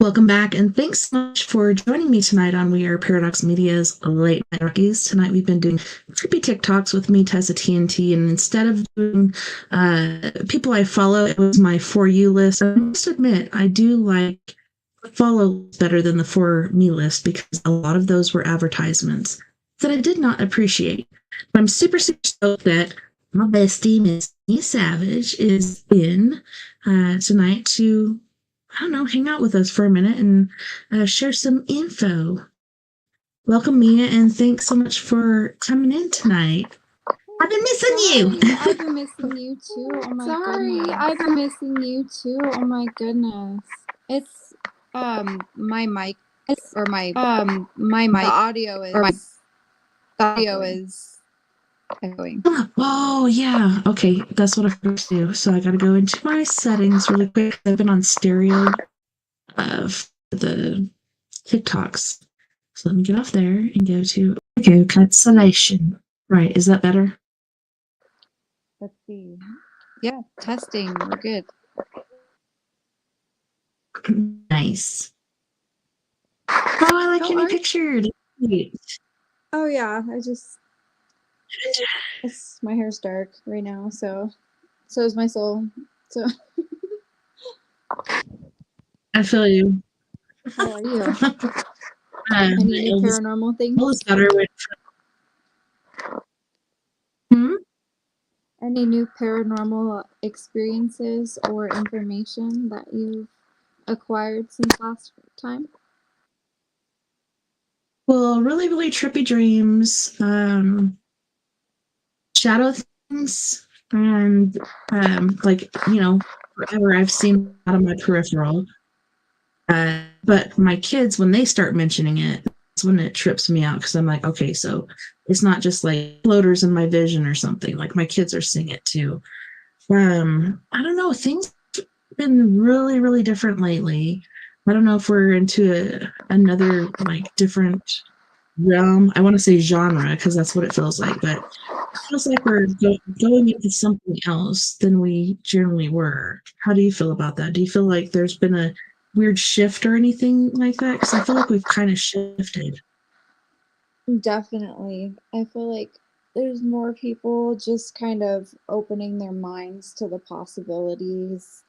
Welcome back, and thanks so much for joining me tonight on We Are Paradox Media's Late Night Rockies. Tonight we've been doing creepy TikToks with me, Tessa TNT, and instead of doing people I follow, it was my For You list. I must admit, I do like follow better than the For Me list because a lot of those were advertisements that I did not appreciate. But I'm super stoked that my bestie, Miss Mia Savage, is in tonight to, I don't know, hang out with us for a minute and share some info. Welcome, Mia, and thanks so much for coming in tonight. I've been missing you. I've been missing you too. Oh my goodness. I've been missing you too. Oh my goodness. It's my mic or my mic. The audio is echoing. Oh, yeah. Okay, that's what I first do. So I got to go into my settings really quick. I've been on stereo of the TikToks. So let me get off there and go to cancellation. Right, is that better? Let's see. Yeah, testing. We're good. Nice. Oh, I like your new picture. That's great. Oh yeah, my hair's dark right now, so is my soul. So I feel you. how are you? Any new paranormal things? Any new paranormal experiences or information that you've acquired since last time? Well, really, really trippy dreams, shadow things, and like, forever I've seen out of my peripheral. But my kids, when they start mentioning it, that's when it trips me out because I'm like, okay, so it's not just like floaters in my vision or something. Like my kids are seeing it too. I don't know. Things have been really, really different lately. I don't know if we're into another like different realm. I want to say genre because that's what it feels like, but it feels like we're going into something else than we generally were. How do you feel about that? Do you feel like there's been a weird shift or anything like that? Because I feel like we've kind of shifted. Definitely. I feel like there's more people just kind of opening their minds to the possibilities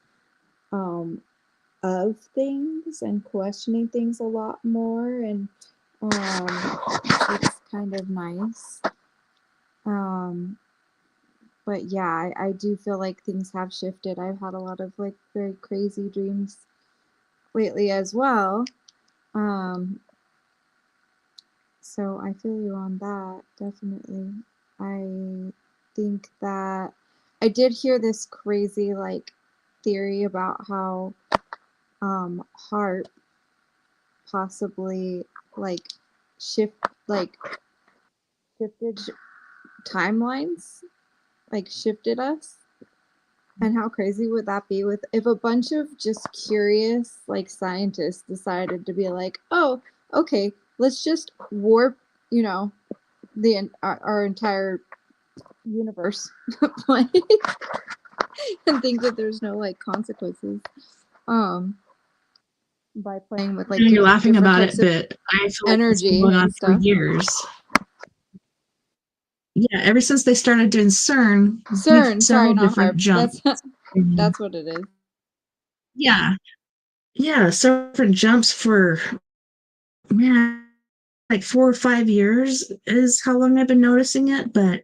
of things and questioning things a lot more, and it's kind of nice. But yeah, I do feel like things have shifted. I've had a lot of like very crazy dreams lately as well. So I feel you on that, definitely. I think that I did hear this crazy like theory about how HARP possibly like shifted timelines, like shifted us. And how crazy would that be with if a bunch of just curious like scientists decided to be like, oh, okay, let's just warp, our entire universe like, and think that there's no like consequences. by playing with I like know you're laughing different about types it, of but I feel like it's been energy going on and for stuff. years. Yeah, ever since they started doing CERN, CERN, sorry, several not different HARP. jumps. That's what it is. Yeah, yeah, several different jumps for, man, like 4 or 5 years is how long I've been noticing it, but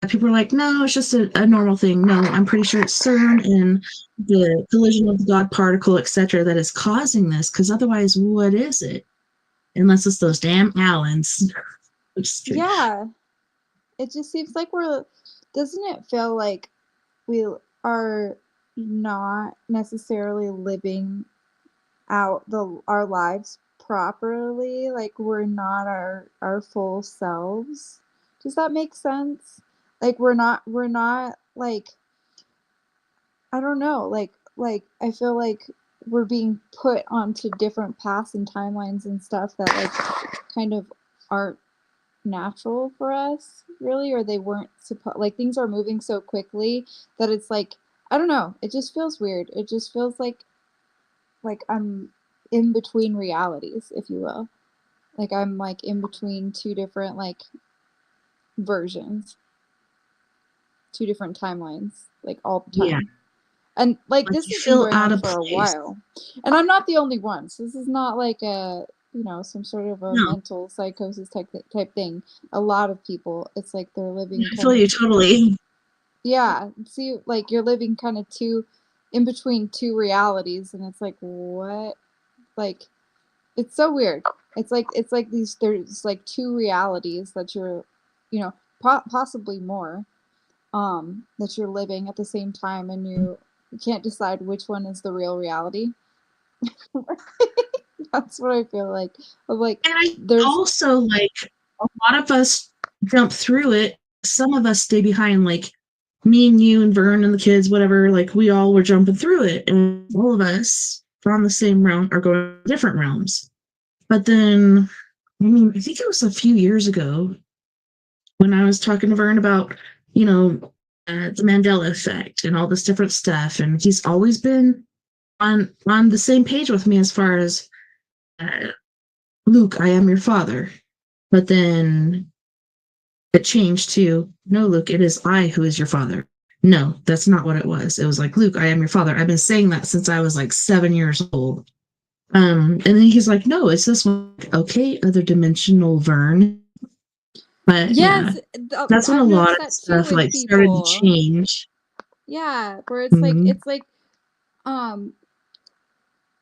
people are like, no, it's just a normal thing. No, I'm pretty sure it's CERN and the collision of the God particle, etc., that is causing this, because otherwise, what is it? Unless it's those damn Allens. I'm just kidding. Yeah. It just seems like doesn't it feel like we are not necessarily living out our lives properly? Like we're not our full selves. Does that make sense? Like we're not like, I don't know, like I feel like we're being put onto different paths and timelines and stuff that like kind of aren't natural for us, really, or they weren't supposed, like things are moving so quickly that it's like, I don't know, it just feels weird. It just feels like I'm in between realities, if you will. Like I'm like in between two different like versions, two different timelines, like all the time. Yeah. And like Like this you has been feel going out on of for a place. while. And I'm not the only one. So this is not like a, some sort of a No. mental psychosis type thing. A lot of people, it's like they're living I feel you totally. Yeah, see, like you're living kind of in between two realities, and it's like, what? Like, it's so weird. It's like there's like two realities that you're, possibly more, that you're living at the same time, and you can't decide which one is the real reality. That's what I feel like. Of like, there's Also, like, a lot of us jump through it. Some of us stay behind, like me and you and Vern and the kids, whatever, like we all were jumping through it. And all of us from the same realm are going to different realms. But then, I mean, I think it was a few years ago when I was talking to Vern about, the Mandela effect and all this different stuff. And he's always been on the same page with me as far as Luke, I am your father. But then it changed to, no, Luke, it is I who is your father. No, that's not what it was. It was like, Luke, I am your father. I've been saying that since I was like 7 years old. And then he's like, no, it's this one. Okay, other dimensional Vern. But yes, yeah, that's when I've a lot noticed of that too stuff with like started to people. change. Yeah, where it's like Mhm.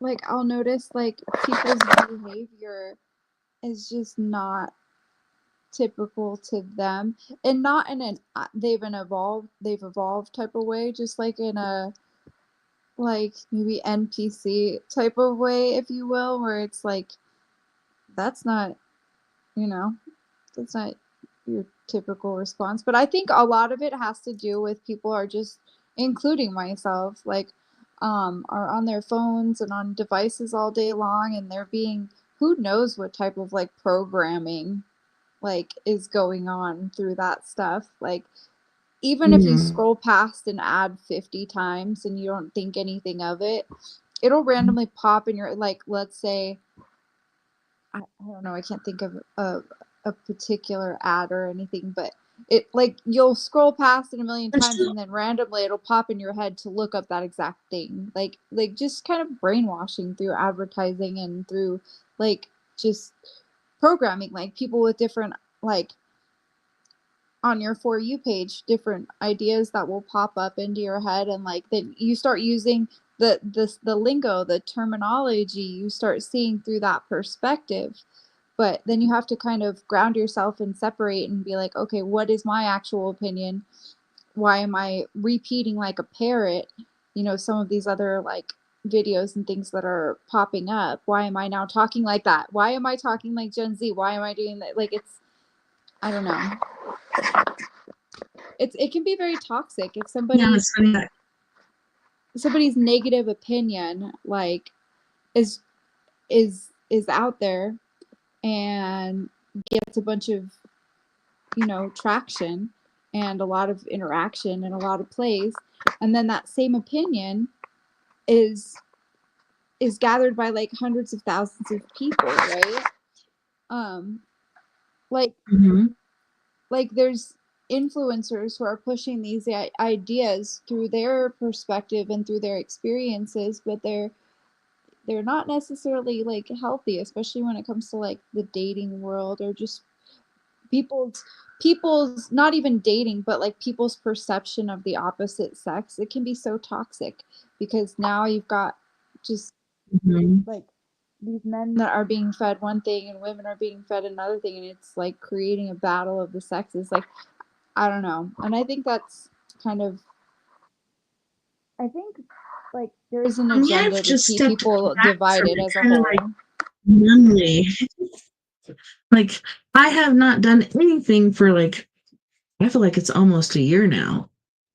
like I'll notice like people's behavior is just not typical to them, and not in an they've evolved type of way, just like in a like maybe NPC type of way, if you will, where it's like that's not, you know, that's not your typical response. But I think a lot of it has to do with people are just, including myself, like are on their phones and on devices all day long, and they're being, who knows what type of like programming like is going on through that stuff. Like even if you scroll past an ad 50 times and you don't think anything of it, it'll randomly pop in your, like, let's say, I don't know, I can't think of a particular ad or anything, but it, like, you'll scroll past it a million times and then randomly it'll pop in your head to look up that exact thing. Like just kind of brainwashing through advertising and through like just programming, like people with different, like, on your For You page, different ideas that will pop up into your head, and like then you start using the lingo, the terminology, you start seeing through that perspective. But then you have to kind of ground yourself and separate and be like, okay, what is my actual opinion? Why am I repeating like a parrot, some of these other like videos and things that are popping up? Why am I now talking like that? Why am I talking like Gen Z? Why am I doing that? Like, it's, I don't know. It can be very toxic if somebody's negative opinion like is out there and gets a bunch of traction and a lot of interaction and a lot of plays, and then that same opinion is is gathered by like hundreds of thousands of people, right? Like like there's influencers who are pushing these ideas through their perspective and through their experiences, but they're not necessarily like healthy, especially when it comes to like the dating world or just people's not even dating, but like people's perception of the opposite sex. It can be so toxic because now you've got just like these men that are being fed one thing and women are being fed another thing, and it's like creating a battle of the sexes. Like, I don't know. And I think that's kind of, I think like there's an agenda I've to just keep stepped people back from divided it, as a kind of whole. like numbly. Like, I have not done anything for like, I feel like it's almost a year now.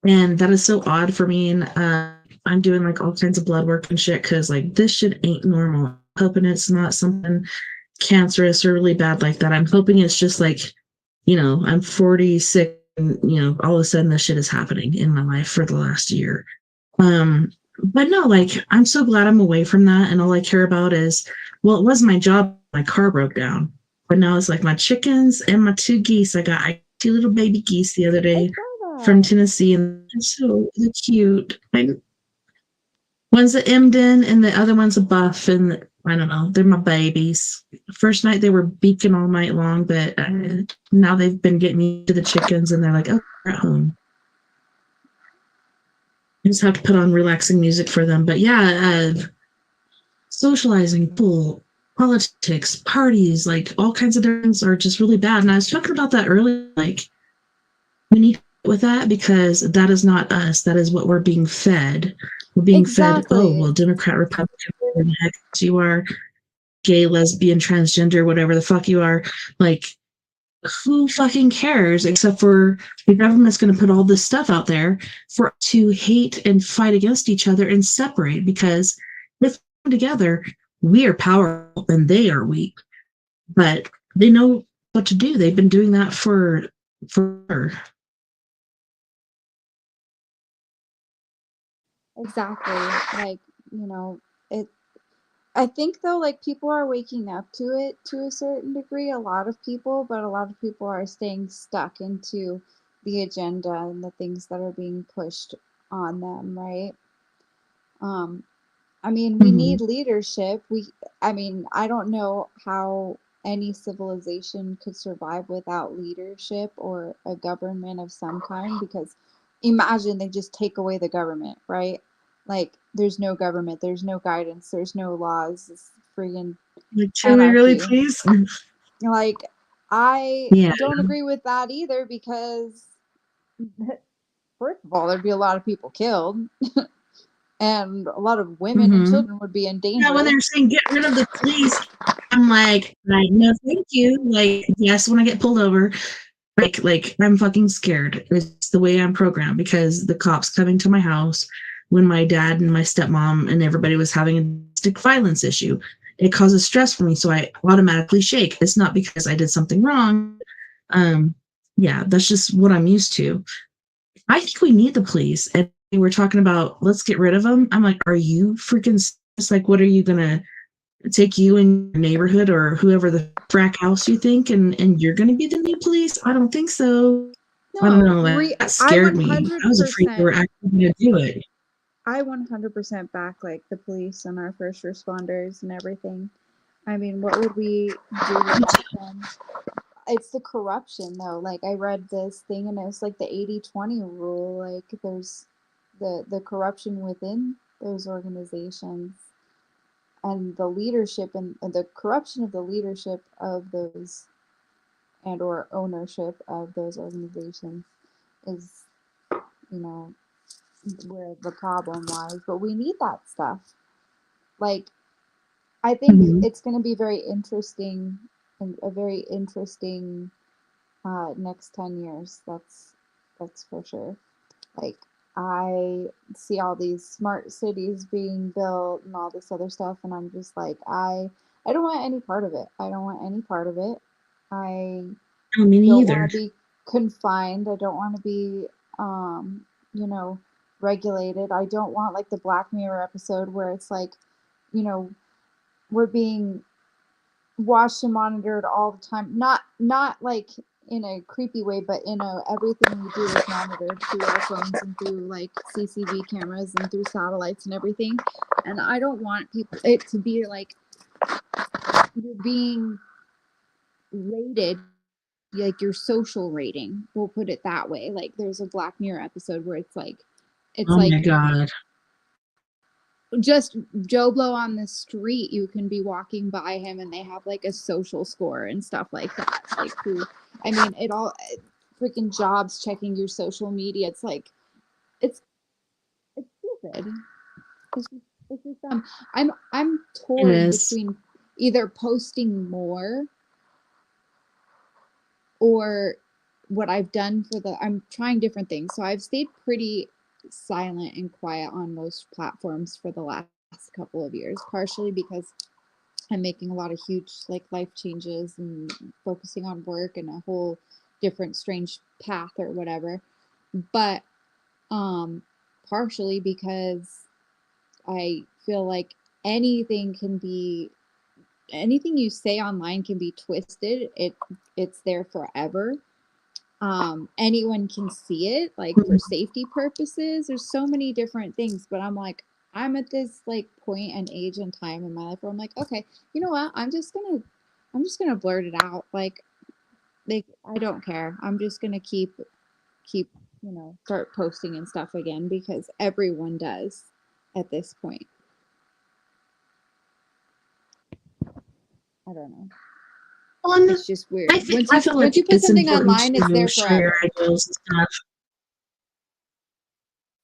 And that is so odd for me. And I'm doing like all kinds of blood work and shit because like this shit ain't normal. I'm hoping it's not something cancerous or really bad like that. I'm hoping it's just like, I'm 46 and, all of a sudden this shit is happening in my life for the last year. But no, like, I'm so glad I'm away from that. And all I care about is, well, it was my job. My car broke down, but now it's like my chickens and my two geese. I got 2 little baby geese the other day from Tennessee, and they're cute. One's a Emden and the other one's a Buff, and I don't know. They're my babies. First night they were beaking all night long, but now they've been getting used to the chickens, and they're like, oh, we're at home. I just have to put on relaxing music for them. But yeah, socializing, pool, politics, parties, like all kinds of things are just really bad. And I was talking about that earlier. Like, we need to with that because that is not us. That is what we're being fed. We're being fed, oh, well, Democrat, Republican, whatever the heck you are, gay, lesbian, transgender, whatever the fuck you are. Like, who fucking cares except for the government's going to put all this stuff out there for to hate and fight against each other and separate because if we're together, we are powerful and they are weak. But they know what to do. They've been doing that for. Exactly. Like, it I think though, like people are waking up to it to a certain degree, a lot of people, but a lot of people are staying stuck into the agenda and the things that are being pushed on them, right? I mean, we need leadership. I don't know how any civilization could survive without leadership or a government of some kind because imagine they just take away the government, right? Like there's no government, there's no guidance, there's no laws. It's friggin' Like, can we really anarchy. please? Like I Yeah. don't agree with that either because first of all, there'd be a lot of people killed. And a lot of women and children would be in danger. Yeah, when they're saying get rid of the police, I'm like, no, thank you. Like, yes, when I get pulled over, like I'm fucking scared. It's the way I'm programmed because the cops coming to my house when my dad and my stepmom and everybody was having a domestic violence issue. It causes stress for me, so I automatically shake. It's not because I did something wrong. Yeah, that's just what I'm used to. I think we need the police. And we're talking about let's get rid of them. I'm like, are you freaking serious? Like, what are you gonna take you in your neighborhood or whoever the frack house you think, and you're gonna be the new police? I don't think so. I don't know. That scared me. I was afraid they were actually gonna do it. I 100% back like the police and our first responders and everything. I mean, what would we do without them? It's the corruption though. Like I read this thing and it was like the 80-20 rule. Like there's the corruption within those organizations and the leadership and the corruption of the leadership of those and or ownership of those organizations is, where the problem lies. But we need that stuff. Like I think it's going to be very interesting and a very interesting next 10 years. That's for sure. Like I see all these smart cities being built and all this other stuff and I'm just like I don't want any part of it. I don't want any part of it. I me don't neither. want to be confined. I don't want to be regulated. I don't want like the Black Mirror episode where it's like we're being watched and monitored all the time. Not like in a creepy way, but everything we do is monitored through our phones and through like CCTV cameras and through satellites and everything. And I don't want it to be like you're being rated, like your social rating. We'll put it that way. Like there's a Black Mirror episode where it's like Oh my God. just Joe Blow on the street, you can be walking by him and they have like a social score and stuff like that. Like it all freaking jobs checking your social media. It's like it's stupid. It's just I'm torn between either posting more or what I've done I'm trying different things. So I've stayed pretty silent and quiet on most platforms for the last couple of years, partially because I'm making a lot of huge like life changes and focusing on work and a whole different strange path or whatever. But partially because I feel like anything you say online can be twisted. It's there forever. Anyone can see it, like for safety purposes. There's so many different things, but I'm at this like point and age and time in my life where I'm like, okay, you know what? I'm just gonna blurt it out. Like I don't care. I'm just gonna keep start posting and stuff again because everyone does at this point. I don't know. It's just weird. Once you put something online, it's there forever.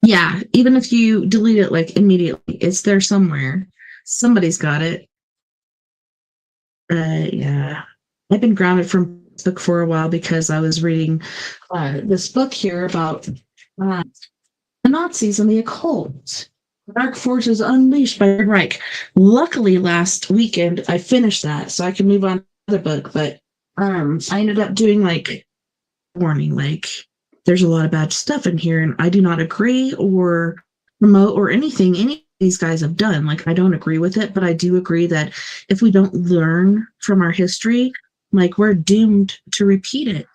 Yeah, even if you delete it like immediately, it's there somewhere. Somebody's got it. Yeah. I've been grounded from Facebook for a while because I was reading this book here about the Nazis and the occult. Dark Forces Unleashed by Third Reich. Luckily, last weekend I finished that, so I can move on to the book. But I ended up doing like warning, like there's a lot of bad stuff in here, and I do not agree or promote or anything any of these guys have done. Like I don't agree with it, but I do agree that if we don't learn from our history, like we're doomed to repeat it.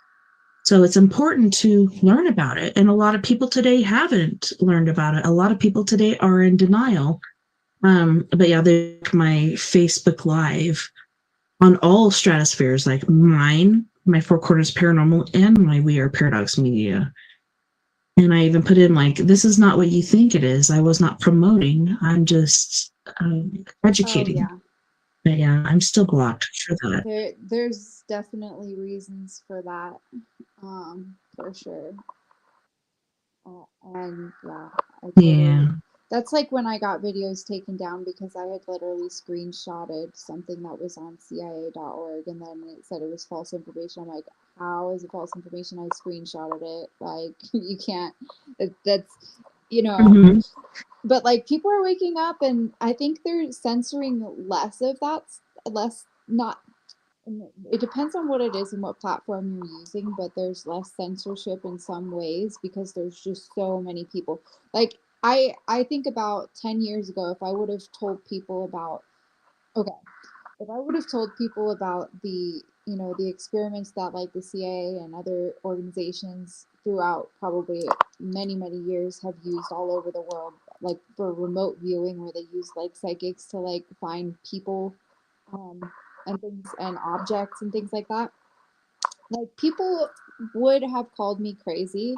So it's important to learn about it. And a lot of people today haven't learned about it. A lot of people today are in denial. But yeah, my Facebook Live on all stratospheres, like mine, my Four Corners Paranormal, and my We Are Paradox Media. And I even put in like, this is not what you think it is. I was not promoting. I'm just educating. Oh, yeah. But yeah, I'm still blocked for that. There's definitely reasons for that, for sure. And yeah, that's like when I got videos taken down because I had literally screenshotted something that was on CIA.org and then it said it was false information. I'm like, how is it false information? I screenshotted it. Like, you can't, that's, but like people are waking up and I think they're censoring less of that, not, it depends on what it is and what platform you're using, but there's less censorship in some ways because there's just so many people. Like I think about 10 years ago, if I would have told people about the the experiments that like the CIA and other organizations throughout probably many years have used all over the world, like for remote viewing where they use like psychics to like find people and things and objects and things like that, like people would have called me crazy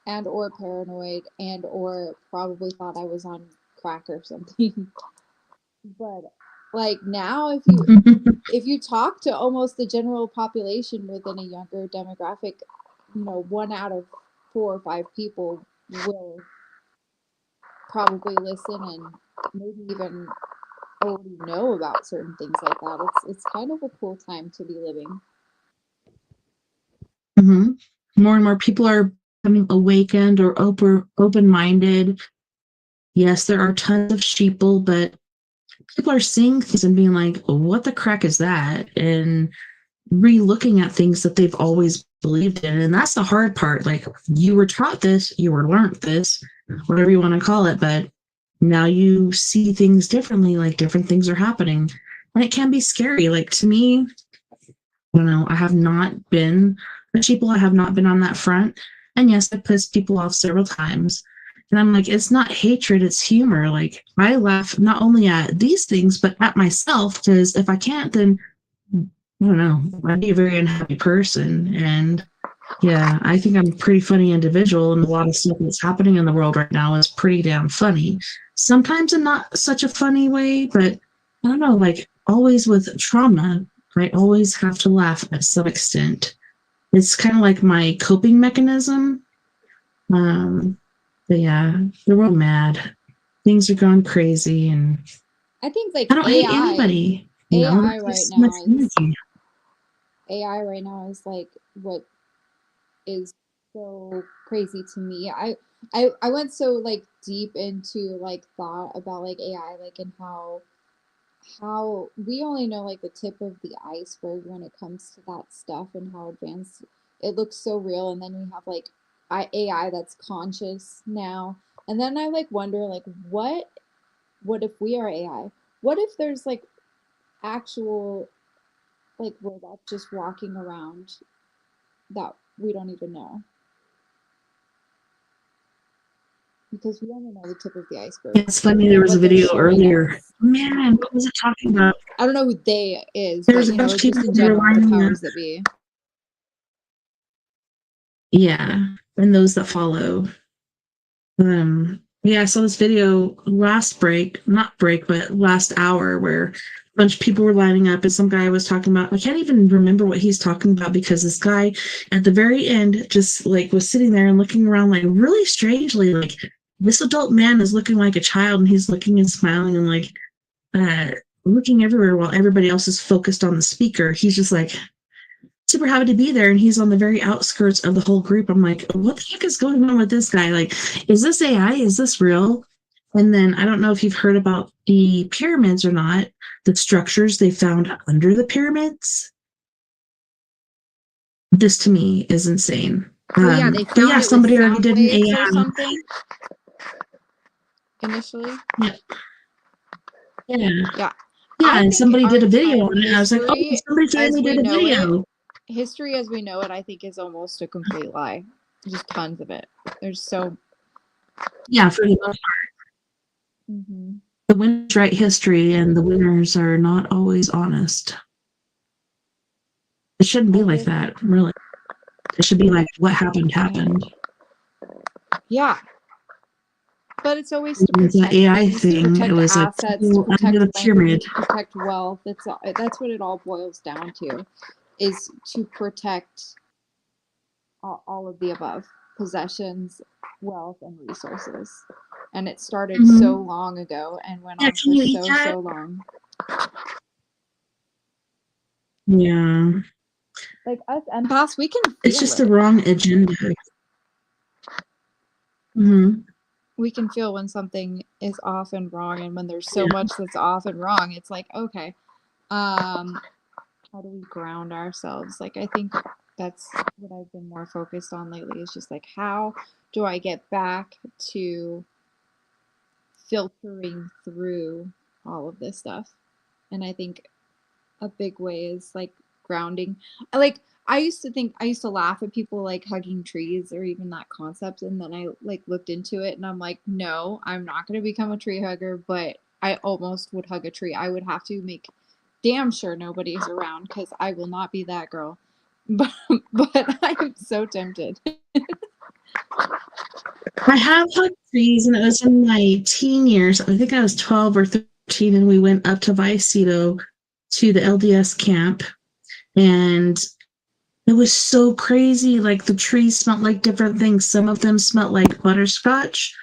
and or paranoid and or probably thought I was on crack or something. But like now if you talk to almost the general population within a younger demographic, 1 out of 4 or 5 people will probably listen and maybe even already know about certain things like that. It's kind of a cool time to be living. Mm-hmm. More and more people are becoming awakened or open-minded. Yes, there are tons of sheeple, but people are seeing things and being like, what the crack is that? And re-looking at things that they've always believed in. And that's the hard part. Like you were taught this, you were learned this, whatever you want to call it, but now you see things differently, like different things are happening. And it can be scary. Like to me, I don't know, I have not been the people, I have not been on that front. And yes, I pissed people off several times. And I'm like, it's not hatred, it's humor. Like I laugh not only at these things, but at myself, because if I can't, then I don't know, I'd be a very unhappy person. And yeah, I think I'm a pretty funny individual, and a lot of stuff that's happening in the world right now is pretty damn funny. Sometimes in not such a funny way, but I don't know, like always with trauma, I always have to laugh at some extent. It's kind of like my coping mechanism. But yeah, the world mad. Things are going crazy, and I think like I don't hate anybody. You know, AI there's right just so now much energy. AI right now is like what is so crazy to me. I went so like deep into like thought about like AI, like and how we only know like the tip of the iceberg when it comes to that stuff and how advanced it looks so real, and then we have like AI that's conscious now, and then I like wonder like what if we are AI? What if there's like actual like robots just walking around that we don't even know? Because we only know the tip of the iceberg. It's funny, there was a What they're video showing earlier. us. Man, what was it talking about? I don't know who they is, There's but a you know, bunch of just people in that were general, the lining up. powers that be. Yeah, and those that follow. Yeah, I saw this video last break, not break, but last hour, where a bunch of people were lining up, and some guy was talking about, I can't even remember what he's talking about, because this guy at the very end just like was sitting there and looking around like really strangely, like this adult man is looking like a child, and he's looking and smiling and like looking everywhere while everybody else is focused on the speaker. He's just like super happy to be there, and he's on the very outskirts of the whole group. I'm like, what the heck is going on with this guy? Like, is this AI? Is this real? And then I don't know if you've heard about the pyramids or not, the structures they found under the pyramids. This to me is insane. Well, yeah, they But found yeah, it with somebody already sound did an waves or AI. something initially. Yeah. Yeah. Yeah. Yeah, I and think somebody did our a video time, on it. And I was like, oh, history somebody as finally we did a know it, video. history as we know it, I think is almost a complete lie. Just tons of it. There's so. Yeah, for the most part. Mm-hmm. The winners write history, and the winners are not always honest. It shouldn't be like that, really. It should be like, what happened, happened. Yeah. But it's always to With the protect AI things, to thing, it protect was like assets, to people under protect the pyramid. land, to protect wealth. That's what it all boils down to, is to protect all of the above: possessions, wealth, and resources. And it started so long ago and went Yeah, on can for you eat that? so long. Yeah. Like us empaths, we can feel It's just it. the wrong agenda. Mm-hmm. We can feel when something is off and wrong, and when there's so much that's off and wrong, it's like, okay, how do we ground ourselves? Like, I think that's what I've been more focused on lately, is just like, how do I get back to filtering through all of this stuff? And I think a big way is like grounding. I used to laugh at people like hugging trees, or even that concept, and then I like looked into it, and I'm like, no, I'm not going to become a tree hugger, but I almost would hug a tree. I would have to make damn sure nobody's around, because I will not be that girl. But I'm so tempted. I have hugged trees, and it was in my teen years. I think I was 12 or 13, and we went up to Vallecito to the LDS camp, and it was so crazy. Like the trees smelled like different things. Some of them smelled like butterscotch.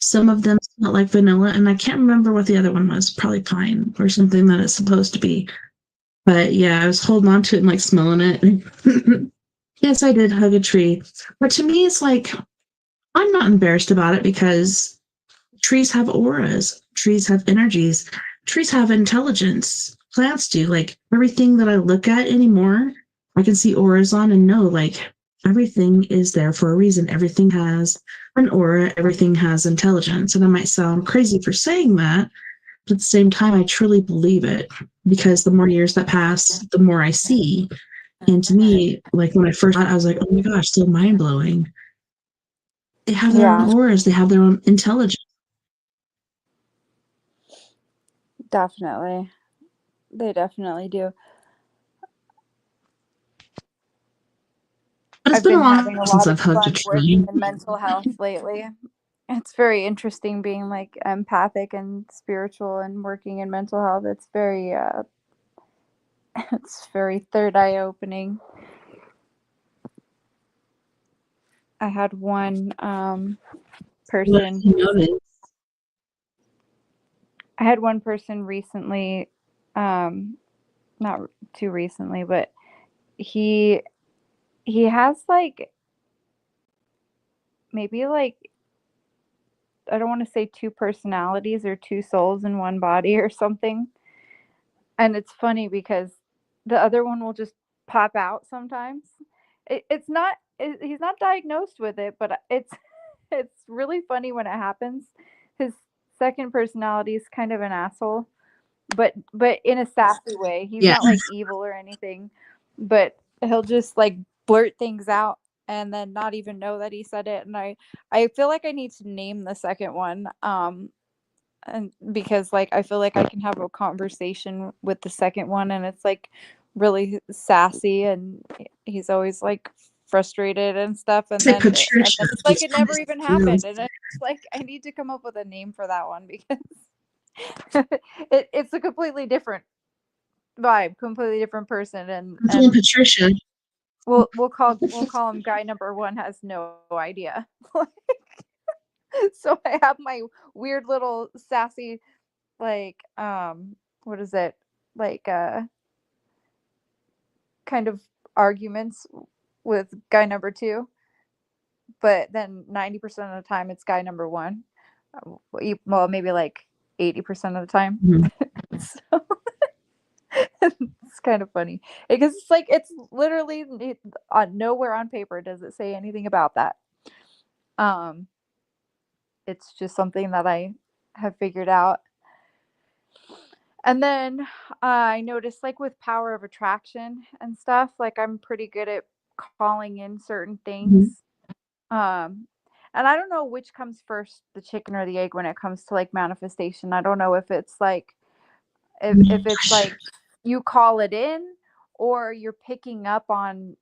Some of them smelled like vanilla. And I can't remember what the other one was. Probably pine or something that it's supposed to be. But yeah, I was holding on to it and like smelling it. Yes, I did hug a tree. But to me, it's like, I'm not embarrassed about it, because trees have auras. Trees have energies. Trees have intelligence. Plants do. Like everything that I look at anymore, I can see auras on and know, like, everything is there for a reason. Everything has an aura, everything has intelligence. And I might sound crazy for saying that, but at the same time, I truly believe it because the more years that pass, the more I see. And to me, like when I first I was like, oh my gosh, so mind blowing. They have their own Yeah, auras, they have their own intelligence. definitely. They definitely do. But it's I've been a been while having a since lot of I've hugged a fun working tree. in mental health lately. It's very interesting being like empathic and spiritual and working in mental health. It's very it's very third eye opening. I had one What person you notice? I had one person recently, not too recently, but he he has like maybe like I don't want to say two personalities or two souls in one body or something. And it's funny because the other one will just pop out sometimes. It's not he's not diagnosed with it, but it's really funny when it happens. His second personality is kind of an asshole, but in a sassy way. He's Yeah. not like evil or anything, but he'll just like blurt things out and then not even know that he said it. And I feel like I need to name the second one. And because like I feel like I can have a conversation with the second one and it's like really sassy and he's always like frustrated and stuff and Say then Patricia. it's like it never even happened and it's like I need to come up with a name for that one because it's a completely different vibe, completely different person and Patricia. we'll call him guy number one has no idea. So I have my weird little sassy like what is it like kind of arguments with guy number two, but then 90% of the time it's guy number one. Well, maybe like 80% of the time. So it's kind of funny because it's like it's literally nowhere on paper does it say anything about that. um it's just something that I have figured out. And then I noticed, like with power of attraction and stuff, like I'm pretty good at calling in certain things. Um, and I don't know which comes first, the chicken or the egg, when it comes to like manifestation. I don't know if it's like, if it's like you call it in or you're picking up on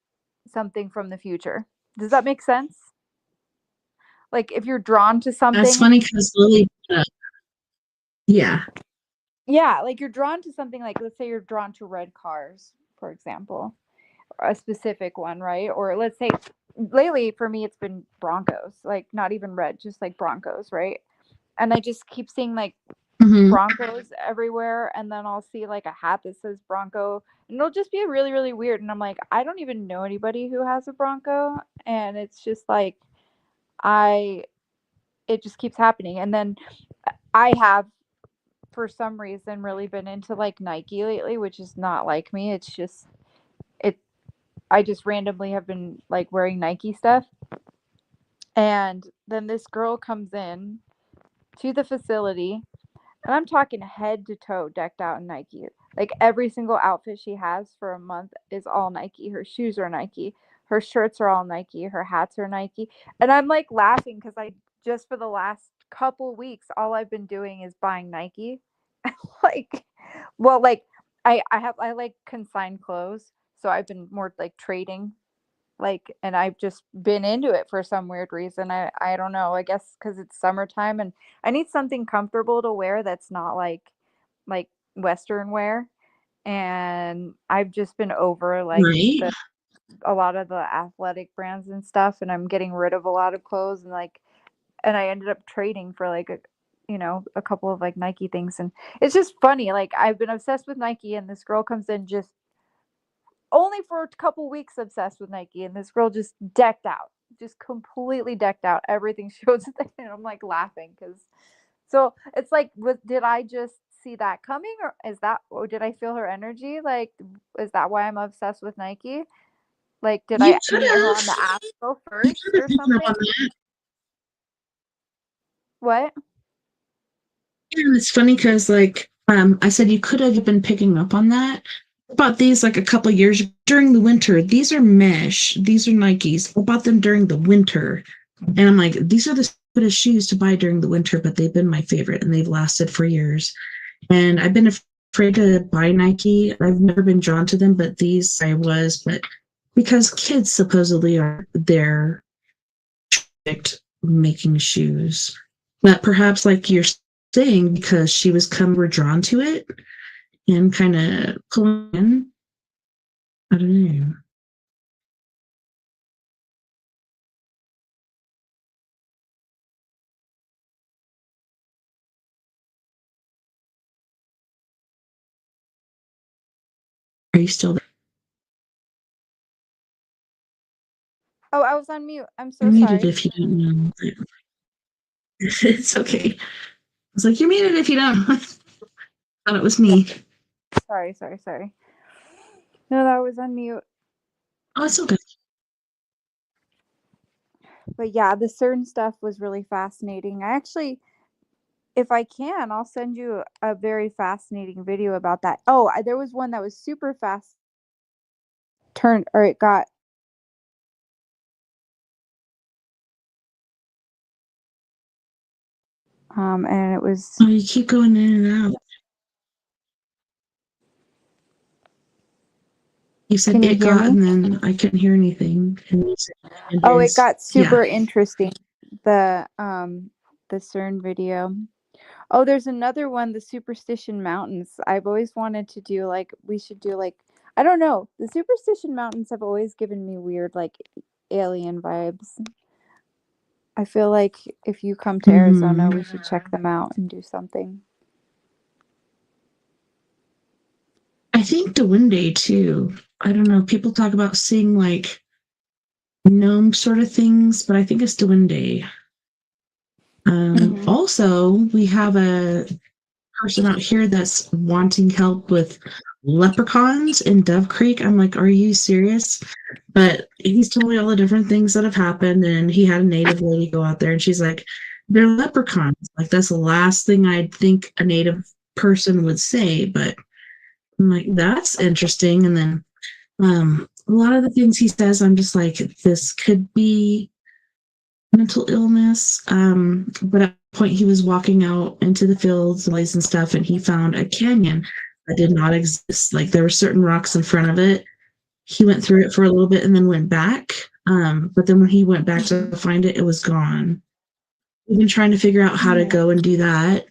something from the future. Does that make sense? Like if you're drawn to That's something, funny because Lily, yeah. yeah, like you're drawn to something, like let's say you're drawn to red cars, for example, a specific one, right? Or let's say lately for me it's been Broncos, like not even red, just like Broncos, right? And I just keep seeing like Broncos everywhere, and then I'll see like a hat that says Bronco, and it'll just be really, really weird. And I'm like, I don't even know anybody who has a Bronco, and it's just like I it just keeps happening. And then I have for some reason really been into like Nike lately, which is not like me. It's just it I just randomly have been like wearing Nike stuff. And then this girl comes in to the facility, and I'm talking head to toe decked out in Nike. Like every single outfit she has for a month is all Nike. Her shoes are Nike. Her shirts are all Nike. Her hats are Nike. And I'm like laughing because I just for the last couple weeks, all I've been doing is buying Nike. Like, well, like I like consigned clothes. So I've been more like trading like and I've just been into it for some weird reason. I don't know. I guess cuz it's summertime and I need something comfortable to wear that's not like western wear. And I've just been over like Right. a lot of the athletic brands and stuff, and I'm getting rid of a lot of clothes and like and I ended up trading for like a couple of like Nike things. And it's just funny, like I've been obsessed with Nike and this girl comes in just only for a couple weeks obsessed with Nike, and this girl just decked out, just completely decked out. Everything she was and I'm like laughing because so it's like did I just see that coming, or is that or did I feel her energy? Like is that why I'm obsessed with Nike? Like, did You I could meet her have. on the Astro You first could have or been picking up something? on that. What? Yeah, it's funny because, like, I said you could have been picking up on that. I bought these like a couple years during the winter. These are mesh. These are Nikes. I bought them during the winter, and I'm like, these are the stupidest shoes to buy during the winter, but they've been my favorite, and they've lasted for years. And I've been afraid to buy Nike. I've never been drawn to them, but these I was. But because kids supposedly are their making shoes, but perhaps like you're saying, because she was were drawn to it and kind of pulling in. I don't know. Are you still there? Oh, I was on mute. I'm so You're muted sorry. if you don't know. It's okay. I was like, you're muted if you don't. I thought it was me. Sorry. No, that was on mute. Oh, it's okay. But yeah, the CERN stuff was really fascinating. I actually, if I can, I'll send you a very fascinating video about that. Oh, there was one that was super fast. It got. And it was. Oh, you keep going in and out. You said Can you it hear got, me? and then I couldn't hear anything. And you said Oh, it is, got yeah. super interesting. The CERN video. Oh, there's another one, the Superstition Mountains. I've always wanted to do we should do I don't know. The Superstition Mountains have always given me weird alien vibes. I feel like if you come to Arizona, we should check them out and do something. I think Dewinde too. I don't know. People talk about seeing like gnome sort of things, but I think it's Dewinde. Also, we have a person out here that's wanting help with leprechauns in Dove Creek. I'm like, are you serious? But he's told me all the different things that have happened, and he had a native lady go out there, and she's like, they're leprechauns. Like, that's the last thing I'd think a native person would say, but I'm like, that's interesting. And then a lot of the things he says, I'm just like, this could be mental illness. But at one point, he was walking out into the fields and stuff, and he found a canyon that did not exist. Like, there were certain rocks in front of it. He went through it for a little bit and then went back. But then when he went back to find it, it was gone. We've been trying to figure out how to go and do that.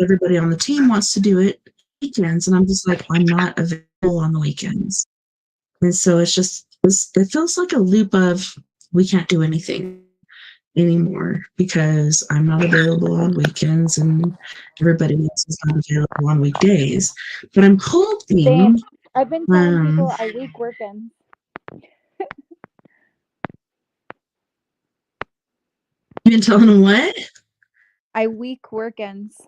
Everybody on the team wants to do it weekends, and I'm just like, I'm not available on the weekends. And so it feels like a loop of we can't do anything anymore because I'm not available on weekends and everybody else is not available on weekdays. But I'm hoping. I've been telling people I week weekends. You've been telling them what? I week weekends.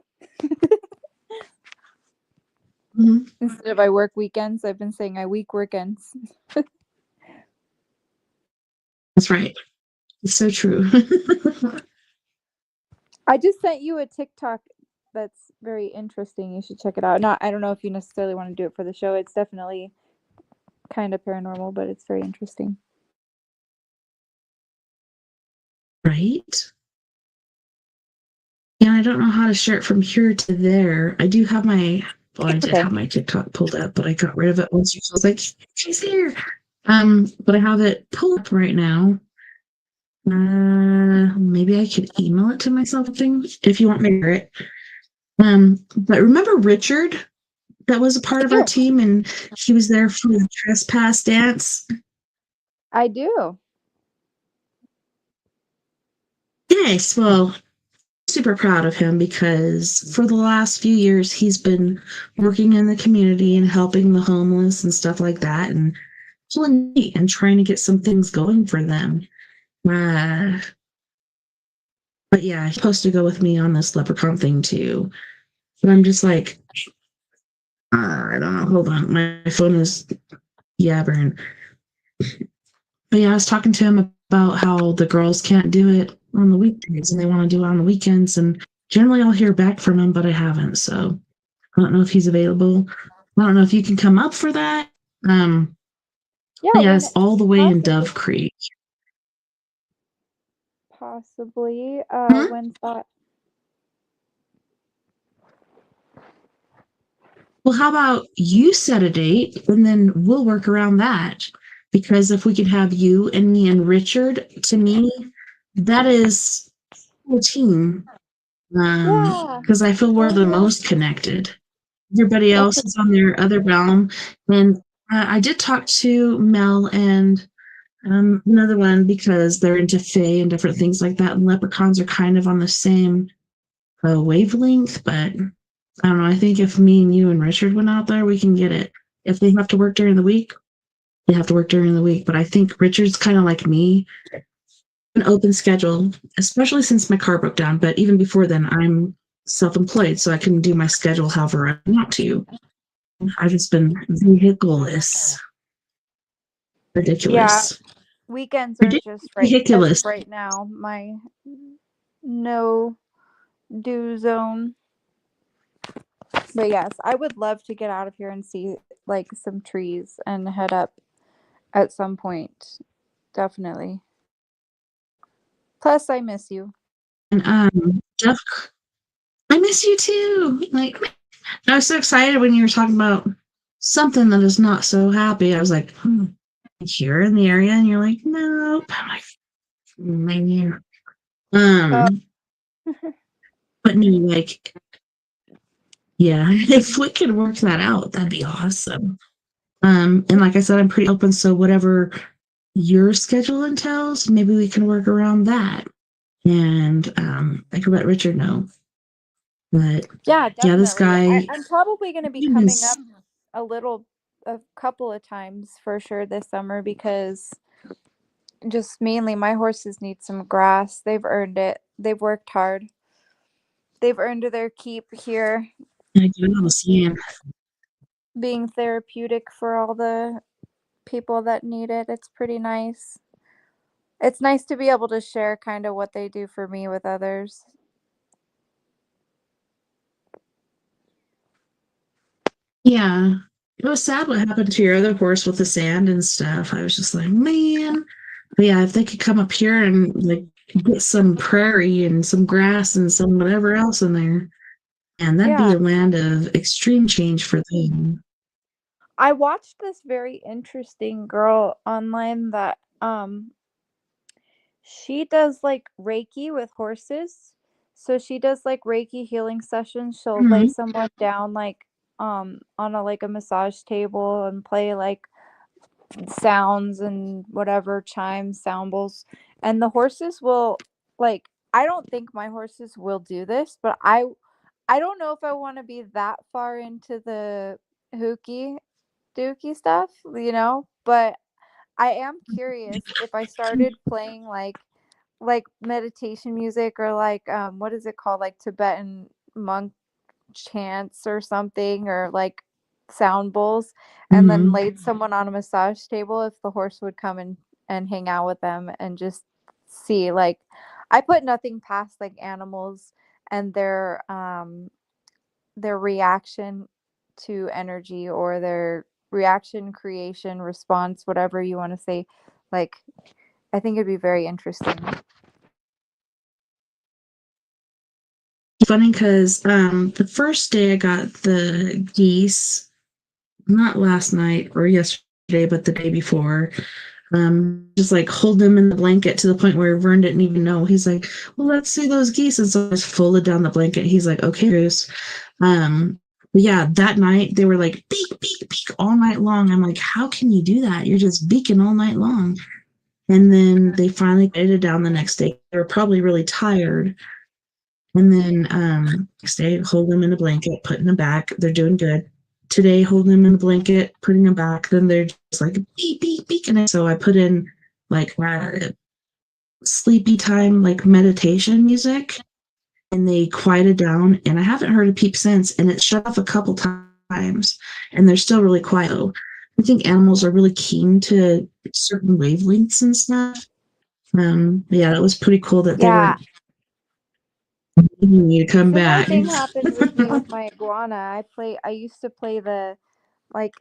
Mm-hmm. Instead of I work weekends, I've been saying I week weekends. That's right. It's so true. I just sent you a TikTok that's very interesting. You should check it out. I don't know if you necessarily want to do it for the show. It's definitely kind of paranormal, but it's very interesting. Right? Yeah, I don't know how to share it from here to there. I do have I did have my TikTok pulled up, but I got rid of it once I was like, she's here. But I have it pulled up right now. Maybe I could email it to myself if you want me to hear it. But remember Richard that was a part of our team and he was there for the trespass dance? I do. Yes, well, super proud of him because for the last few years he's been working in the community and helping the homeless and stuff like that and pulling meat and trying to get some things going for them. But yeah, he's supposed to go with me on this leprechaun thing too. But I'm just like, I don't know. Hold on. My phone is yabbering. But yeah, I was talking to him about how the girls can't do it on the weekdays and they want to do it on the weekends. And generally I'll hear back from him, but I haven't. So I don't know if he's available. I don't know if you can come up for that. Yeah, yeah, when it's all the way in possibly, Dove Creek. possibly. When's that? Well, how about you set a date and then we'll work around that? Because if we could have you and me and Richard, to me, that is a team. Yeah. Because I feel we're the most connected. Everybody else That's is on their other realm. And I did talk to Mel and another one because they're into Fae and different things like that. And leprechauns are kind of on the same wavelength, but I don't know. I think if me and you and Richard went out there, we can get it. If they have to work during the week, they have to work during the week. But I think Richard's kind of like me, an open schedule, especially since my car broke down. But even before then, I'm self-employed, so I can do my schedule however I want to. I've just been vehicle-less. Yeah. Ridiculous. Weekends are just right as Ridiculous. of right now, my no do zone. But yes, I would love to get out of here and see like some trees and head up at some point. Definitely. Plus I miss you. And Jeff, I miss you too. Like, I was so excited when you were talking about something that is not so happy. I was like, you're in the area, and you're like, nope. I'm like, man. But no, like, yeah, if we could work that out, that'd be awesome. And like I said, I'm pretty open, so whatever your schedule entails, maybe we can work around that. And I can let Richard know. But Yeah, yeah, this definitely. guy I'm probably going to be coming up a couple of times for sure this summer because just mainly my horses need some grass. They've earned it. They've worked hard. They've earned their keep here, I can understand. being therapeutic for all the people that need it. It's pretty nice. It's nice to be able to share kind of what they do for me with others. Yeah. It was sad what happened to your other horse with the sand and stuff. I was just like, man. But yeah, if they could come up here and like get some prairie and some grass and some whatever else in there, and that'd be Yeah. a land of extreme change for them. I watched this very interesting girl online that she does like Reiki with horses. So she does like Reiki healing sessions. She'll lay Mhm. someone down like on a like a massage table and play like sounds and whatever chimes, sound bowls. And the horses will like I don't think my horses will do this, but I don't know if I want to be that far into the hooky dookie stuff, but I am curious if I started playing like meditation music or like what is it called, like Tibetan monk chants or something, or like sound bowls, and then Mhm. laid someone on a massage table, if the horse would come and hang out with them and just see. Like, I put nothing past like animals and their reaction to energy, or their reaction, creation, response, whatever you want to say. Like, I think it'd be very interesting. Funny because the first day I got the geese, not last night or yesterday, but the day before. Just like hold them in the blanket to the point where Vern didn't even know. He's like, well, let's see those geese. And so I just folded down the blanket. He's like, okay, Bruce. But yeah, that night they were like beak, beak, beak all night long. I'm like, how can you do that? You're just beaking all night long. And then they finally made it down the next day. They were probably really tired. And then stay, hold them in the blanket, putting them back. They're doing good. Today, holding them in the blanket, putting them back. Then they're just like beep, beep, beep. And so I put in like sleepy time, like meditation music, and they quieted down. And I haven't heard a peep since. And it shut off a couple times, and they're still really quiet. I think animals are really keen to certain wavelengths and stuff. Yeah, that was pretty cool that they were Yeah. needing you to come Similar back. thing happened with me with my iguana. I used to play like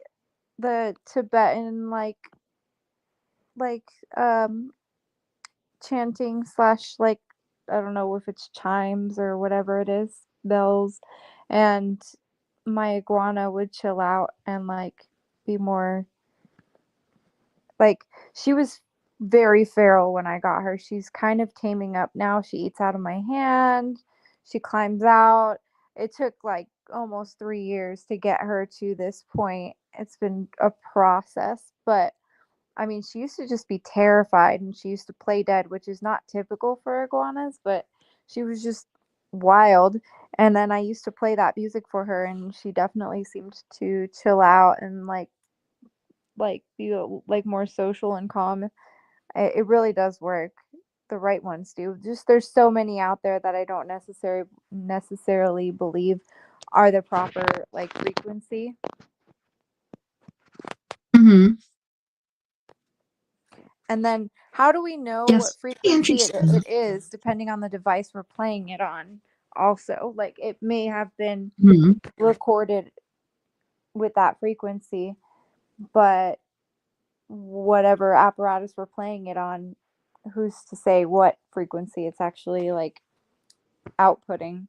the Tibetan like um chanting slash like I don't know if it's chimes or whatever it is, bells, and my iguana would chill out and like be more like she was very feral when I got her. She's kind of taming up now. She eats out of my hand. She climbs out. It took like almost 3 years to get her to this point. It's been a process, but I mean, she used to just be terrified and she used to play dead, which is not typical for iguanas, but she was just wild. And then I used to play that music for her and she definitely seemed to chill out and like be like more social and calm. It really does work. The right ones do. Just there's so many out there that I don't necessarily believe are the proper like frequency. Mm-hmm. And then how do we know what Yes. frequency Interesting. it is depending on the device we're playing it on? Also, like it may have been Mhm. recorded with that frequency, but whatever apparatus we're playing it on, who's to say what frequency it's actually like outputting?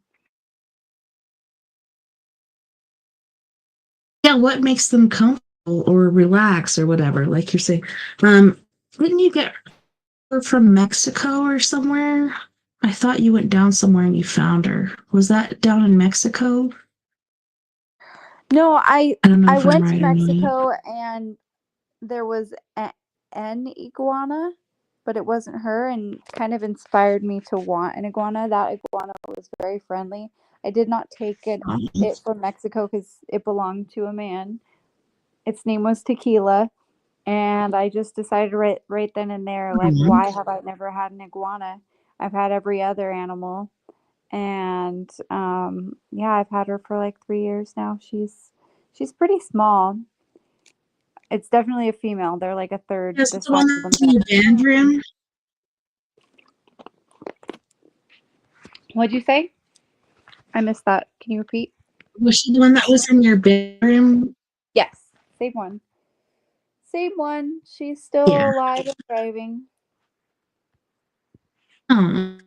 Yeah, what makes them comfortable or relax or whatever, like you're saying. Didn't you get her from Mexico or somewhere? I thought you went down somewhere and you found her. Was that down in Mexico? No, I don't know I if I'm went to right or not. Mexico and there was an iguana, but it wasn't her, and kind of inspired me to want an iguana. That iguana was very friendly. I did not take it from Mexico because it belonged to a man. Its name was Tequila, and I just decided right then and there, like, Mhm. why have I never had an iguana? I've had every other animal, and yeah, I've had her for like 3 years now. She's pretty small. It's definitely a female. They're like a third Yes, the the one size of a that's in male. your band room. What'd you say? I missed that. Can you repeat? Was she the one that was in your band room? Yes, same one. Same one. She's still Yeah. alive and thriving. Oh.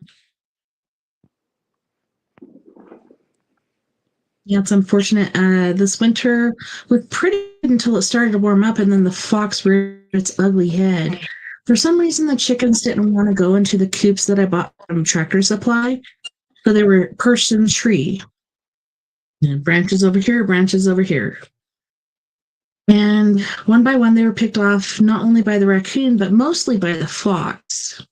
Yeah, it's unfortunate. This winter was pretty good until it started to warm up, and then the fox reared its ugly head. For some reason, the chickens didn't want to go into the coops that I bought from Tractor Supply, so they were perched in the tree. And branches over here, branches over here. And one by one, they were picked off not only by the raccoon, but mostly by the fox.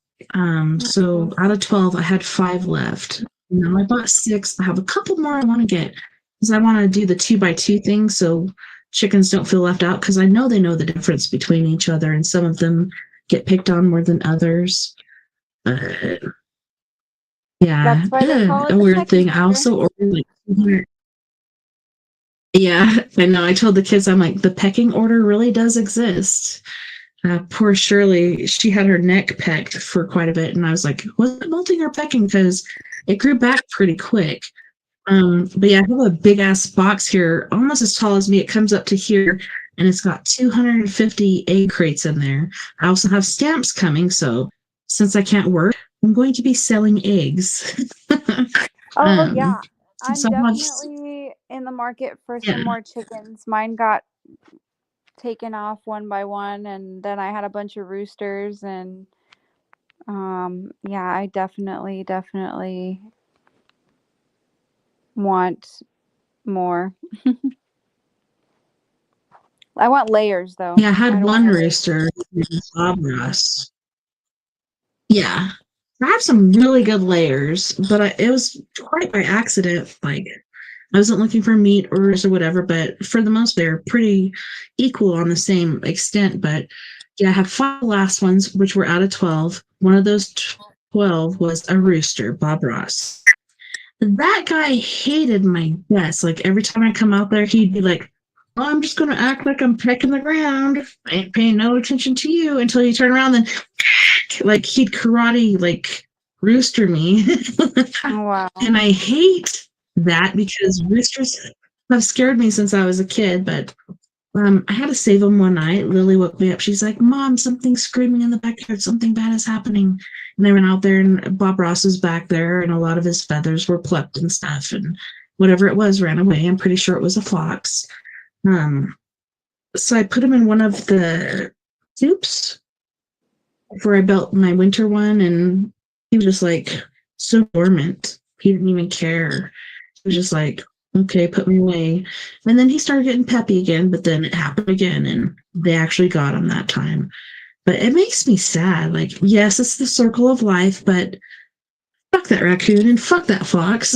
So out of 12, I had 5 left. Now I bought 6. I have a couple more I want to get because I want to do the 2x2 thing so chickens don't feel left out because I know they know the difference between each other and some of them get picked on more than others. Yeah, That's why they call it a the weird pecking thing. I order. also ordered like 200. Yeah, I know. I told the kids, I'm like, the pecking order really does exist. Poor Shirley, she had her neck pecked for quite a bit, and I was like, was it molting or pecking? Because it grew back pretty quick. But yeah, I have a big ass box here, almost as tall as me. It comes up to here, and it's got 250 egg crates in there. I also have stamps coming, so since I can't work, I'm going to be selling eggs. Oh yeah. I'm so I have, definitely in the market for yeah. some more chickens. Mine got taken off one by one, and then I had a bunch of roosters, and yeah, I definitely want more. I want layers though. Yeah, I I had don't one want to. rooster, Bob Ross. Yeah. I have some really good layers, but it was quite by accident. Like, I wasn't looking for meat or whatever, but for the most, they're pretty equal on the same extent. But yeah, I have 5 last ones, which were out of 12. One of those 12 was a rooster, Bob Ross. That guy hated my guts. Like, every time I come out there, he'd be like, "Oh, I'm just going to act like I'm pecking the ground. I ain't paying no attention to you," until you turn around, then like he'd karate like rooster me. Wow. And I hate that because roosters have scared me since I was a kid, but I had to save him one night. Lily woke me up. She's like, "Mom, something's screaming in the backyard. Something bad is happening." And I went out there, and Bob Ross was back there, and a lot of his feathers were plucked and stuff. And whatever it was ran away. I'm pretty sure it was a fox. So I put him in one of the soups before I built my winter one, and he was just like so dormant. He didn't even care. He was just like, "Okay, put me away." And then he started getting peppy again, but then it happened again, and they actually got him that time. But it makes me sad. Like, yes, it's the circle of life, but fuck that raccoon and fuck that fox.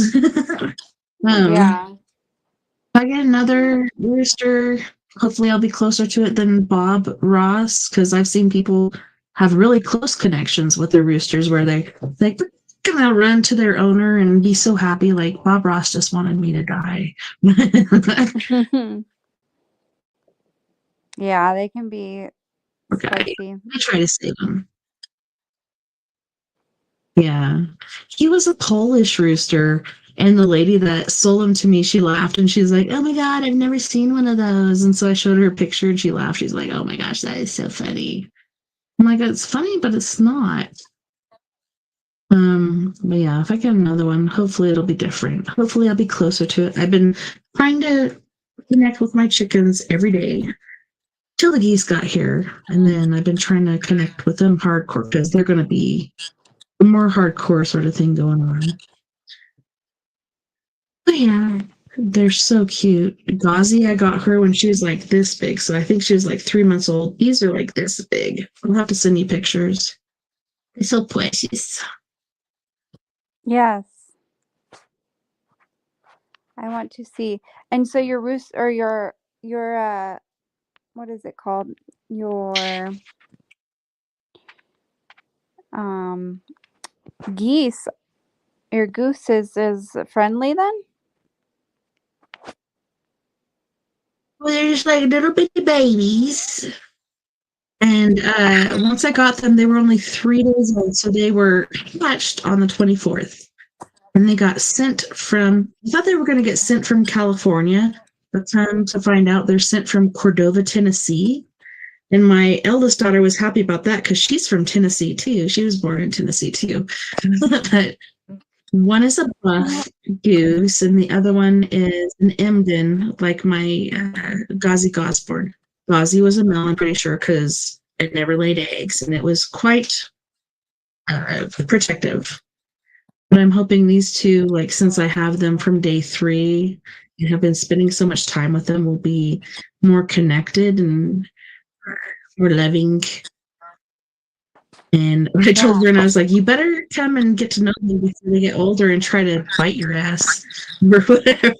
Yeah. If I get another rooster, hopefully I'll be closer to it than Bob Ross, because I've seen people have really close connections with their roosters where they gonna run to their owner and be so happy, like Bob Ross just wanted me to die. Yeah, they can be Okay. spicy. I try to save him. Yeah. He was a Polish rooster, and the lady that sold him to me, she laughed and she's like, "Oh my God, I've never seen one of those." And so I showed her a picture and she laughed. She's like, "Oh my gosh, that is so funny." I'm like, "It's funny, but it's not." But yeah, if I get another one, hopefully it'll be different. Hopefully I'll be closer to it. I've been trying to connect with my chickens every day till the geese got here. And then I've been trying to connect with them hardcore because they're going to be a more hardcore sort of thing going on. But yeah, they're so cute. Gauzy, I got her when she was like this big. So I think she was like 3 months old. These are like this big. I'll have to send you pictures. They're so precious. Yes. I want to see. And so your roost or your what is it called? Your um geese, your goose is friendly then? Well, they're just like little bitty babies. And once I got them, they were only 3 days old. So they were hatched on the 24th. And they got sent from, I thought they were going to get sent from California. But come to find out, they're sent from Cordova, Tennessee. And my eldest daughter was happy about that because she's from Tennessee too. She was born in Tennessee too. But one is a buff goose, and the other one is an Emden, like my Ghazi Gosborn. Ghazi was a male, I'm pretty sure, because it never laid eggs, and it was quite protective. But I'm hoping these two, like since I have them from day 3 and have been spending so much time with them, will be more connected and more loving. And I told her, and I was like, "You better come and get to know them before they get older and try to bite your ass or whatever."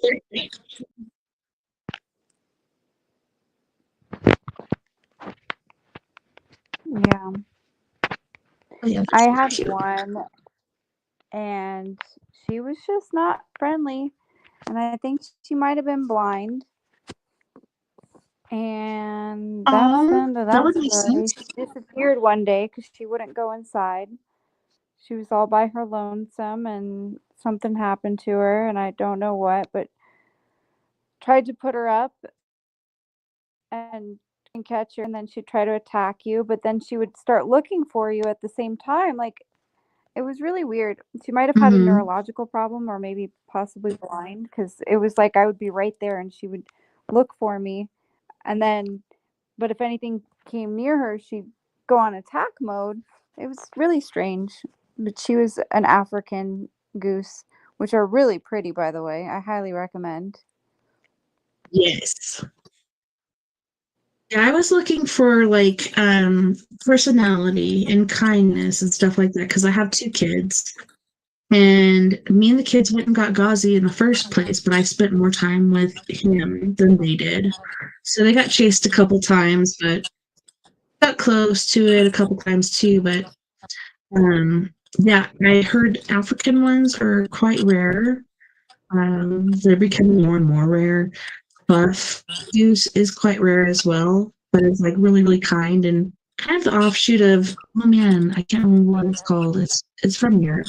Yeah. Oh, yeah, I they're had cute. one and she was just not friendly. And I think she might have been blind. And that's the end of That that would make story. sense. She disappeared one day because she wouldn't go inside. She was all by her lonesome and something happened to her and I don't know what, but tried to put her up and catch her and then she'd try to attack you, but then she would start looking for you at the same time. Like it was really weird. She might have had a neurological problem or maybe possibly blind because it was like I would be right there and she would look for me and then but if anything came near her, she'd go on attack mode. It was really strange. But she was an African goose, which are really pretty, by the way. I highly recommend. Yes. Yeah, I was looking for like personality and kindness and stuff like that because I have 2 kids. And me and the kids went and got Ghazi in the first place, but I spent more time with him than they did. So they got chased a couple times, but got close to it a couple times too. But yeah, I heard African ones are quite rare. They're becoming more and more rare. buff goose is quite rare as well, but it's like really, really kind and kind of the offshoot of, oh man, I can't remember what it's called. It's from Europe.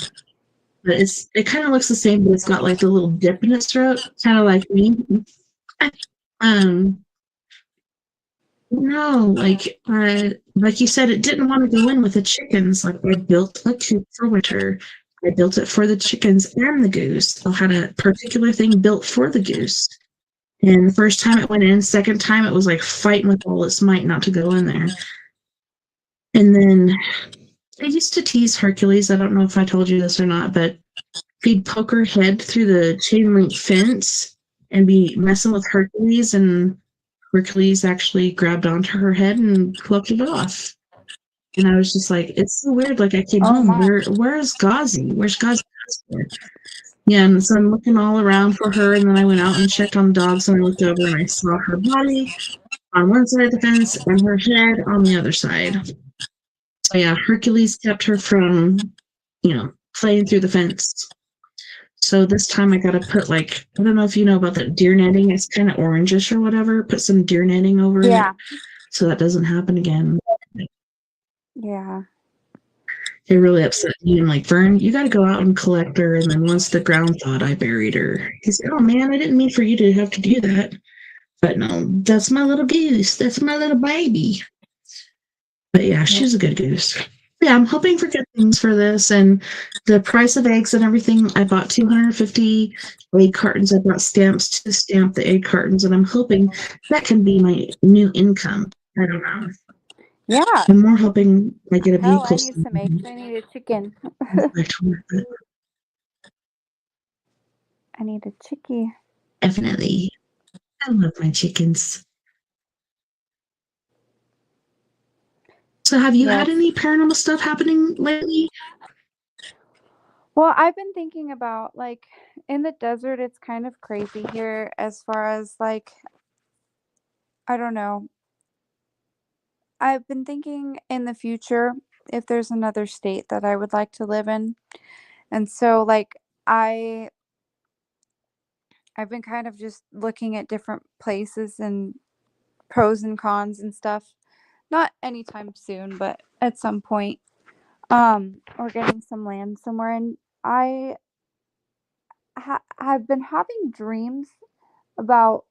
But it kind of looks the same, but it's got like the little dip in its throat, kind of like me. Um, no, like you said, it didn't want to go in with the chickens. Like I built a coop for winter. I built it for the chickens and the goose. I had a particular thing built for the goose. And the first time it went in, second time it was like fighting with all its might not to go in there. And then I used to tease Hercules. I don't know if I told you this or not, but he'd poke her head through the chain link fence and be messing with Hercules, and Hercules actually grabbed onto her head and plucked it off. And I was just like, it's so weird. Like I came home, where's Ghazi? Where's Ghazi? Yeah, and so I'm looking all around for her, and then I went out and checked on the dogs, and I looked over and I saw her body on one side of the fence and her head on the other side. So yeah, Hercules kept her from, playing through the fence. So this time I gotta put I don't know if you know about that deer netting. It's kind of orangish or whatever. Put some deer netting over it so that doesn't happen again. Yeah. It really upset me. I'm like, Vern, you gotta go out and collect her. And then once the ground thawed, I buried her. He said, oh man, I didn't mean for you to have to do that. But no, that's my little goose. That's my little baby. But yeah, she's a good goose. Yeah, I'm hoping for good things for this. And the price of eggs and everything, I bought 250 egg cartons. I brought stamps to stamp the egg cartons. And I'm hoping that can be my new income. I don't know. Yeah. I'm more hoping I get a Hell, vehicle. I need some eggs. I need a chicken. I need a chickie. Definitely. I love my chickens. So have you had any paranormal stuff happening lately? Well, I've been thinking about in the desert, it's kind of crazy here as far as I don't know. I've been thinking in the future if there's another state that I would like to live in. And so I've been kind of just looking at different places and pros and cons and stuff. Not anytime soon, but at some point. Or getting some land somewhere, and I've been having dreams about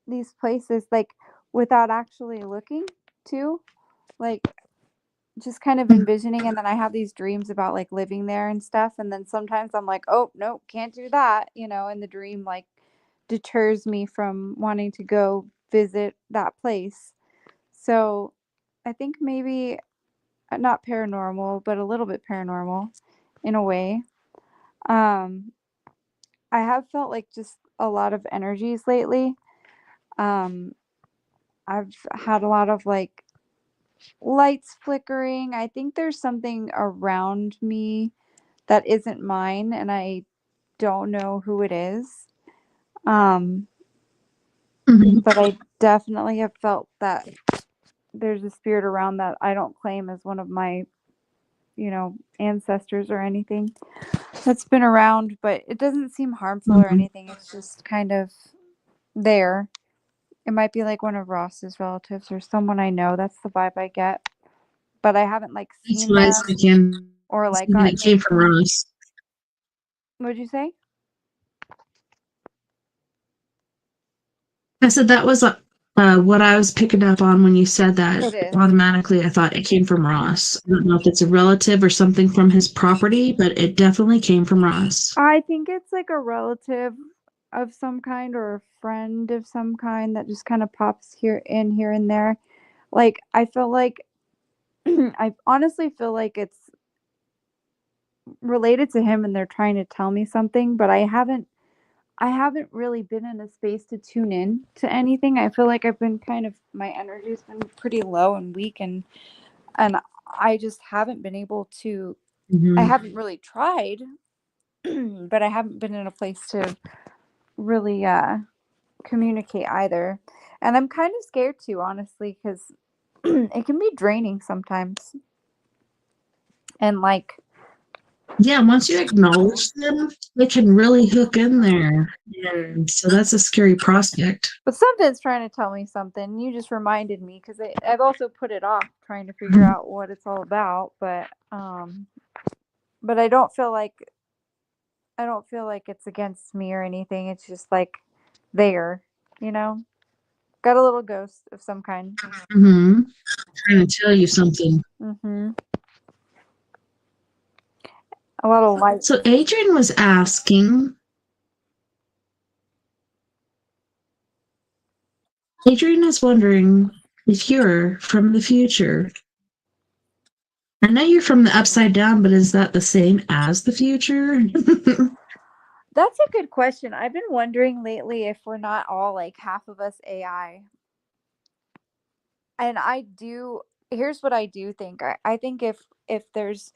these places without actually looking too, like just kind of envisioning, and then I have these dreams about living there and stuff, and then sometimes I'm like, oh no, can't do that, and the dream deters me from wanting to go visit that place. So I think maybe not paranormal, but a little bit paranormal in a way. Um, I have felt just a lot of energies lately. Um, I've had a lot of lights flickering. I think there's something around me that isn't mine, and I don't know who it is. But I definitely have felt that there's a spirit around that I don't claim as one of my, ancestors or anything that's been around, but it doesn't seem harmful or anything. It's just kind of there. It might be one of Ross's relatives or someone I know. That's the vibe I get. But I haven't That's seen what I was them thinking. or It came from Ross. What'd you say? I said that was what I was picking up on when you said that. It is. Automatically, I thought it came from Ross. I don't know if it's a relative or something from his property, but it definitely came from Ross. I think it's a relative of some kind or a friend of some kind that just kind of pops here and there. I feel I honestly feel it's related to him and they're trying to tell me something, but I haven't really been in a space to tune in to anything. I feel I've been my energy's been pretty low and weak, and I just haven't been able to I haven't really tried, but I haven't been in a place to really communicate either. And I'm kind of scared too, honestly, because it can be draining sometimes. And Yeah, once you acknowledge them, they can really hook in there. And so that's a scary prospect. But something's trying to tell me something. You just reminded me because I've also put it off trying to figure out what it's all about. But I don't feel like it's against me or anything. It's just like there, you know. Got a little ghost of some kind. Mm-hmm. Trying to tell you something. Mm-hmm. A lot of light. So Adrian was asking. Adrian is wondering if you're from the future. I know you're from the upside down, but is that the same as the future? That's a good question. I've been wondering lately if we're not all like half of us AI. And here's what I do think. I think if there's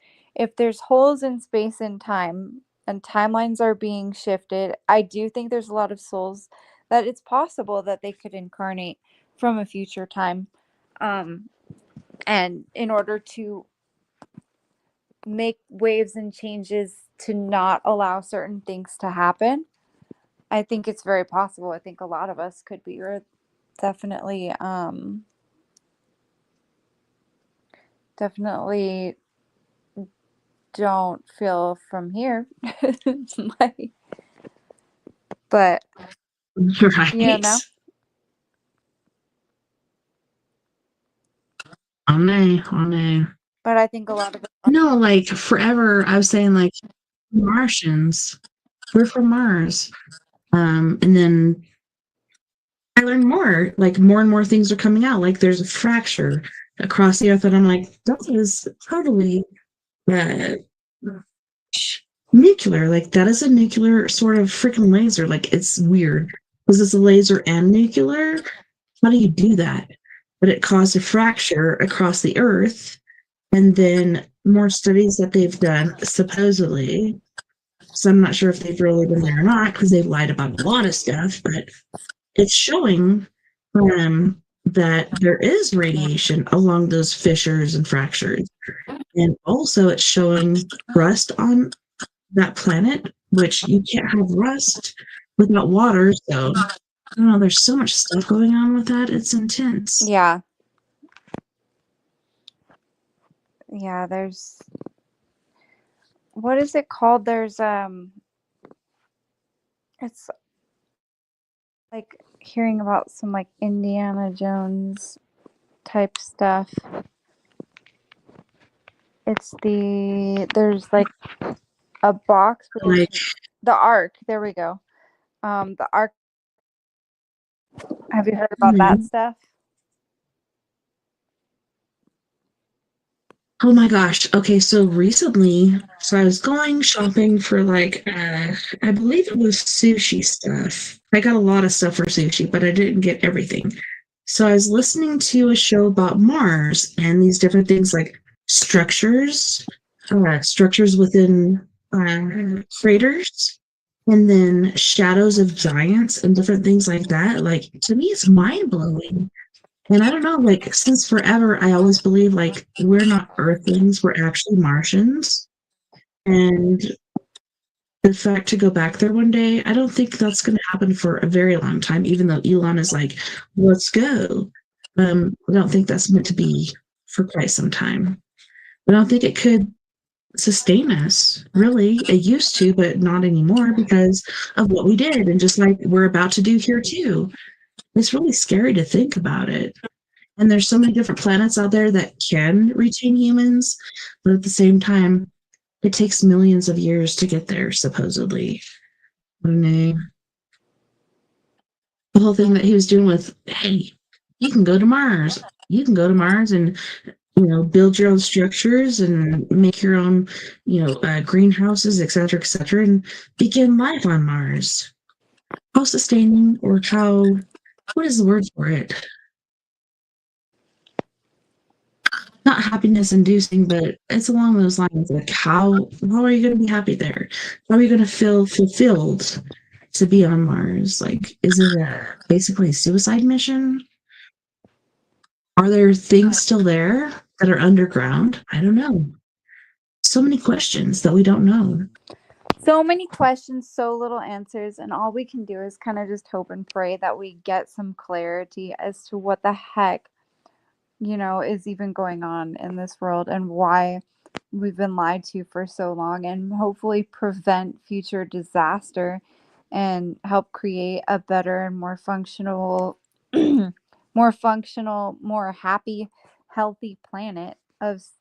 holes in space and time and timelines are being shifted, I do think there's a lot of souls that it's possible that they could incarnate from a future time. And in order to make waves and changes to not allow certain things to happen, I think it's very possible. I think a lot of us could be, or definitely definitely don't feel from here. Like, but Right. you know, Oh no, oh no. but I think a lot of it. No, like forever, I was saying like Martians. We're from Mars. And then I learned more, like more and more things are coming out. Like there's a fracture across the earth, and I'm like, that is totally uh, nuclear. Like that is a nuclear sort of freaking laser. Like it's weird. Was this a laser and nuclear? How do you do that? But it caused a fracture across the earth. And then more studies that they've done, supposedly. So I'm not sure if they've really been there or not because they've lied about a lot of stuff, but it's showing that there is radiation along those fissures and fractures. And also, it's showing rust on that planet, which you can't have rust without water. So, I don't know, there's so much stuff going on with that. It's intense. Yeah. Yeah, there's what is it called? There's it's like hearing about some like Indiana Jones type stuff. There's like a box with Like the Ark. There we go. The Ark. Have you heard about that stuff? Oh my gosh. Okay, so recently, so I was going shopping for like I believe it was sushi stuff. I got a lot of stuff for sushi, but I didn't get everything. So I was listening to a show about Mars and these different things like structures within craters, and then shadows of giants and different things like that. Like to me, it's mind blowing. And I don't know, like since forever, I always believe like we're not Earthlings, we're actually Martians. And the fact to go back there one day, I don't think that's going to happen for a very long time, even though Elon is like, let's go. I don't think that's meant to be for quite some time. I don't think it could sustain us, really. It used to, but not anymore because of what we did. And just like we're about to do here too. It's really scary to think about it. And there's so many different planets out there that can retain humans, but at the same time, it takes millions of years to get there, supposedly. I don't know. The whole thing that he was doing with, hey, you can go to Mars. You can go to Mars and, build your own structures and make your own, greenhouses, et cetera, and begin life on Mars. How sustaining or what is the word for it? Not happiness inducing, but it's along those lines. Like how are you going to be happy there? How are you going to feel fulfilled to be on Mars? Like, is it basically a suicide mission? Are there things still there that are underground? I don't know. So many questions that we don't know. So many questions, so little answers, and all we can do is kind of just hope and pray that we get some clarity as to what the heck, is even going on in this world and why we've been lied to for so long, and hopefully prevent future disaster and help create a better and more functional, more happy, healthy planet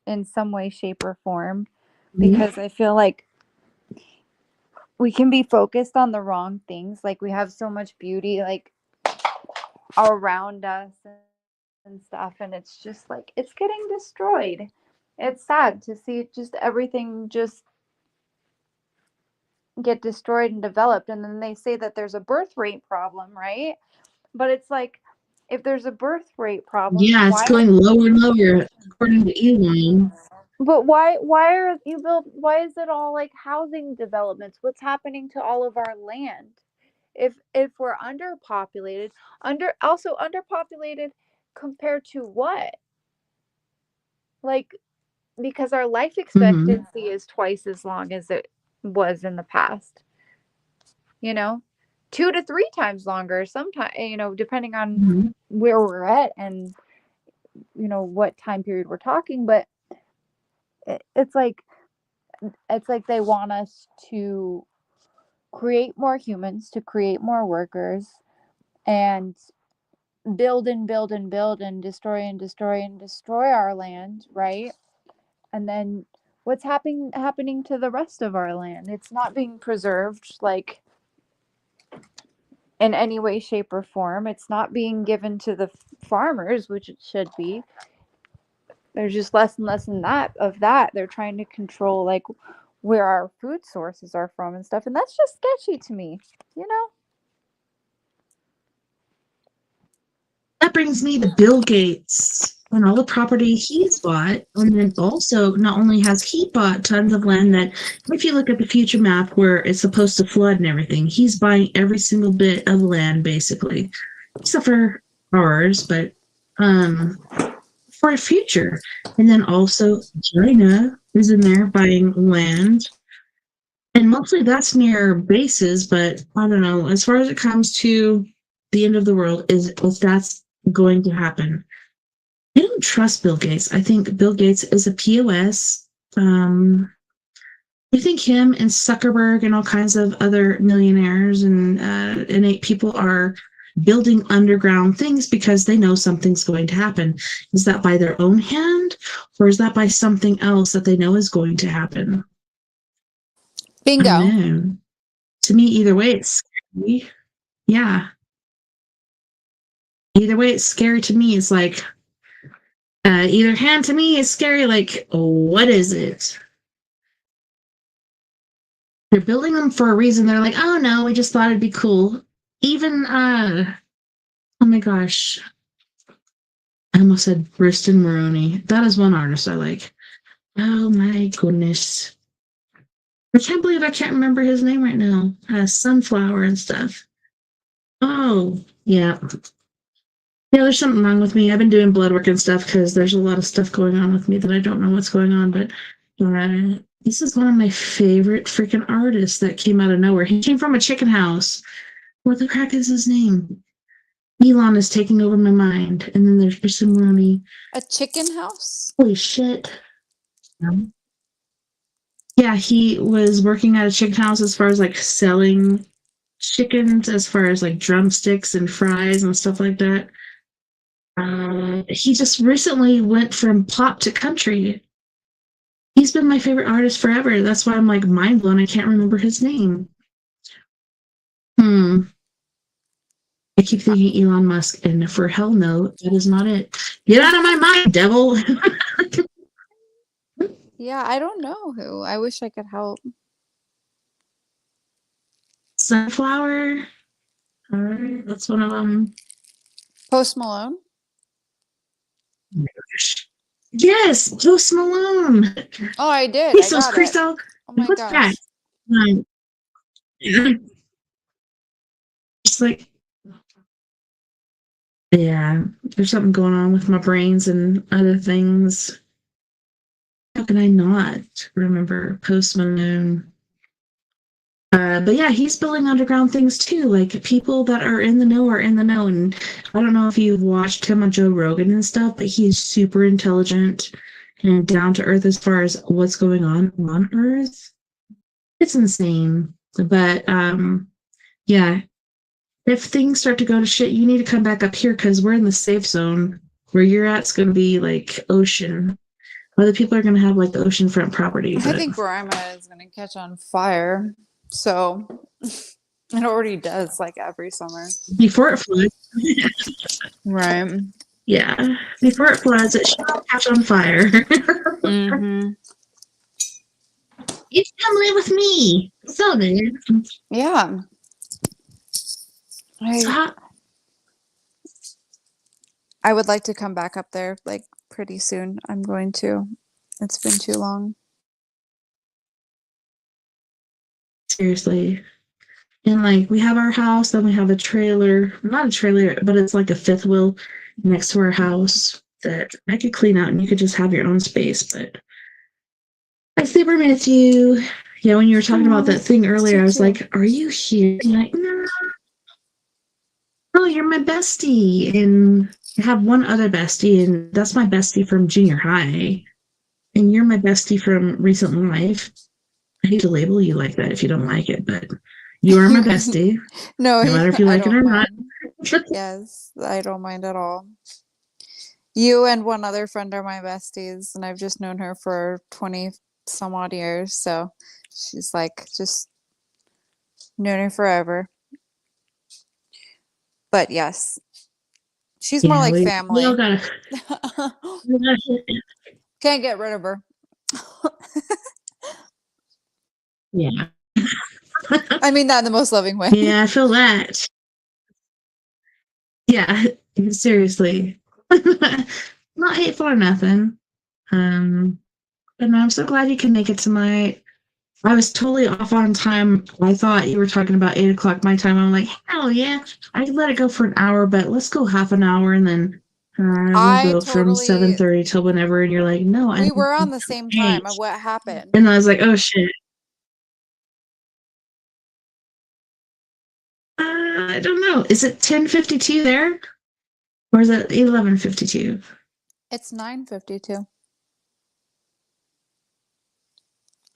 in some way, shape, or form. Because I feel like we can be focused on the wrong things. Like we have so much beauty like around us and stuff, and it's just like it's getting destroyed. It's sad to see just everything just get destroyed and developed. And then they say that there's a birth rate problem, right? But it's like, if there's a birth rate problem, Yeah, it's going lower and lower according to Elon. But why why is it all like housing developments? What's happening to all of our land? If we're underpopulated compared to what? Like, because our life expectancy is twice as long as it was in the past. 2 to 3 times longer sometimes, depending on where we're at and what time period we're talking. But it's like they want us to create more humans, to create more workers, and build and build and build and destroy and destroy and destroy our land, right? And then what's happening to the rest of our land? It's not being preserved like in any way, shape, or form. It's not being given to the farmers, which it should be. There's just less and less of that. They're trying to control like where our food sources are from and stuff, and that's just sketchy to me, That brings me to Bill Gates and all the property he's bought. And then also, not only has he bought tons of land that, if you look at the future map where it's supposed to flood and everything, he's buying every single bit of land, basically, except for ours, but for a future. And then also, China is in there buying land. And mostly that's near bases, but I don't know. As far as it comes to the end of the world, is if that's going to happen. I don't trust Bill Gates. I think Bill Gates is a POS. I think him and Zuckerberg and all kinds of other millionaires and innate people are building underground things because they know something's going to happen. Is that by their own hand, or is that by something else that they know is going to happen? Bingo. I don't know. To me, either way, it's scary. Yeah. Either way, it's scary to me. It's like, either hand to me is scary. Like, what is it? They're building them for a reason. They're like, oh no, we just thought it'd be cool. Even, oh my gosh. I almost said Briston Maroney. That is one artist I like. Oh my goodness. I can't believe I can't remember his name right now. Sunflower and stuff. Oh, yeah. Yeah, there's something wrong with me. I've been doing blood work and stuff because there's a lot of stuff going on with me that I don't know what's going on. But this is one of my favorite freaking artists that came out of nowhere. He came from a chicken house. What the crap is his name? Elon is taking over my mind. And then there's Kristen Rooney. A chicken house? Holy shit. Yeah, he was working at a chicken house as far as like selling chickens, as far as like drumsticks and fries and stuff like that. He just recently went from pop to country. He's been my favorite artist forever. That's why I'm like mind blown. I can't remember his name. I keep thinking Elon Musk, and for hell no, that is not it. Get out of my mind, devil. Yeah, I don't know who. I wish I could help. Sunflower. All right, that's one of them. Post Malone? Yes, Post Malone. Oh, I did. He's I so got Crystal. it. Oh my What's gosh. that? It's like, yeah, there's something going on with my brains and other things. how can I not remember Post Malone? But yeah, he's building underground things too. Like people that are in the know are in the know. And I don't know if you've watched him on Joe Rogan and stuff, but he's super intelligent and down to earth as far as what's going on Earth. It's insane. But yeah, if things start to go to shit, you need to come back up here because we're in the safe zone. Where you're at's going to be like ocean. Other people are going to have like the oceanfront property. I But think where I'm at is going to catch on fire. So it already does like every summer. before it floods, Right. yeah, before it floods, it should catch on fire. Mm-hmm. You come live with me. So there. Yeah. I would like to come back up there like pretty soon. I'm going to. It's been too long. Seriously. And like we have our house, then we have a trailer. Not a trailer, but it's like a fifth wheel next to our house that I could clean out and you could just have your own space. But I super miss you. Yeah, when you were talking about that thing earlier, I was like, are you here? And like, no. Oh, you're my bestie. And I have one other bestie, and that's my bestie from junior high. And you're my bestie from recent life. I hate to label you like that if you don't like it, but you are my bestie. No, no matter if you I like it don't or not. mind. Yes, I don't mind at all. You and one other friend are my besties, and I've just known her for 20 some odd years. So she's like just known her forever. But yes, she's more Yeah, like we family. all gotta. Can't get rid of her. Yeah. I mean that in the most loving way. Yeah, I feel that. Yeah, seriously. Not hateful or nothing. But no, I'm so glad you can make it tonight. I was totally off on time. I thought you were talking about 8 o'clock my time. I'm like, hell yeah. I could let it go for an hour, but let's go half an hour and then we'll I go from totally 7:30 till whenever. And you're like, no, we were on the same time. What happened? And I was like, oh shit. I don't know. Is it 10:52 there? Or is it 11:52? It's 9:52.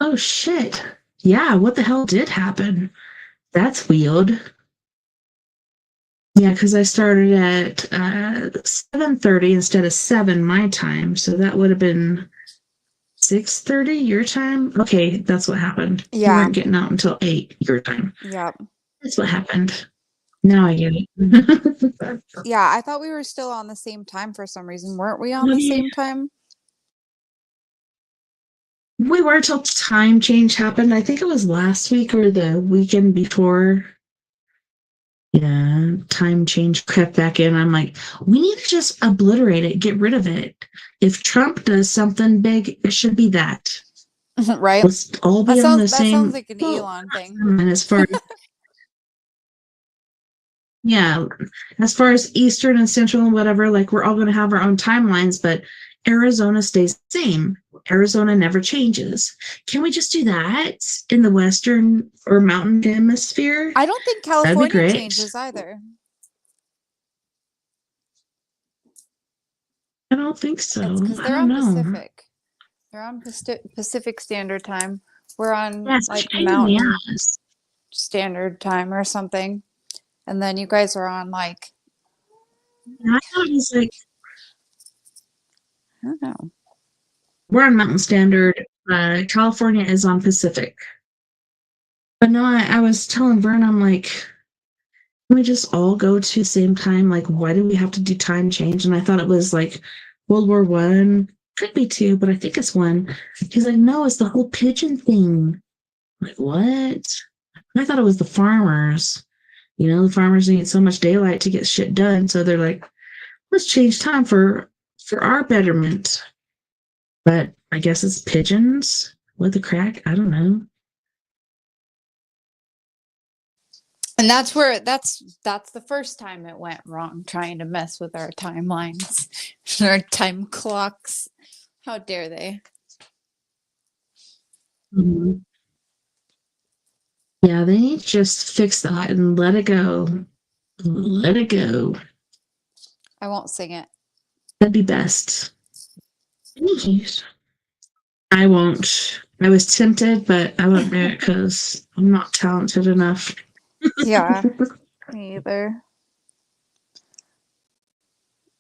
Oh shit. Yeah, what the hell did happen? That's weird. Yeah, because I started at 7:30 instead of 7 my time, so that would have been 6:30 your time. Okay, that's what happened. You Yeah. weren't getting out until 8 your time. Yep. That's what happened. Now I get it. Yeah, I thought we were still on the same time for some reason. Weren't we on the same time? We were till time change happened. I think it was last week or the weekend before. Yeah, time change crept back in. I'm like, we need to just obliterate it, get rid of it. If Trump does something big, it should be that. Right? Let's all be on the That same. sounds like an Elon thing. And as far as yeah, as far as Eastern and Central and whatever, like we're all going to have our own timelines, but Arizona stays the same. Arizona never changes. Can we just do that in the Western or Mountain Hemisphere? I don't think That'd be California great. changes either. I don't think so. Because I they're don't on know. Pacific. They're on Pacific Standard Time. We're on Yeah, it's like such a pain in the Mountain ass. Standard Time or something. And then you guys are on like And I thought it was like I don't know. we're on Mountain Standard. California is on Pacific. But no, I was telling Vern, I'm like, can we just all go to the same time? Like, why do we have to do time change? And I thought it was like World War One, could be two, but I think it's one. He's like, no, it's the whole pigeon thing. I'm like, what? I thought it was the farmers. You know, the farmers need so much daylight to get shit done, so they're like, let's change time for our betterment. But I guess it's pigeons. What the crack? I don't know. And that's where that's the first time it went wrong, trying to mess with our timelines, our time clocks. How dare they? Mhm. Yeah, they need to just fix that and let it go. Let it go. I won't sing it. That'd be best. Jeez. I won't. I was tempted, but I won't do it because I'm not talented enough. Yeah, me either.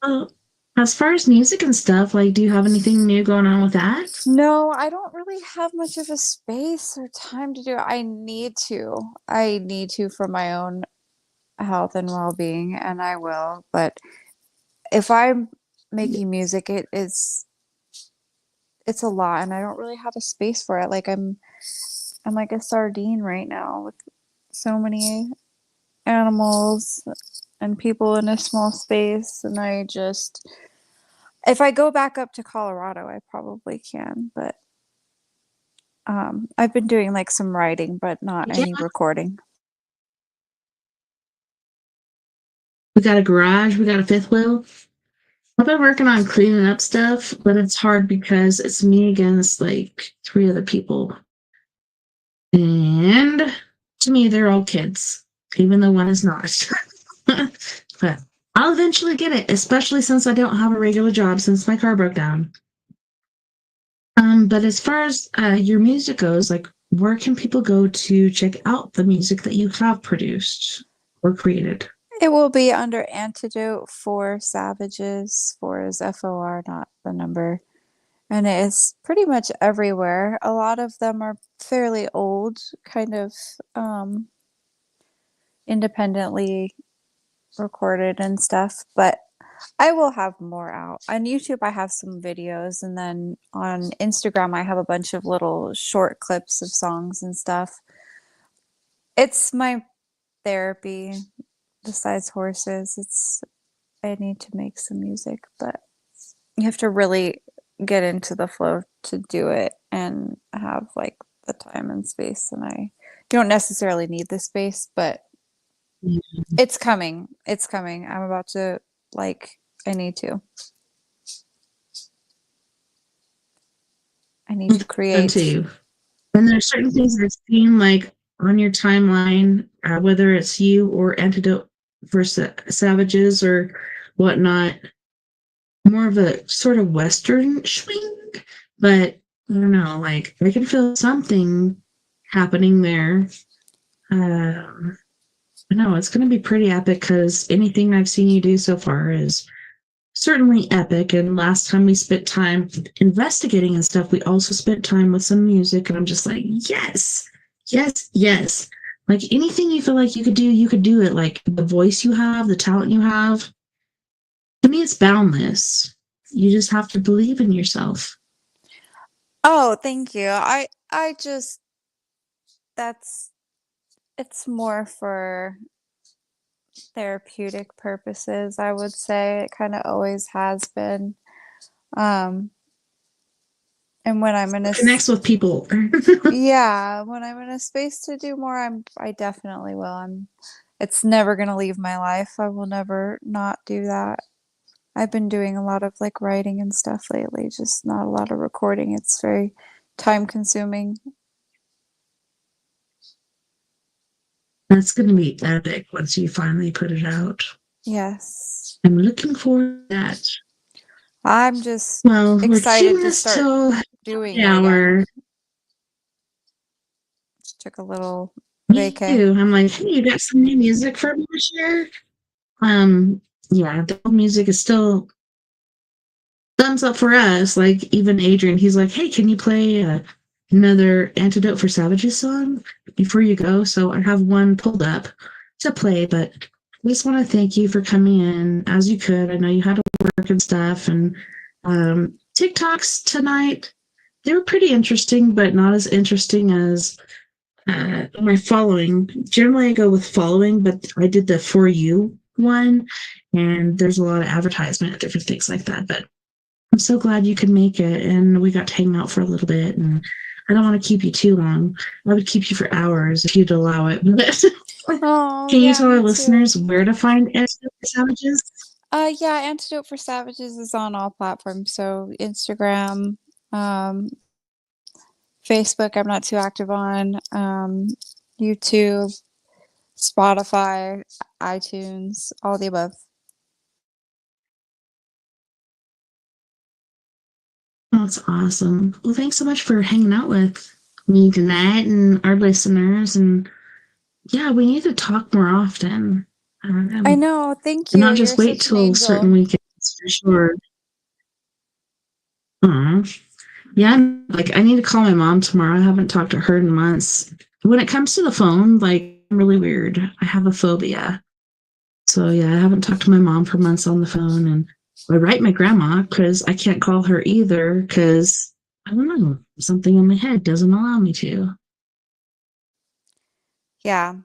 Well, as far as music and stuff, like, do you have anything new going on with that? No, I don't really have much of a space or time to do it. I need to. I need to for my own health and well-being, and I will. But if I'm making music, it's a lot, and I don't really have a space for it. Like I'm like a sardine right now with so many animals and people in a small space, and I just if I go back up to Colorado, I probably can, but I've been doing like some writing, but not Yeah. any recording. We got a garage, we got a fifth wheel. I've been working on cleaning up stuff, but it's hard because it's me against like 3 other people. And to me, they're all kids, even though one is not. But I'll eventually get it, especially since I don't have a regular job since my car broke down. But as far as your music goes, like, where can people go to check out the music that you have produced or created? It will be under Antidote for Savages. For is FOR, not the number. And it is pretty much everywhere. A lot of them are fairly old, kind of independently recorded and stuff, but I will have more out. On YouTube, I have some videos, and then on Instagram, I have a bunch of little short clips of songs and stuff. It's my therapy besides horses. I need to make some music, but you have to really get into the flow to do it and have like the time and space. And I don't necessarily need the space, but it's coming. It's coming. I'm about to I need to. I need to create. Too. And there's certain things I've seen like on your timeline, whether it's you or Antidote for Savages or whatnot, more of a sort of Western swing, but I don't know, like I can feel something happening there. I know it's going to be pretty epic because anything I've seen you do so far is certainly epic. And last time we spent time investigating and stuff, we also spent time with some music, and I'm just like, yes, yes, yes. Like anything you feel like you could do it. Like the voice you have, the talent you have. To me, it's boundless. You just have to believe in yourself. Oh, thank you. I just that's it's more for therapeutic purposes, I would say. It kind of always has been. Um, and when I'm in a Connects with people. yeah, when I'm in a space to do more, I definitely will. It's never gonna leave my life. I will never not do that. I've been doing a lot of like writing and stuff lately, just not a lot of recording. It's very time consuming. That's going to be epic once you finally put it out. Yes. I'm looking forward to that. I'm just Well, we're excited keeping to this start till doing the it hour. again. Just took a little Me vacay. too. I'm like, hey, you got some new music for me to share? Yeah, the old music is still thumbs up for us. Like even Adrian, he's like, hey, can you play another Antidote for Savages song before you go? So I have one pulled up to play, but I just want to thank you for coming in as you could. I know you had to work and stuff, and TikToks tonight, they were pretty interesting, but not as interesting as my following. Generally, I go with following, but I did the For You one, and there's a lot of advertisement and different things like that. But I'm so glad you could make it, and we got to hang out for a little bit. And I don't want to keep you too long. I would keep you for hours if you'd allow it. Oh, Can you yeah, tell our me too. listeners where to find Antidote for Savages? Yeah, Antidote for Savages is on all platforms. So Instagram, Facebook, I'm not too active on. YouTube, Spotify, iTunes, all the above. That's awesome. Well, thanks so much for hanging out with me tonight and our listeners. And yeah, we need to talk more often. I know. Thank And you. not You're just wait such an till certain angel. weekends for sure. Aw. Yeah, like I need to call my mom tomorrow. I haven't talked to her in months. When it comes to the phone, like I'm really weird. I have a phobia. So yeah, I haven't talked to my mom for months on the phone, and I write my grandma because I can't call her either because I don't know, something in my head doesn't allow me to. Yeah.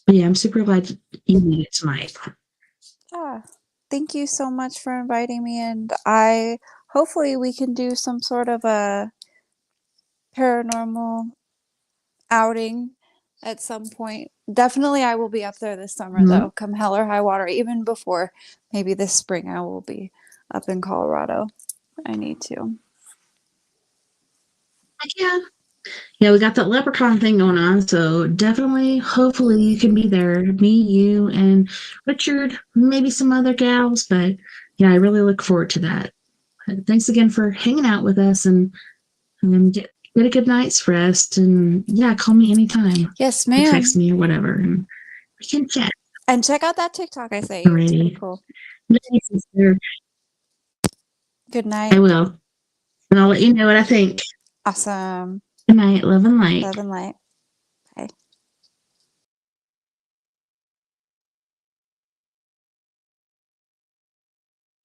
But yeah, I'm super glad you made it tonight. Yeah. Thank you so much for inviting me, and I hopefully we can do some sort of a paranormal outing at some point. Definitely I will be up there this summer though, come hell or high water. Even before maybe this spring I will be up in Colorado. I need to. Heck yeah. Yeah, we got that leprechaun thing going on, so definitely, hopefully you can be there. Me, you, and Richard, maybe some other gals, but yeah, I really look forward to that. Thanks again for hanging out with us and get a good night's rest. And yeah, call me anytime. Yes, Or ma'am. text me or whatever, and we can chat. And check out that TikTok I sent you. It's pretty Alrighty. cool. Good night, sister. Good I night. will. And I'll let you know what I think. Awesome. Good night. Love and light. Love and light. Bye.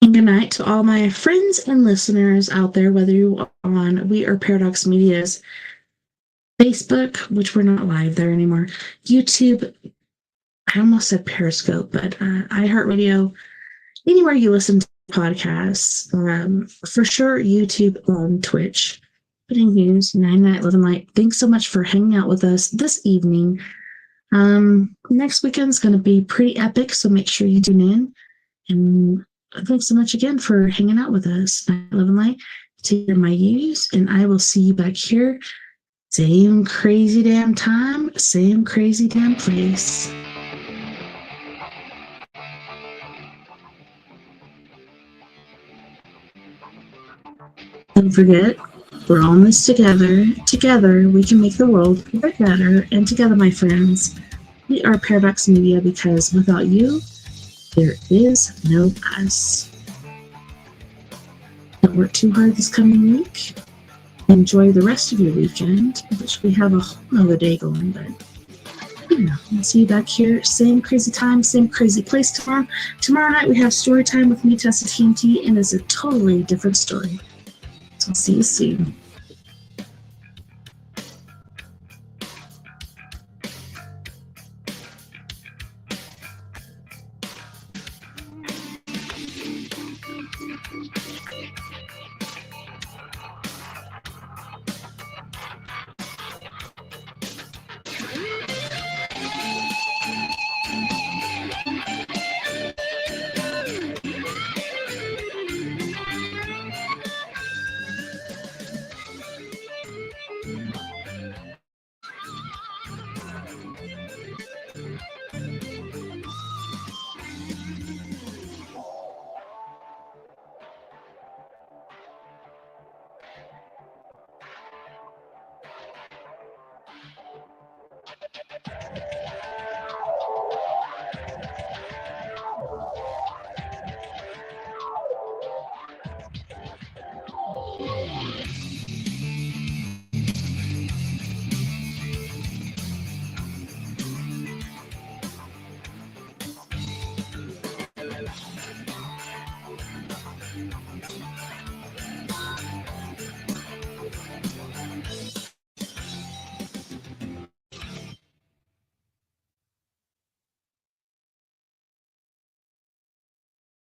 And good night to all my friends and listeners out there, whether you are on We Are Paradox Media's Facebook, which we're not live there anymore, YouTube, I almost said Periscope, but iHeartRadio, anywhere you listen to podcasts, for sure, YouTube and Twitch. Putting News, 9 Night Live and Light. Thanks so much for hanging out with us this evening. Next weekend's going to be pretty epic, so make sure you tune in. And thanks so much again for hanging out with us. Night Live and Light. Take care of my use, and I will see you back here. Same crazy damn time, same crazy damn place. Don't forget, we're all in this together. Together, we can make the world a bit better. And together, my friends, we are Paradox Media because without you, there is no us. Don't work too hard this coming week. Enjoy the rest of your weekend, which we have a whole nother day going, but you know, I'll see you back here. Same crazy time, same crazy place tomorrow. Tomorrow night we have story time with me, Tessa TNT, and it's a totally different story. So I'll see you soon.